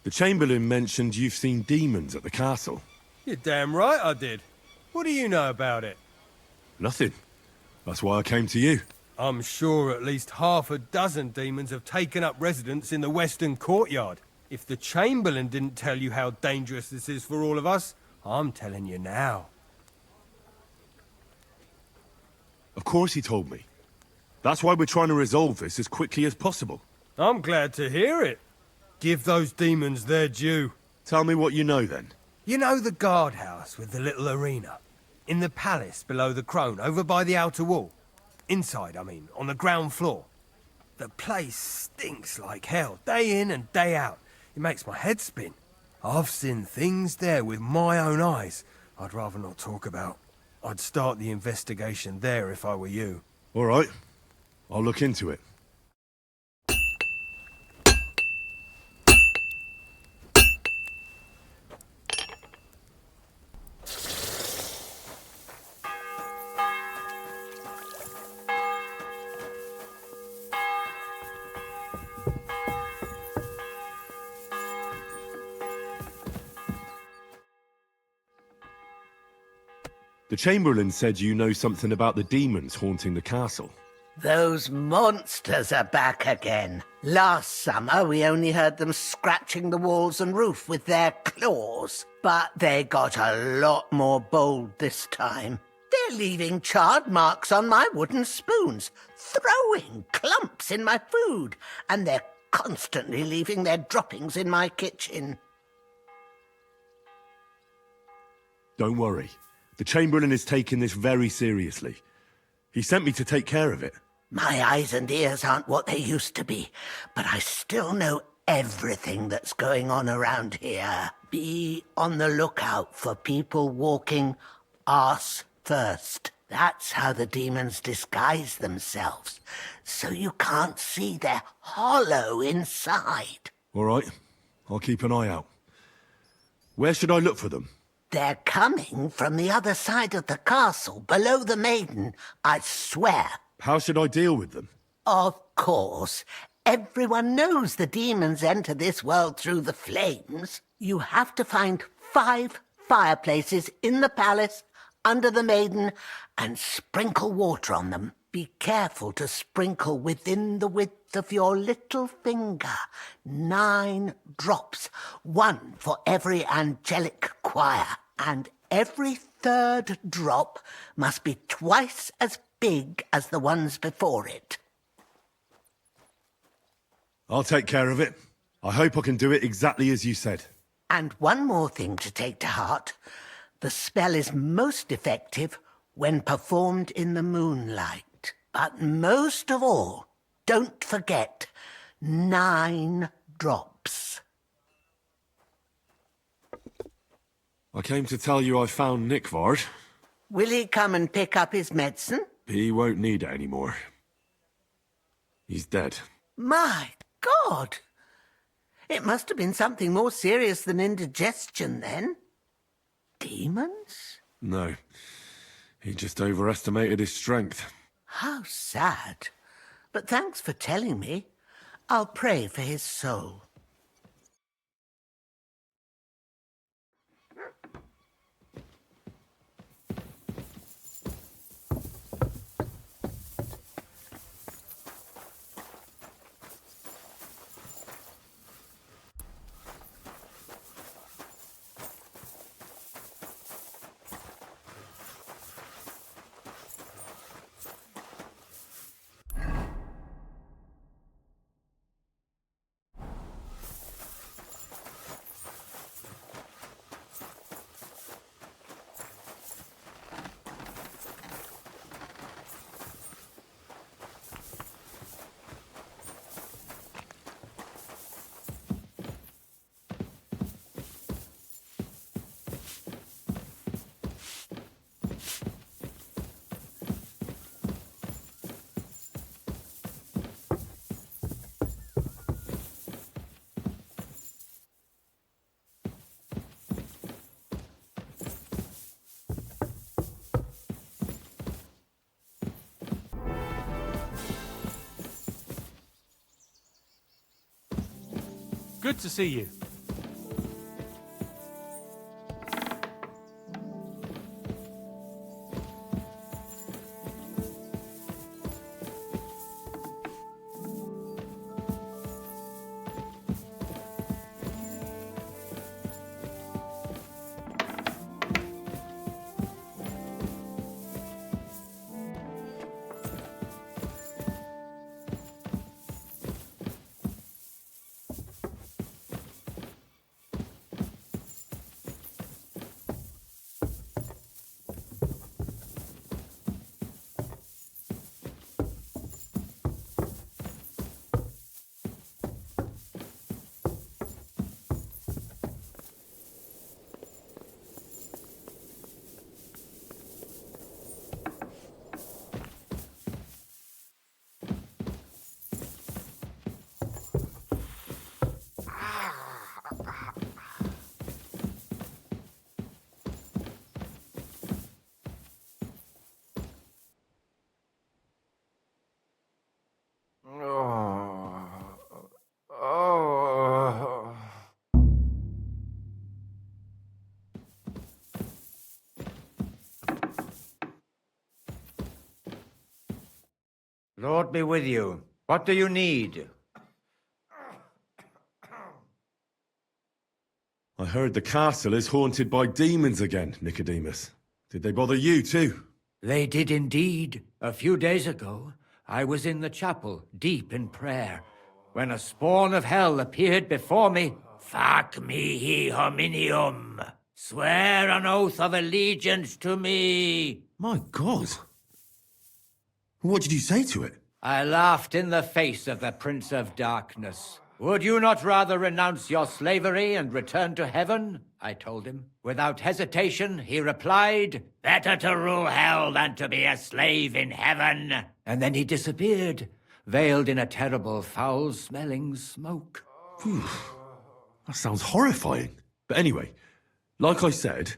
Speaker 6: The Chamberlain mentioned you've seen demons at the castle.
Speaker 10: You're damn right I did. What do you know about it?
Speaker 6: Nothing. That's why I came to you.
Speaker 10: I'm sure at least half a dozen demons have taken up residence in the western courtyard. If the Chamberlain didn't tell you how dangerous this is for all of us, I'm telling you now.
Speaker 6: Of course he told me. That's why we're trying to resolve this as quickly as possible.
Speaker 10: I'm glad to hear it. Give those demons their due.
Speaker 6: Tell me what you know, then.
Speaker 10: You know the guardhouse with the little arena? In the palace below the Crone, over by the outer wall? Inside, I mean, on the ground floor. The place stinks like hell, day in and day out. It makes my head spin. I've seen things there with my own eyes I'd rather not talk about. I'd start the investigation there if I were you.
Speaker 6: All right. I'll look into it. The Chamberlain said you know something about the demons haunting the castle.
Speaker 22: Those monsters are back again. Last summer, we only heard them scratching the walls and roof with their claws. But they got a lot more bold this time. They're leaving charred marks on my wooden spoons, throwing clumps in my food, and they're constantly leaving their droppings in my kitchen.
Speaker 6: Don't worry. The Chamberlain is taking this very seriously. He sent me to take care of it.
Speaker 22: My eyes and ears aren't what they used to be, but I still know everything that's going on around here. Be on the lookout for people walking arse first. That's how the demons disguise themselves, so you can't see their hollow inside.
Speaker 6: All right. I'll keep an eye out. Where should I look for them?
Speaker 22: They're coming from the other side of the castle, below the maiden, I swear.
Speaker 6: How should I deal with them?
Speaker 22: Of course. Everyone knows the demons enter this world through the flames. You have to find 5 fireplaces in the palace, under the maiden, and sprinkle water on them. Be careful to sprinkle within the width of your little finger. 9 drops, 1 for every angelic choir. And every 3rd drop must be twice as big as the ones before it.
Speaker 6: I'll take care of it. I hope I can do it exactly as you said.
Speaker 22: And one more thing to take to heart. The spell is most effective when performed in the moonlight. But most of all, don't forget 9 drops.
Speaker 6: I came to tell you I found Nickvard.
Speaker 22: Will he come and pick up his medicine?
Speaker 6: He won't need it anymore. He's dead.
Speaker 22: My God! It must have been something more serious than indigestion, then. Demons?
Speaker 6: No. He just overestimated his strength.
Speaker 22: How sad. But thanks for telling me. I'll pray for his soul.
Speaker 9: Good to see you.
Speaker 2: Lord be with you. What do you need?
Speaker 6: I heard the castle is haunted by demons again, Nicodemus. Did they bother you too?
Speaker 2: They did indeed. A few days ago, I was in the chapel, deep in prayer, when a spawn of hell appeared before me. Fac mihi hominium. Swear an oath of allegiance to me.
Speaker 6: My God. What did you say to it?
Speaker 2: I laughed in the face of the Prince of Darkness. Would you not rather renounce your slavery and return to heaven? I told him. Without hesitation, he replied, better to rule hell than to be a slave in heaven. And then he disappeared, veiled in a terrible, foul-smelling smoke.
Speaker 6: Phew. That sounds horrifying. But anyway, like I said,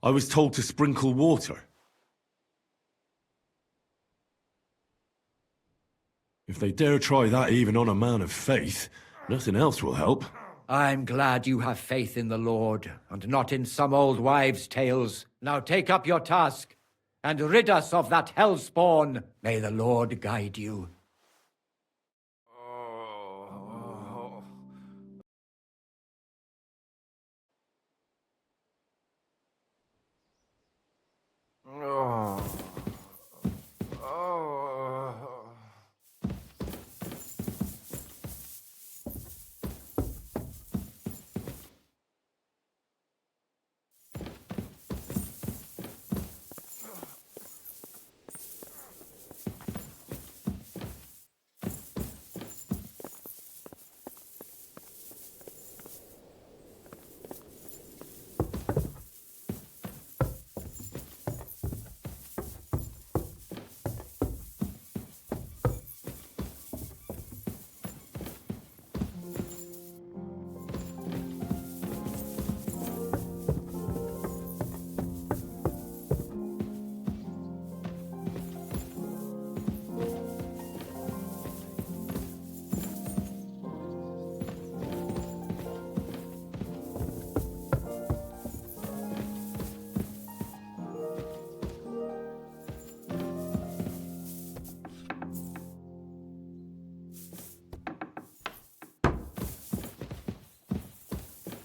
Speaker 6: I was told to sprinkle water. If they dare try that even on a man of faith, nothing else will help.
Speaker 2: I'm glad you have faith in the Lord, and not in some old wives' tales. Now take up your task, and rid us of that hellspawn. May the Lord guide you.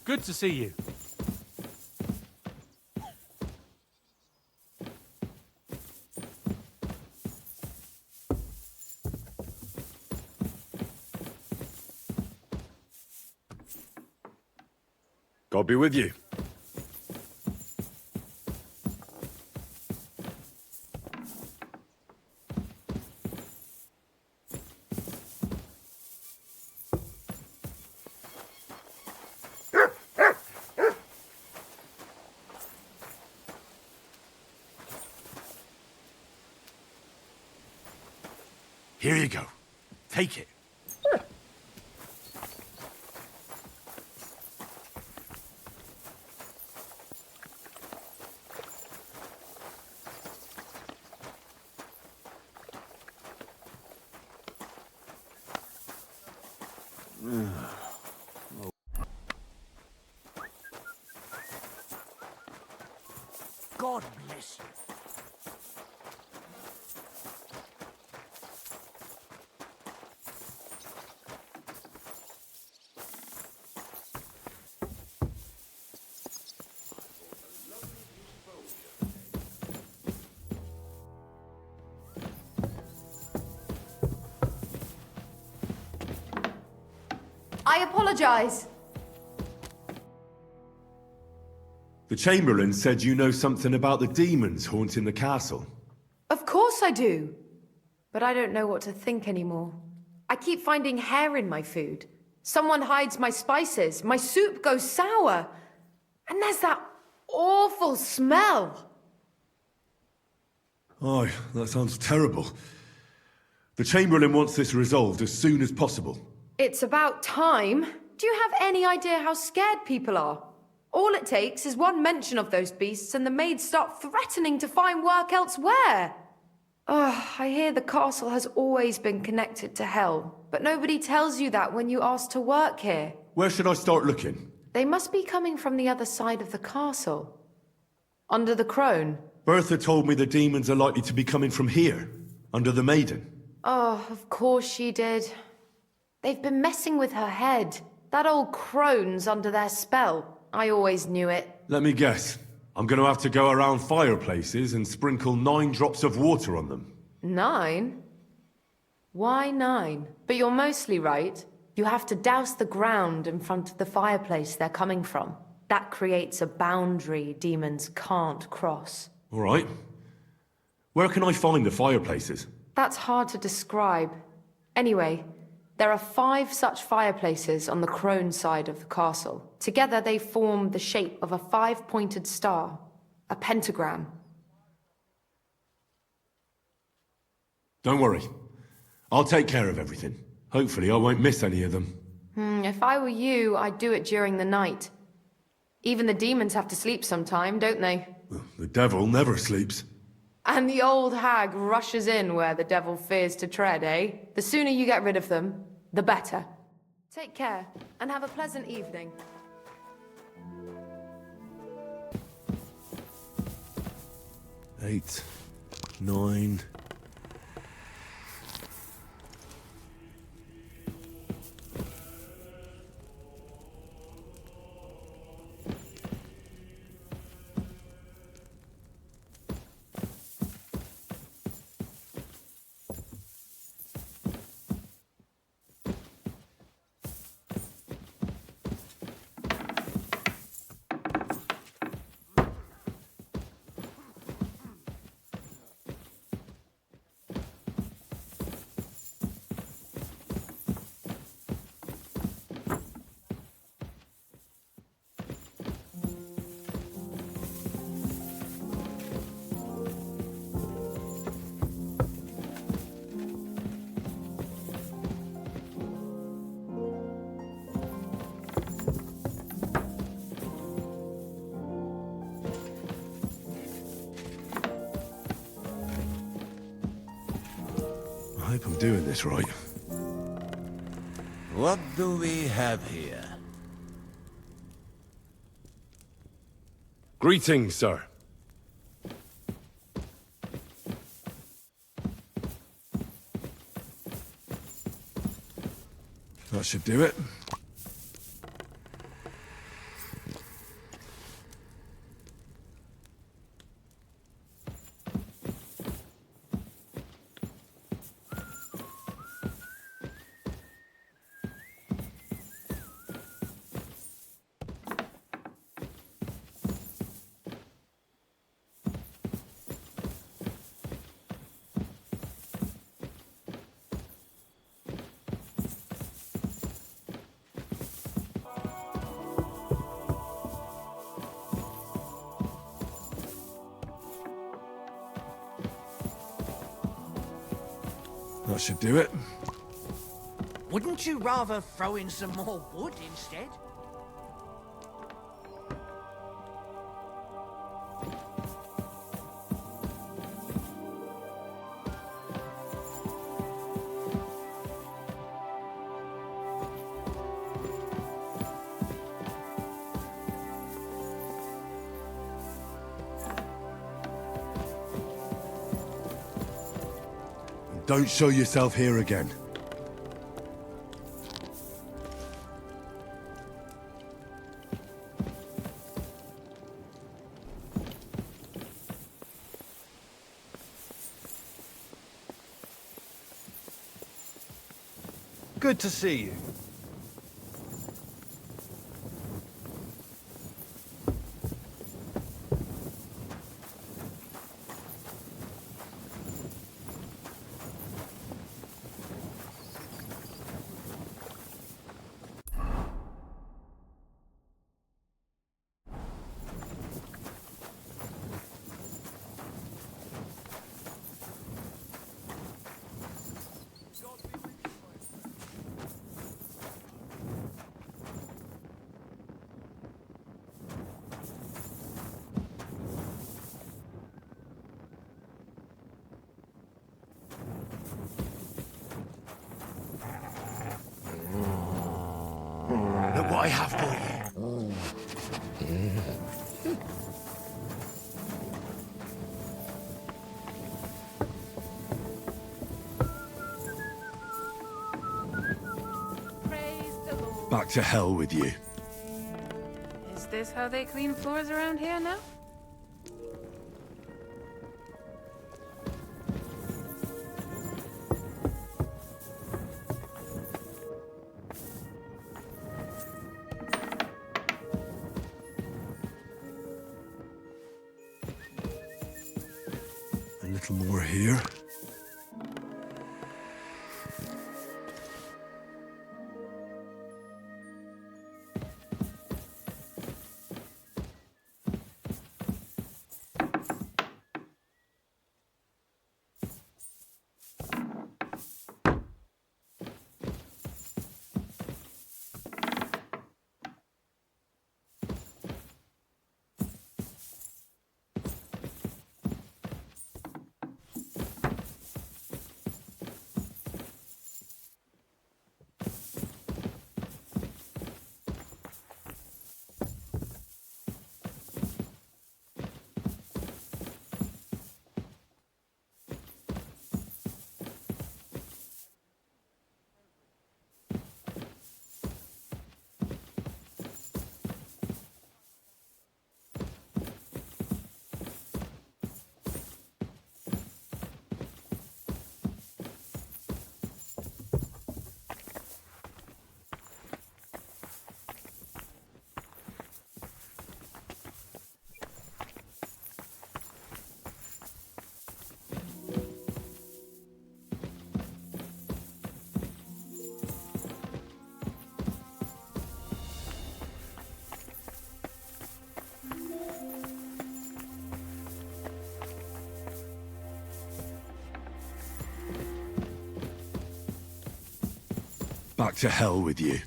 Speaker 7: Good to see you.
Speaker 6: God be with you. Here you go. Take it.
Speaker 22: God bless you.
Speaker 12: I apologize.
Speaker 6: The Chamberlain said you know something about the demons haunting the castle.
Speaker 12: Of course I do. But I don't know what to think anymore. I keep finding hair in my food. Someone hides my spices. My soup goes sour. And there's that awful smell.
Speaker 6: Oh, that sounds terrible. The Chamberlain wants this resolved as soon as possible.
Speaker 12: It's about time. Do you have any idea how scared people are? All it takes is one mention of those beasts and the maids start threatening to find work elsewhere. I hear the castle has always been connected to hell, but nobody tells you that when you ask to work here.
Speaker 6: Where should I start looking?
Speaker 12: They must be coming from the other side of the castle. Under the crone.
Speaker 6: Bertha told me the demons are likely to be coming from here, under the Maiden.
Speaker 12: Oh, of course she did. They've been messing with her head. That old crone's under their spell. I always knew it.
Speaker 6: Let me guess. I'm going to have to go around fireplaces and sprinkle 9 drops of water on them.
Speaker 12: 9? Why 9? But you're mostly right. You have to douse the ground in front of the fireplace they're coming from. That creates a boundary demons can't cross.
Speaker 6: All right. Where can I find the fireplaces?
Speaker 12: That's hard to describe. Anyway, there are 5 such fireplaces on the crone side of the castle. Together they form the shape of a 5-pointed star, a pentagram.
Speaker 6: Don't worry. I'll take care of everything. Hopefully I won't miss any of them.
Speaker 12: If I were you, I'd do it during the night. Even the demons have to sleep sometime, don't they?
Speaker 6: The devil never sleeps.
Speaker 12: And the old hag rushes in where the devil fears to tread, eh? The sooner you get rid of them, the better. Take care, and have a pleasant evening.
Speaker 6: Eight, 9... I hope I'm doing this right.
Speaker 16: What do we have here?
Speaker 6: Greetings, sir. That should do it. That should do it.
Speaker 21: Wouldn't you rather throw in some more wood instead?
Speaker 6: Don't show yourself here again.
Speaker 10: Good to see you.
Speaker 21: Look what I have for you.
Speaker 3: Back to hell with you.
Speaker 17: Is this how they clean floors around here now?
Speaker 3: A little more here. Back to hell with you.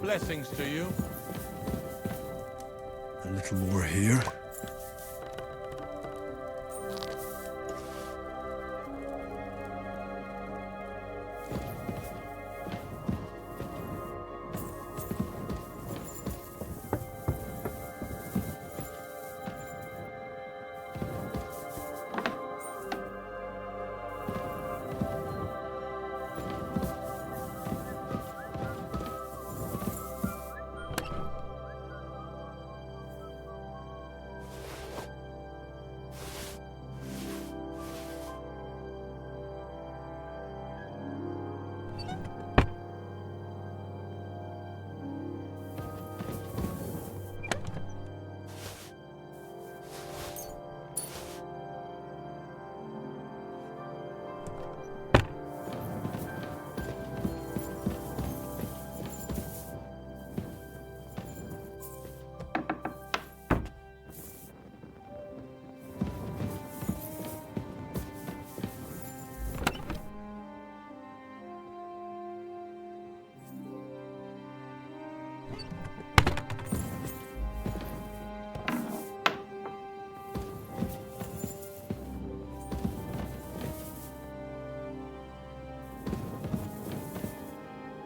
Speaker 16: Blessings to you.
Speaker 3: A little more here.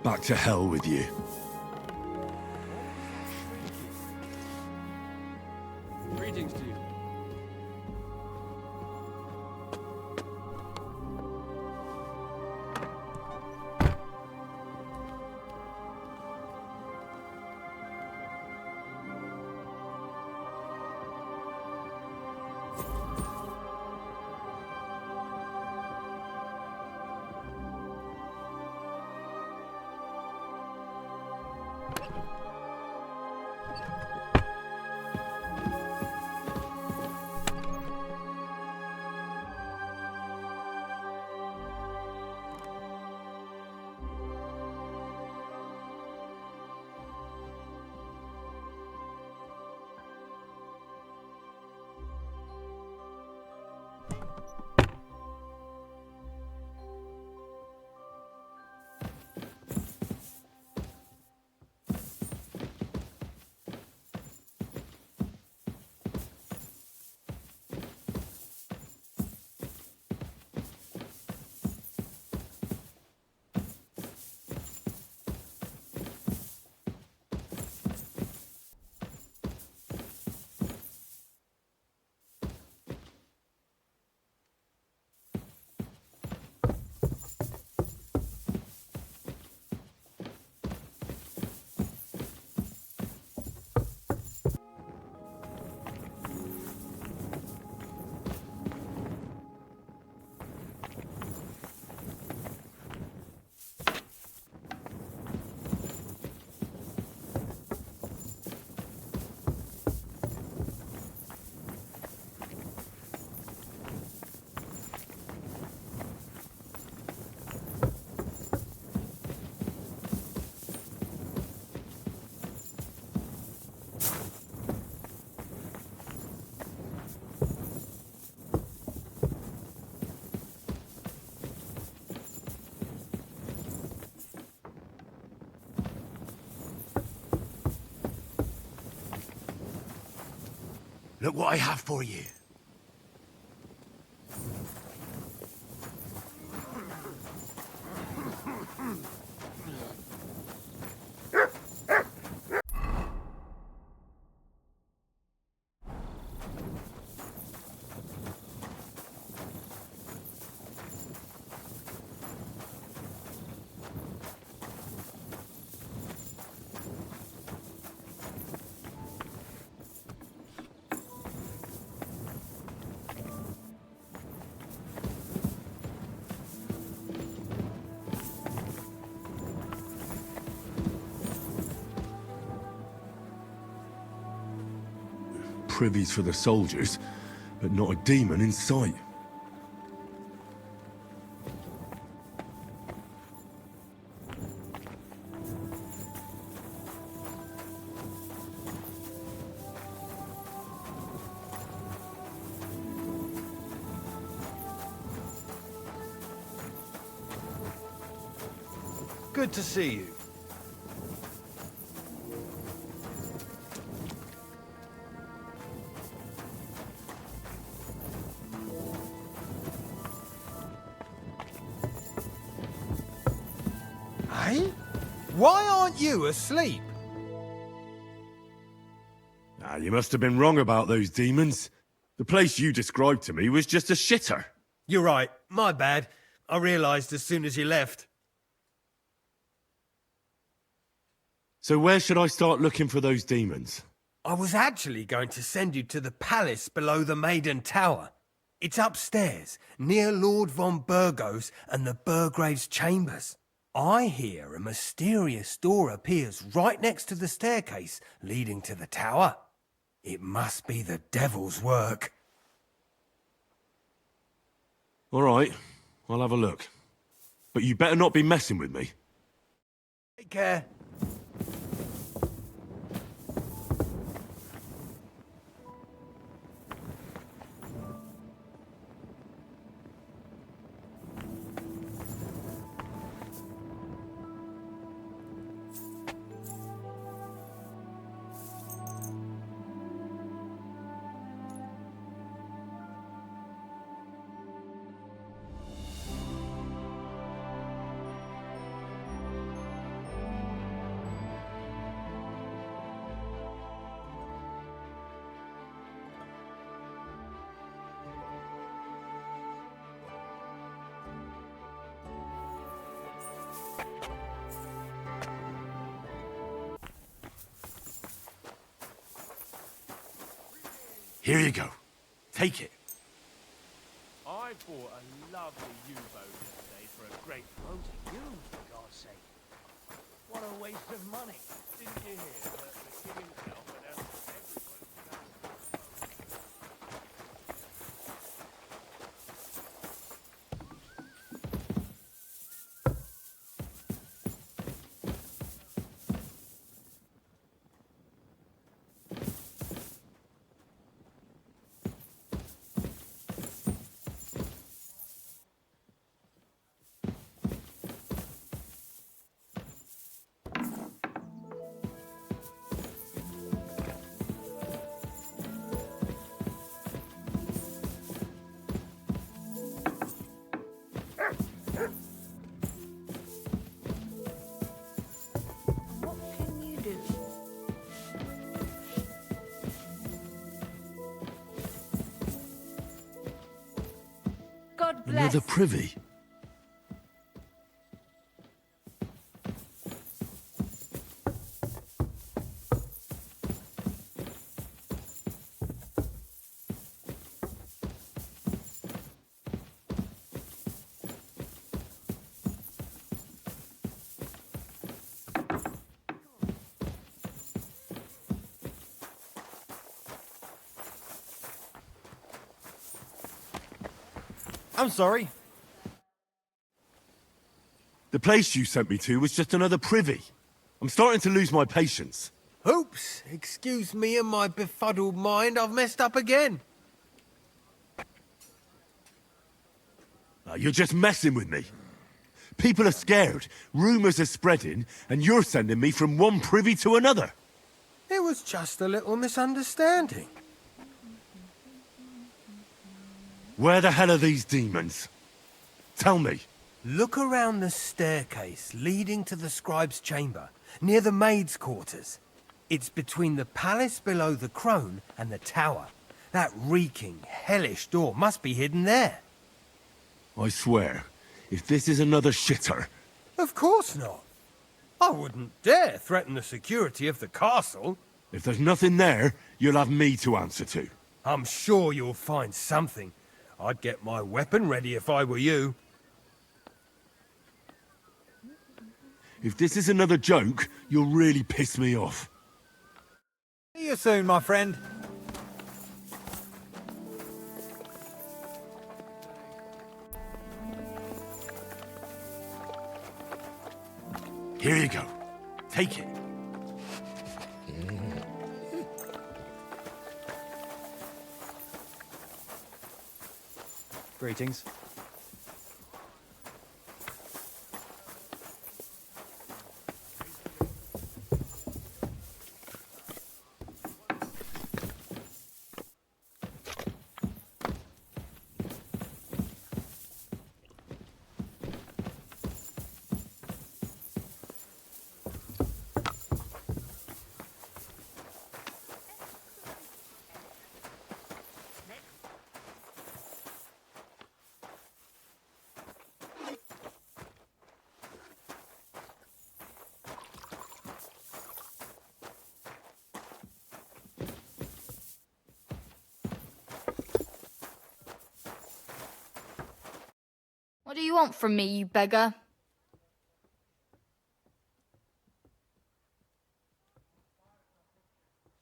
Speaker 3: Back to hell with you.
Speaker 16: Greetings to you.
Speaker 3: Look what I have for you. Privies for the soldiers, but not a demon in sight.
Speaker 10: Good to see you. Hey? Why aren't you asleep?
Speaker 3: Ah, you must have been wrong about those demons. The place you described to me was just a shitter.
Speaker 10: You're right. My bad. I realised as soon as you left.
Speaker 3: So where should I start looking for those demons?
Speaker 10: I was actually going to send you to the palace below the Maiden Tower. It's upstairs, near Lord von Burgos and the Burgrave's chambers. I hear a mysterious door appears right next to the staircase leading to the tower. It must be the devil's work.
Speaker 3: All right, I'll have a look. But you better not be messing with me.
Speaker 10: Take care.
Speaker 3: Here you go. Take it.
Speaker 7: I bought a lovely U-boat yesterday for a great floating you, for God's sake. What a waste of money. Didn't you hear that the king himself announced that
Speaker 12: God bless.
Speaker 3: Another privy?
Speaker 2: I'm sorry.
Speaker 3: The place you sent me to was just another privy. I'm starting to lose my patience.
Speaker 10: Oops, excuse me and my befuddled mind, I've messed up again.
Speaker 3: You're just messing with me. People are scared, rumours are spreading, and you're sending me from one privy to another.
Speaker 10: It was just a little misunderstanding.
Speaker 3: Where the hell are these demons? Tell me.
Speaker 10: Look around the staircase leading to the scribe's chamber, near the maid's quarters. It's between the palace below the crone and the tower. That reeking, hellish door must be hidden there.
Speaker 3: I swear, if this is another shitter...
Speaker 10: Of course not. I wouldn't dare threaten the security of the castle.
Speaker 3: If there's nothing there, you'll have me to answer to.
Speaker 10: I'm sure you'll find something. I'd get my weapon ready if I were you.
Speaker 3: If this is another joke, you'll really piss me off.
Speaker 2: See you soon, my friend.
Speaker 3: Here you go. Take it.
Speaker 16: Greetings.
Speaker 11: What do you want from me, you beggar?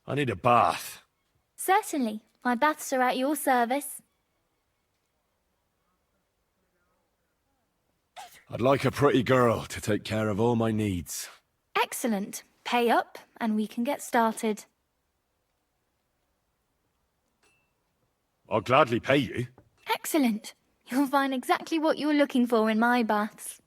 Speaker 3: I need a bath.
Speaker 11: Certainly. My baths are at your service.
Speaker 3: I'd like a pretty girl to take care of all my needs.
Speaker 11: Excellent. Pay up, and we can get started.
Speaker 3: I'll gladly pay you.
Speaker 11: Excellent. You'll find exactly what you're looking for in my baths.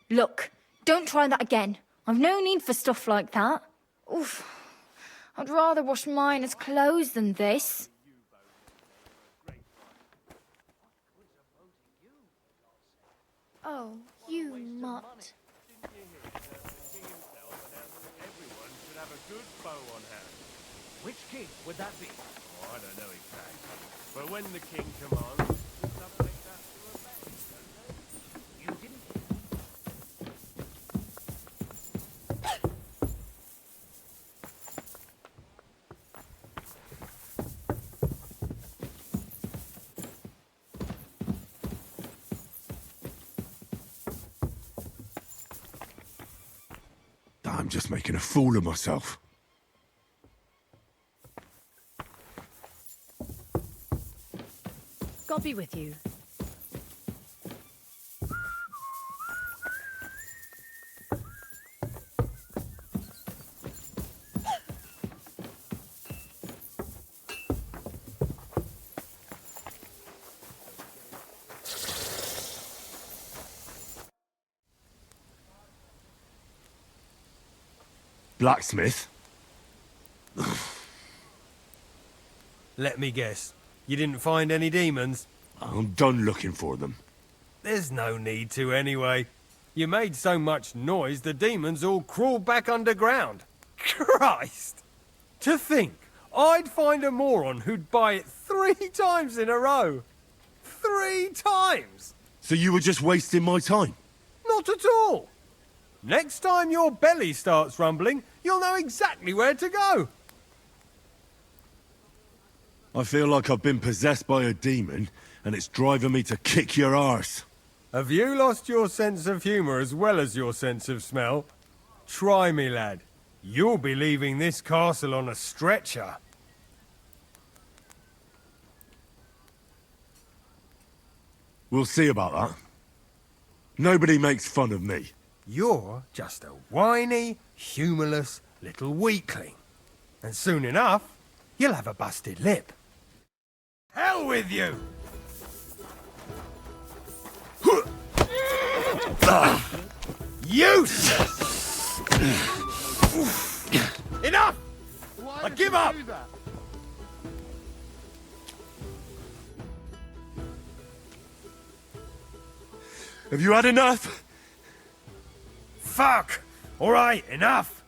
Speaker 11: Look, don't try that again. I've no need for stuff like that. Oof. I'd rather wash Miner's clothes than this. Oh, you mutt.
Speaker 7: a good bow on hand.
Speaker 2: Which king would that be?
Speaker 7: Oh, I don't know exactly. But when the king commands, some take that to a bet, don't they?
Speaker 2: You didn't.
Speaker 3: I'm just making a fool of myself.
Speaker 15: God be with you.
Speaker 3: Blacksmith?
Speaker 10: Let me guess. You didn't find any demons?
Speaker 3: I'm done looking for them.
Speaker 10: There's no need to anyway. You made so much noise the demons all crawled back underground. Christ! To think, I'd find a moron who'd buy it 3 times in a row. 3 times!
Speaker 3: So you were just wasting my time?
Speaker 10: Not at all! Next time your belly starts rumbling, you'll know exactly where to go.
Speaker 3: I feel like I've been possessed by a demon, and it's driving me to kick your arse.
Speaker 10: Have you lost your sense of humour as well as your sense of smell? Try me, lad. You'll be leaving this castle on a stretcher.
Speaker 3: We'll see about that. Nobody makes fun of me.
Speaker 10: You're just a whiny, humourless little weakling. And soon enough, you'll have a busted lip. Hell with you! Useless! Enough! I give up!
Speaker 3: Have you had enough?
Speaker 10: Fuck! Alright, enough!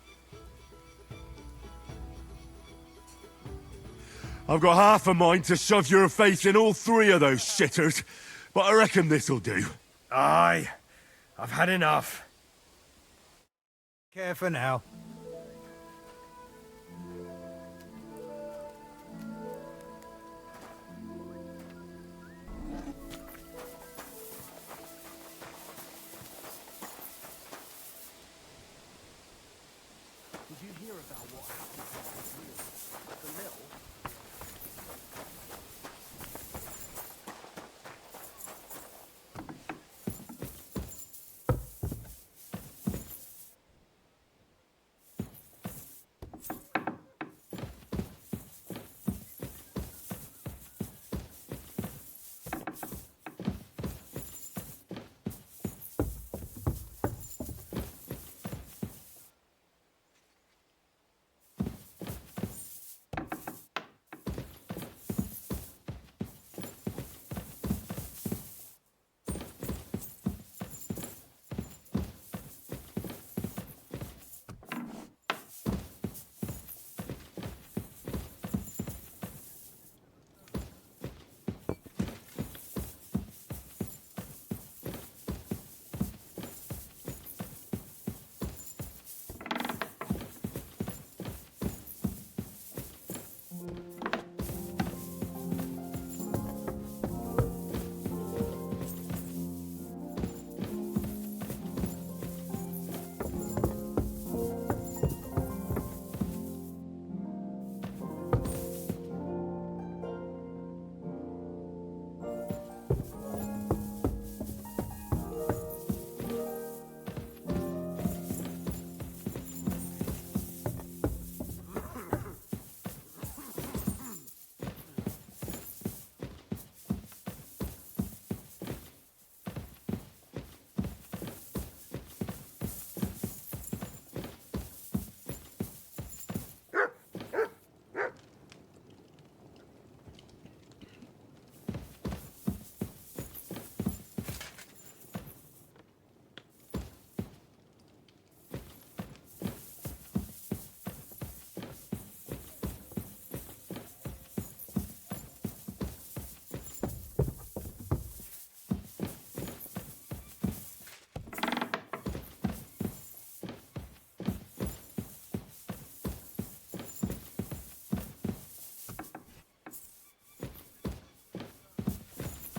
Speaker 3: I've got half a mind to shove your face in all 3 of those shitters, but I reckon this'll do.
Speaker 10: Aye, I've had enough.
Speaker 2: Care for now.
Speaker 1: Did you hear about what happened to the wheel at the mill?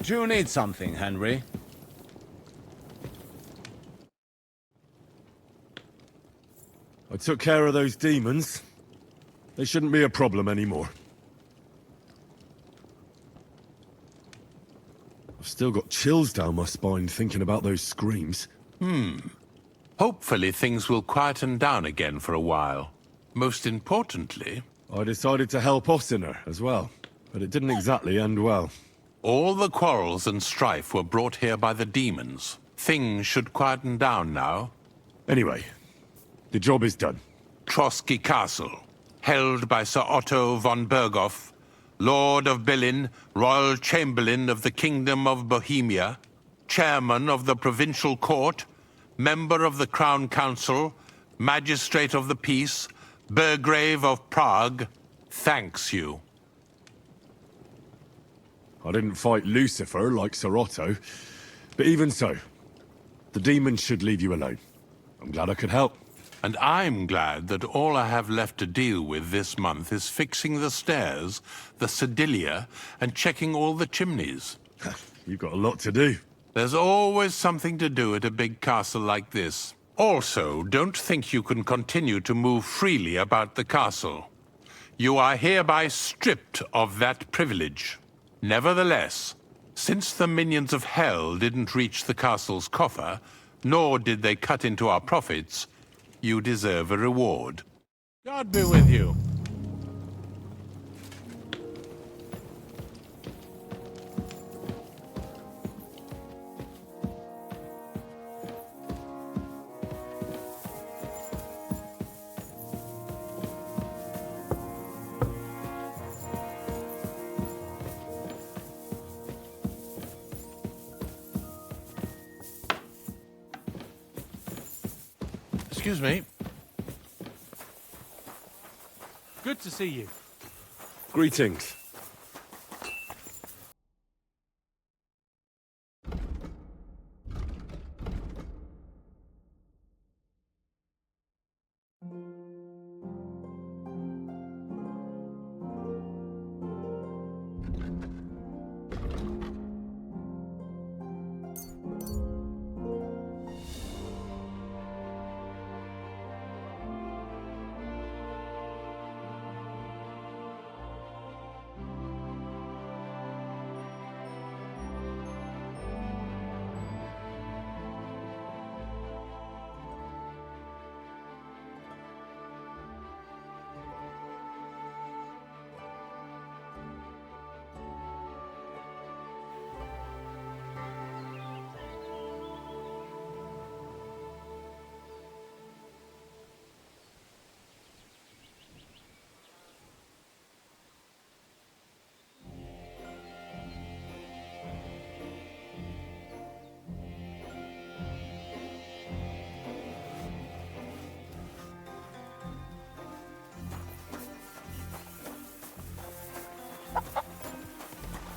Speaker 13: Do you need something, Henry?
Speaker 6: I took care of those demons. They shouldn't be a problem anymore. I've still got chills down my spine thinking about those screams.
Speaker 14: Hopefully things will quieten down again for a while. Most importantly...
Speaker 6: I decided to help Ossiner as well, but it didn't exactly end well.
Speaker 14: All the quarrels and strife were brought here by the demons. Things should quieten down now.
Speaker 6: Anyway, the job is done.
Speaker 14: Trotsky Castle, held by Sir Otto von Berghoff, Lord of Berlin, Royal Chamberlain of the Kingdom of Bohemia, Chairman of the Provincial Court, Member of the Crown Council, Magistrate of the Peace, Burgrave of Prague, thanks you.
Speaker 6: I didn't fight Lucifer like Sir Otto, but even so, the demons should leave you alone. I'm glad I could help.
Speaker 14: And I'm glad that all I have left to deal with this month is fixing the stairs, the sedilia, and checking all the chimneys.
Speaker 6: You've got a lot to do.
Speaker 14: There's always something to do at a big castle like this. Also, don't think you can continue to move freely about the castle. You are hereby stripped of that privilege. Nevertheless, since the minions of hell didn't reach the castle's coffer, nor did they cut into our profits, you deserve a reward. God be with you. Excuse me.
Speaker 7: Good to see you.
Speaker 6: Greetings.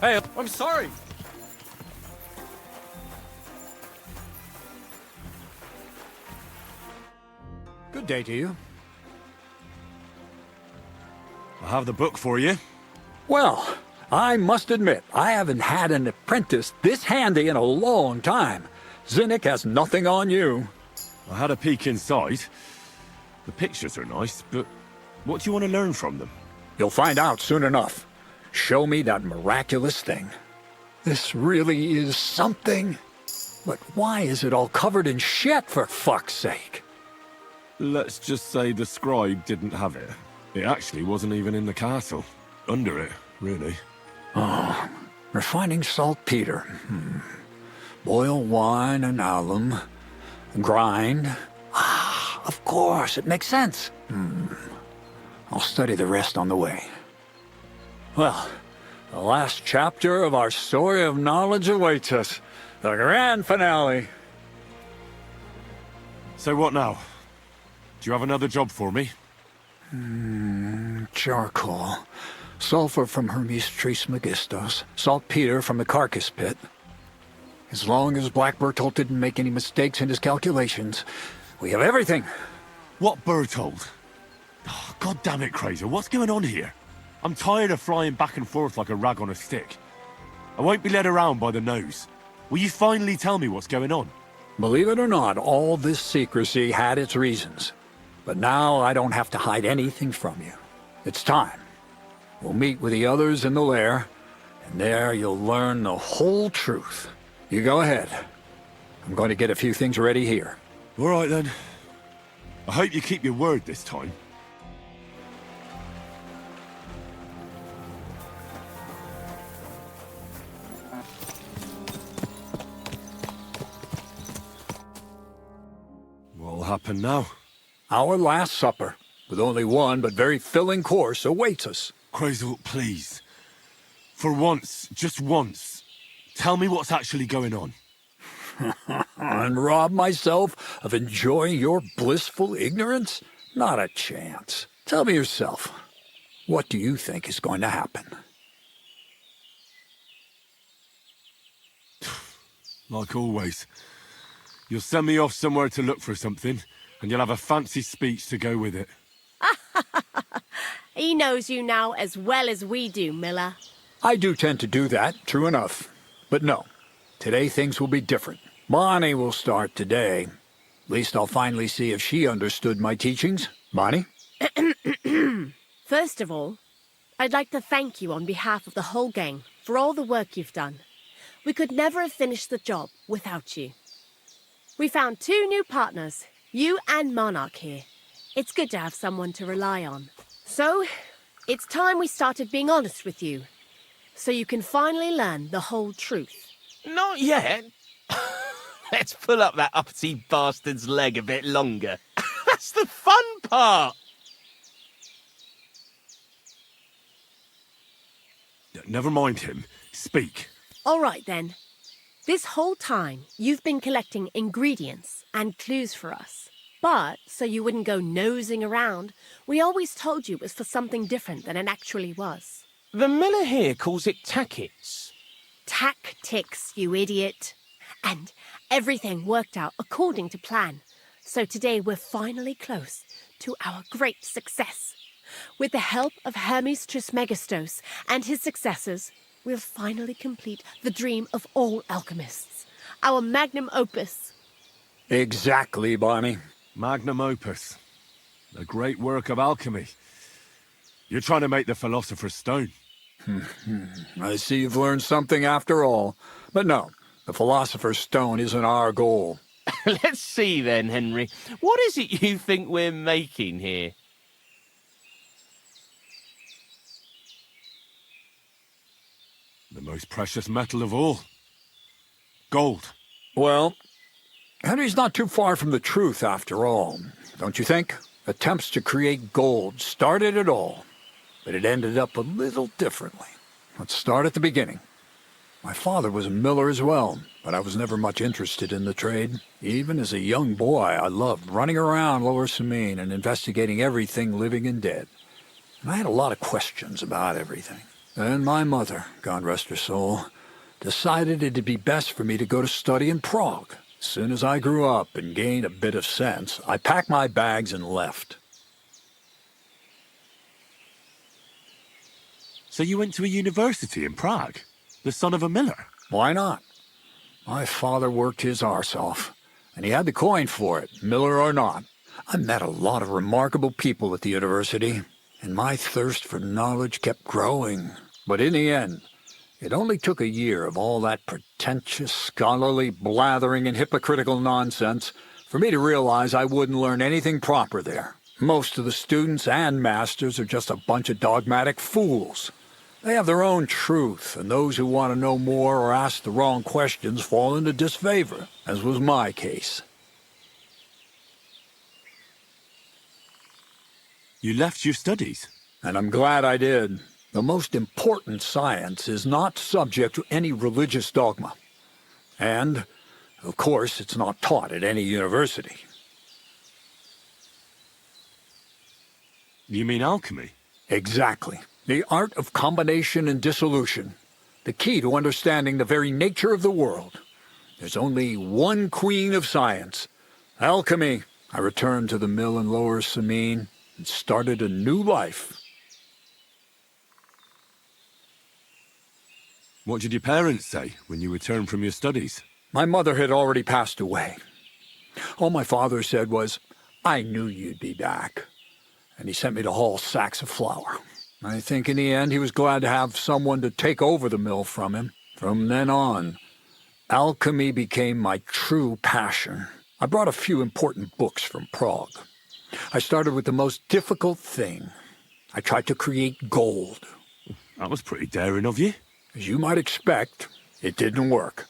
Speaker 9: Hey, I'm sorry.
Speaker 2: Good day to you.
Speaker 6: I have the book for you.
Speaker 18: Well, I must admit, I haven't had an apprentice this handy in a long time. Zinnik has nothing on you.
Speaker 6: I had a peek inside. The pictures are nice, but what do you want to learn from them?
Speaker 18: You'll find out soon enough. Show me that miraculous thing. This really is something. But why is it all covered in shit, for fuck's sake?
Speaker 6: Let's just say the scribe didn't have it. It actually wasn't even in the castle. Under it, really.
Speaker 18: Oh, refining saltpeter. Boil wine and alum. Grind. Ah, of course, it makes sense. I'll study the rest on the way. Well, the last chapter of our story of knowledge awaits us. The grand finale.
Speaker 6: So what now? Do you have another job for me?
Speaker 18: Charcoal. Sulfur from Hermes Trismegistos. Saltpeter from the carcass pit. As long as Black Bertolt didn't make any mistakes in his calculations, we have everything.
Speaker 6: What Bertolt? Oh, God damn it, Kraser, what's going on here? I'm tired of flying back and forth like a rag on a stick.
Speaker 3: I won't be led around by the nose. Will you finally tell me what's going on?
Speaker 18: Believe it or not, all this secrecy had its reasons. But now I don't have to hide anything from you. It's time. We'll meet with the others in the lair, and there you'll learn the whole truth. You go ahead. I'm going to get a few things ready here.
Speaker 3: All right, then. I hope you keep your word this time. What'll happen now?
Speaker 18: Our last supper, with only one but very filling course, awaits us.
Speaker 3: Crazel, please. For once, just once, tell me what's actually going on.
Speaker 18: And rob myself of enjoying your blissful ignorance? Not a chance. Tell me yourself, what do you think is going to happen?
Speaker 3: Like always. You'll send me off somewhere to look for something, and you'll have a fancy speech to go with it.
Speaker 8: He knows you now as well as we do, Miller.
Speaker 18: I do tend to do that, true enough. But no, today things will be different. Bonnie will start today. At least I'll finally see if she understood my teachings. Bonnie?
Speaker 8: First of all, I'd like to thank you on behalf of the whole gang for all the work you've done. We could never have finished the job without you. We found 2 new partners, you and Monarch here. It's good to have someone to rely on. So, it's time we started being honest with you, so you can finally learn the whole truth.
Speaker 13: Not yet. Let's pull up that uppity bastard's leg a bit longer. That's the fun part!
Speaker 3: Never mind him. Speak.
Speaker 8: All right, then. This whole time, you've been collecting ingredients and clues for us. But, so you wouldn't go nosing around, we always told you it was for something different than it actually was.
Speaker 13: The miller here calls it tackets.
Speaker 8: Tactics, you idiot. And everything worked out according to plan. So today we're finally close to our great success. With the help of Hermes Trismegistos and his successors, we'll finally complete the dream of all alchemists. Our magnum opus.
Speaker 18: Exactly, Bonnie.
Speaker 3: Magnum opus. A great work of alchemy. You're trying to make the Philosopher's Stone.
Speaker 18: I see you've learned something after all. But no, the Philosopher's Stone isn't our goal.
Speaker 13: Let's see then, Henry. What is it you think we're making here?
Speaker 3: The most precious metal of all. Gold.
Speaker 18: Well, Henry's not too far from the truth after all, don't you think? Attempts to create gold started it all, but it ended up a little differently. Let's start at the beginning. My father was a miller as well, but I was never much interested in the trade. Even as a young boy, I loved running around Lower Samine and investigating everything living and dead. And I had a lot of questions about everything. Then my mother, God rest her soul, decided it'd be best for me to go to study in Prague. As soon as I grew up and gained a bit of sense, I packed my bags and left.
Speaker 3: So you went to a university in Prague? The son of a miller?
Speaker 18: Why not? My father worked his arse off, and he had the coin for it, miller or not. I met a lot of remarkable people at the university, and my thirst for knowledge kept growing. But in the end, it only took a year of all that pretentious, scholarly blathering and hypocritical nonsense for me to realize I wouldn't learn anything proper there. Most of the students and masters are just a bunch of dogmatic fools. They have their own truth, and those who want to know more or ask the wrong questions fall into disfavor, as was my case.
Speaker 3: You left your studies?
Speaker 18: And I'm glad I did. The most important science is not subject to any religious dogma. And, of course, it's not taught at any university.
Speaker 3: You mean alchemy?
Speaker 18: Exactly. The art of combination and dissolution. The key to understanding the very nature of the world. There's only one queen of science. Alchemy. I returned to the mill in Lower Samine and started a new life.
Speaker 3: What did your parents say when you returned from your studies?
Speaker 18: My mother had already passed away. All my father said was, "I knew you'd be back." And he sent me to haul sacks of flour. I think in the end he was glad to have someone to take over the mill from him. From then on, alchemy became my true passion. I brought a few important books from Prague. I started with the most difficult thing. I tried to create gold.
Speaker 3: That was pretty daring of you.
Speaker 18: As you might expect, it didn't work.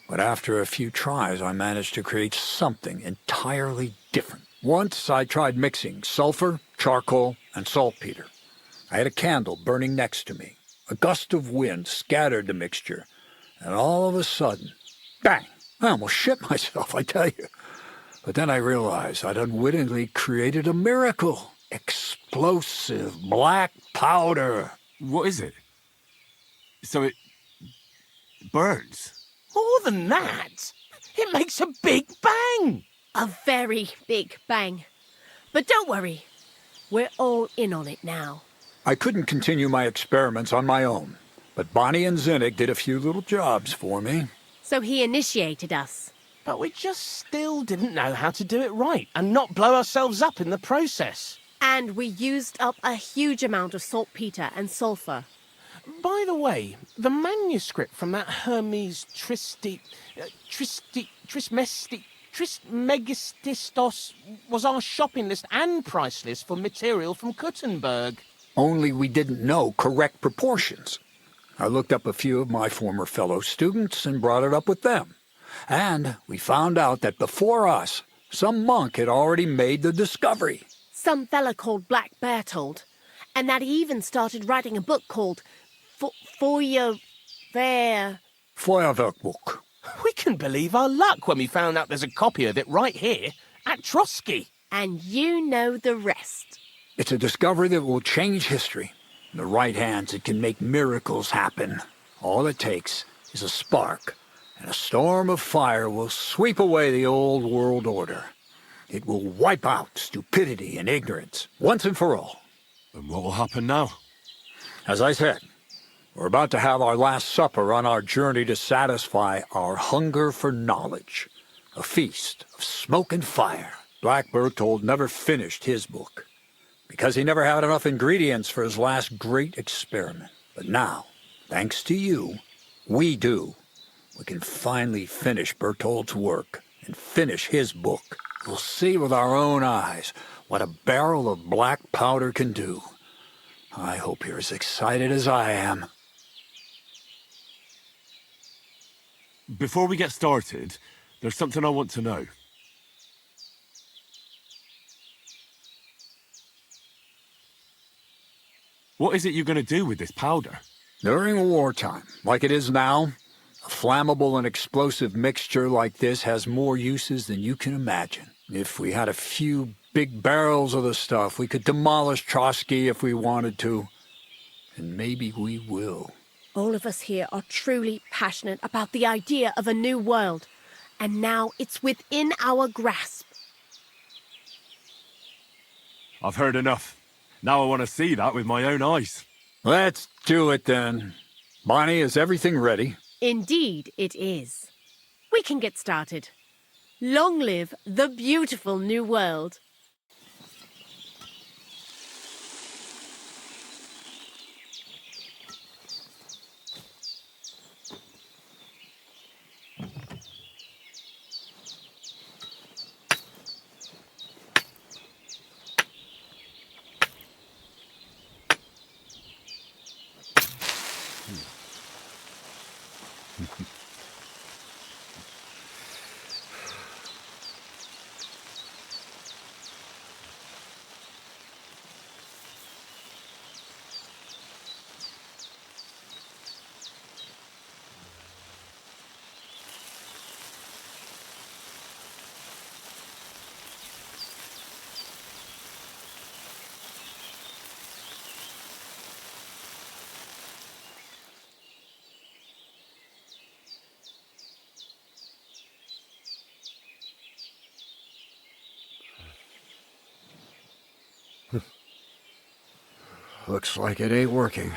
Speaker 18: But after a few tries, I managed to create something entirely different. Once I tried mixing sulfur, charcoal, and saltpeter. I had a candle burning next to me. A gust of wind scattered the mixture, and all of a sudden, bang! I almost shit myself, I tell you. But then I realized I'd unwittingly created a miracle. Explosive black powder.
Speaker 3: What is it? So it burns?
Speaker 13: More than that, it makes a big bang.
Speaker 8: A very big bang. But don't worry, we're all in on it now.
Speaker 18: I couldn't continue my experiments on my own, but Bonnie and Zinnik did a few little jobs for me.
Speaker 8: So he initiated us.
Speaker 13: But we just still didn't know how to do it right and not blow ourselves up in the process.
Speaker 8: And we used up a huge amount of saltpeter and sulfur.
Speaker 13: By the way, the manuscript from that Hermes Trismegistos was our shopping list and price list for material from Kuttenberg.
Speaker 18: Only we didn't know correct proportions. I looked up a few of my former fellow students and brought it up with them. And we found out that before us, some monk had already made the discovery.
Speaker 8: Some fella called Black Bertold, and that he even started writing a book called
Speaker 18: Feuerwerkbuch.
Speaker 13: We can believe our luck when we found out there's a copy of it right here at Trotsky.
Speaker 8: And you know the rest.
Speaker 18: It's a discovery that will change history. In the right hands, it can make miracles happen. All it takes is a spark, and a storm of fire will sweep away the old world order. It will wipe out stupidity and ignorance, once and for all.
Speaker 3: And what will happen now?
Speaker 18: As I said, we're about to have our last supper on our journey to satisfy our hunger for knowledge. A feast of smoke and fire. Black Bertold never finished his book, because he never had enough ingredients for his last great experiment. But now, thanks to you, we do. We can finally finish Bertold's work and finish his book. We'll see with our own eyes what a barrel of black powder can do. I hope you're as excited as I am.
Speaker 3: Before we get started, there's something I want to know. What is it you're going to do with this powder?
Speaker 18: During wartime, like it is now, a flammable and explosive mixture like this has more uses than you can imagine. If we had a few big barrels of the stuff, we could demolish Trotsky if we wanted to. And maybe we will.
Speaker 8: All of us here are truly passionate about the idea of a new world. And now it's within our grasp.
Speaker 3: I've heard enough. Now I want to see that with my own eyes.
Speaker 18: Let's do it then. Bonnie, is everything ready?
Speaker 8: Indeed it is. We can get started. Long live the beautiful new world.
Speaker 1: Looks like it ain't working.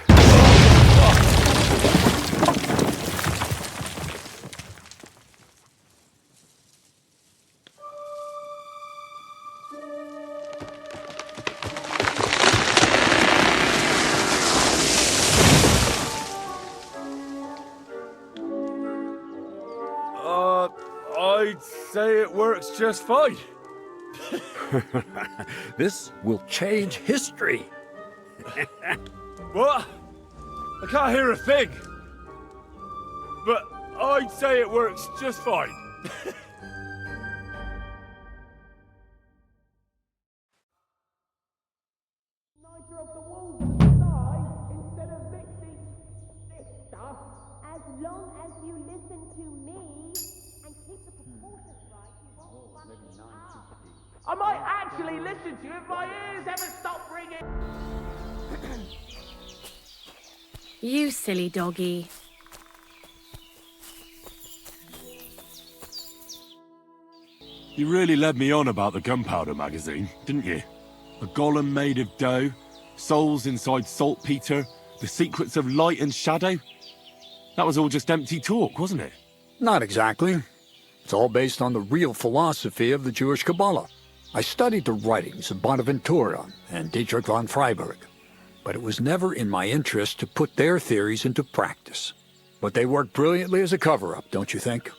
Speaker 6: say it works just fine.
Speaker 18: This will change history.
Speaker 6: What? I can't hear a thing. But I'd say it works just fine.
Speaker 4: As long as you listen to me and keep the proportions right, you won't run me out.
Speaker 5: I might actually listen to you if my ears ever stop ringing.
Speaker 8: You silly doggy.
Speaker 3: You really led me on about the gunpowder magazine, didn't you? A golem made of dough, souls inside saltpeter, the secrets of light and shadow. That was all just empty talk, wasn't it?
Speaker 18: Not exactly. It's all based on the real philosophy of the Jewish Kabbalah. I studied the writings of Bonaventura and Dietrich von Freiberg, but it was never in my interest to put their theories into practice. But they work brilliantly as a cover-up, don't you think?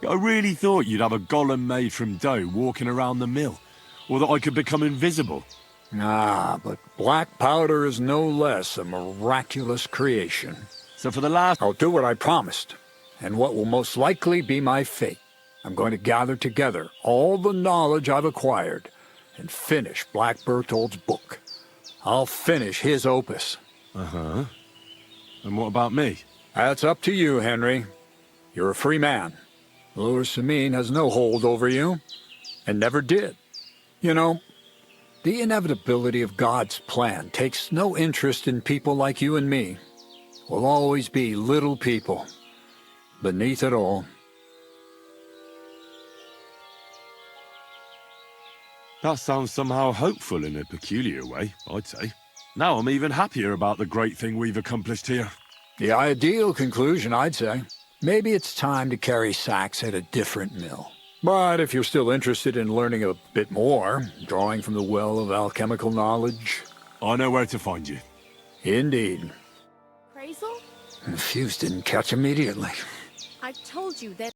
Speaker 3: I really thought you'd have a golem made from dough walking around the mill, or that I could become invisible.
Speaker 18: Ah, but black powder is no less a miraculous creation.
Speaker 3: So for the last...
Speaker 18: I'll do what I promised, and what will most likely be my fate. I'm going to gather together all the knowledge I've acquired and finish Black Berthold's book. I'll finish his opus.
Speaker 3: Uh-huh. And what about me?
Speaker 18: That's up to you, Henry. You're a free man. Lord Samin has no hold over you, and never did. You know, the inevitability of God's plan takes no interest in people like you and me. We'll always be little people, beneath it all.
Speaker 3: That sounds somehow hopeful in a peculiar way, I'd say. Now I'm even happier about the great thing we've accomplished here.
Speaker 18: The ideal conclusion, I'd say. Maybe it's time to carry sacks at a different mill. But if you're still interested in learning a bit more, drawing from the well of alchemical knowledge...
Speaker 3: I know where to find you.
Speaker 18: Indeed.
Speaker 8: Appraisal?
Speaker 18: The fuse didn't catch immediately.
Speaker 8: I told you that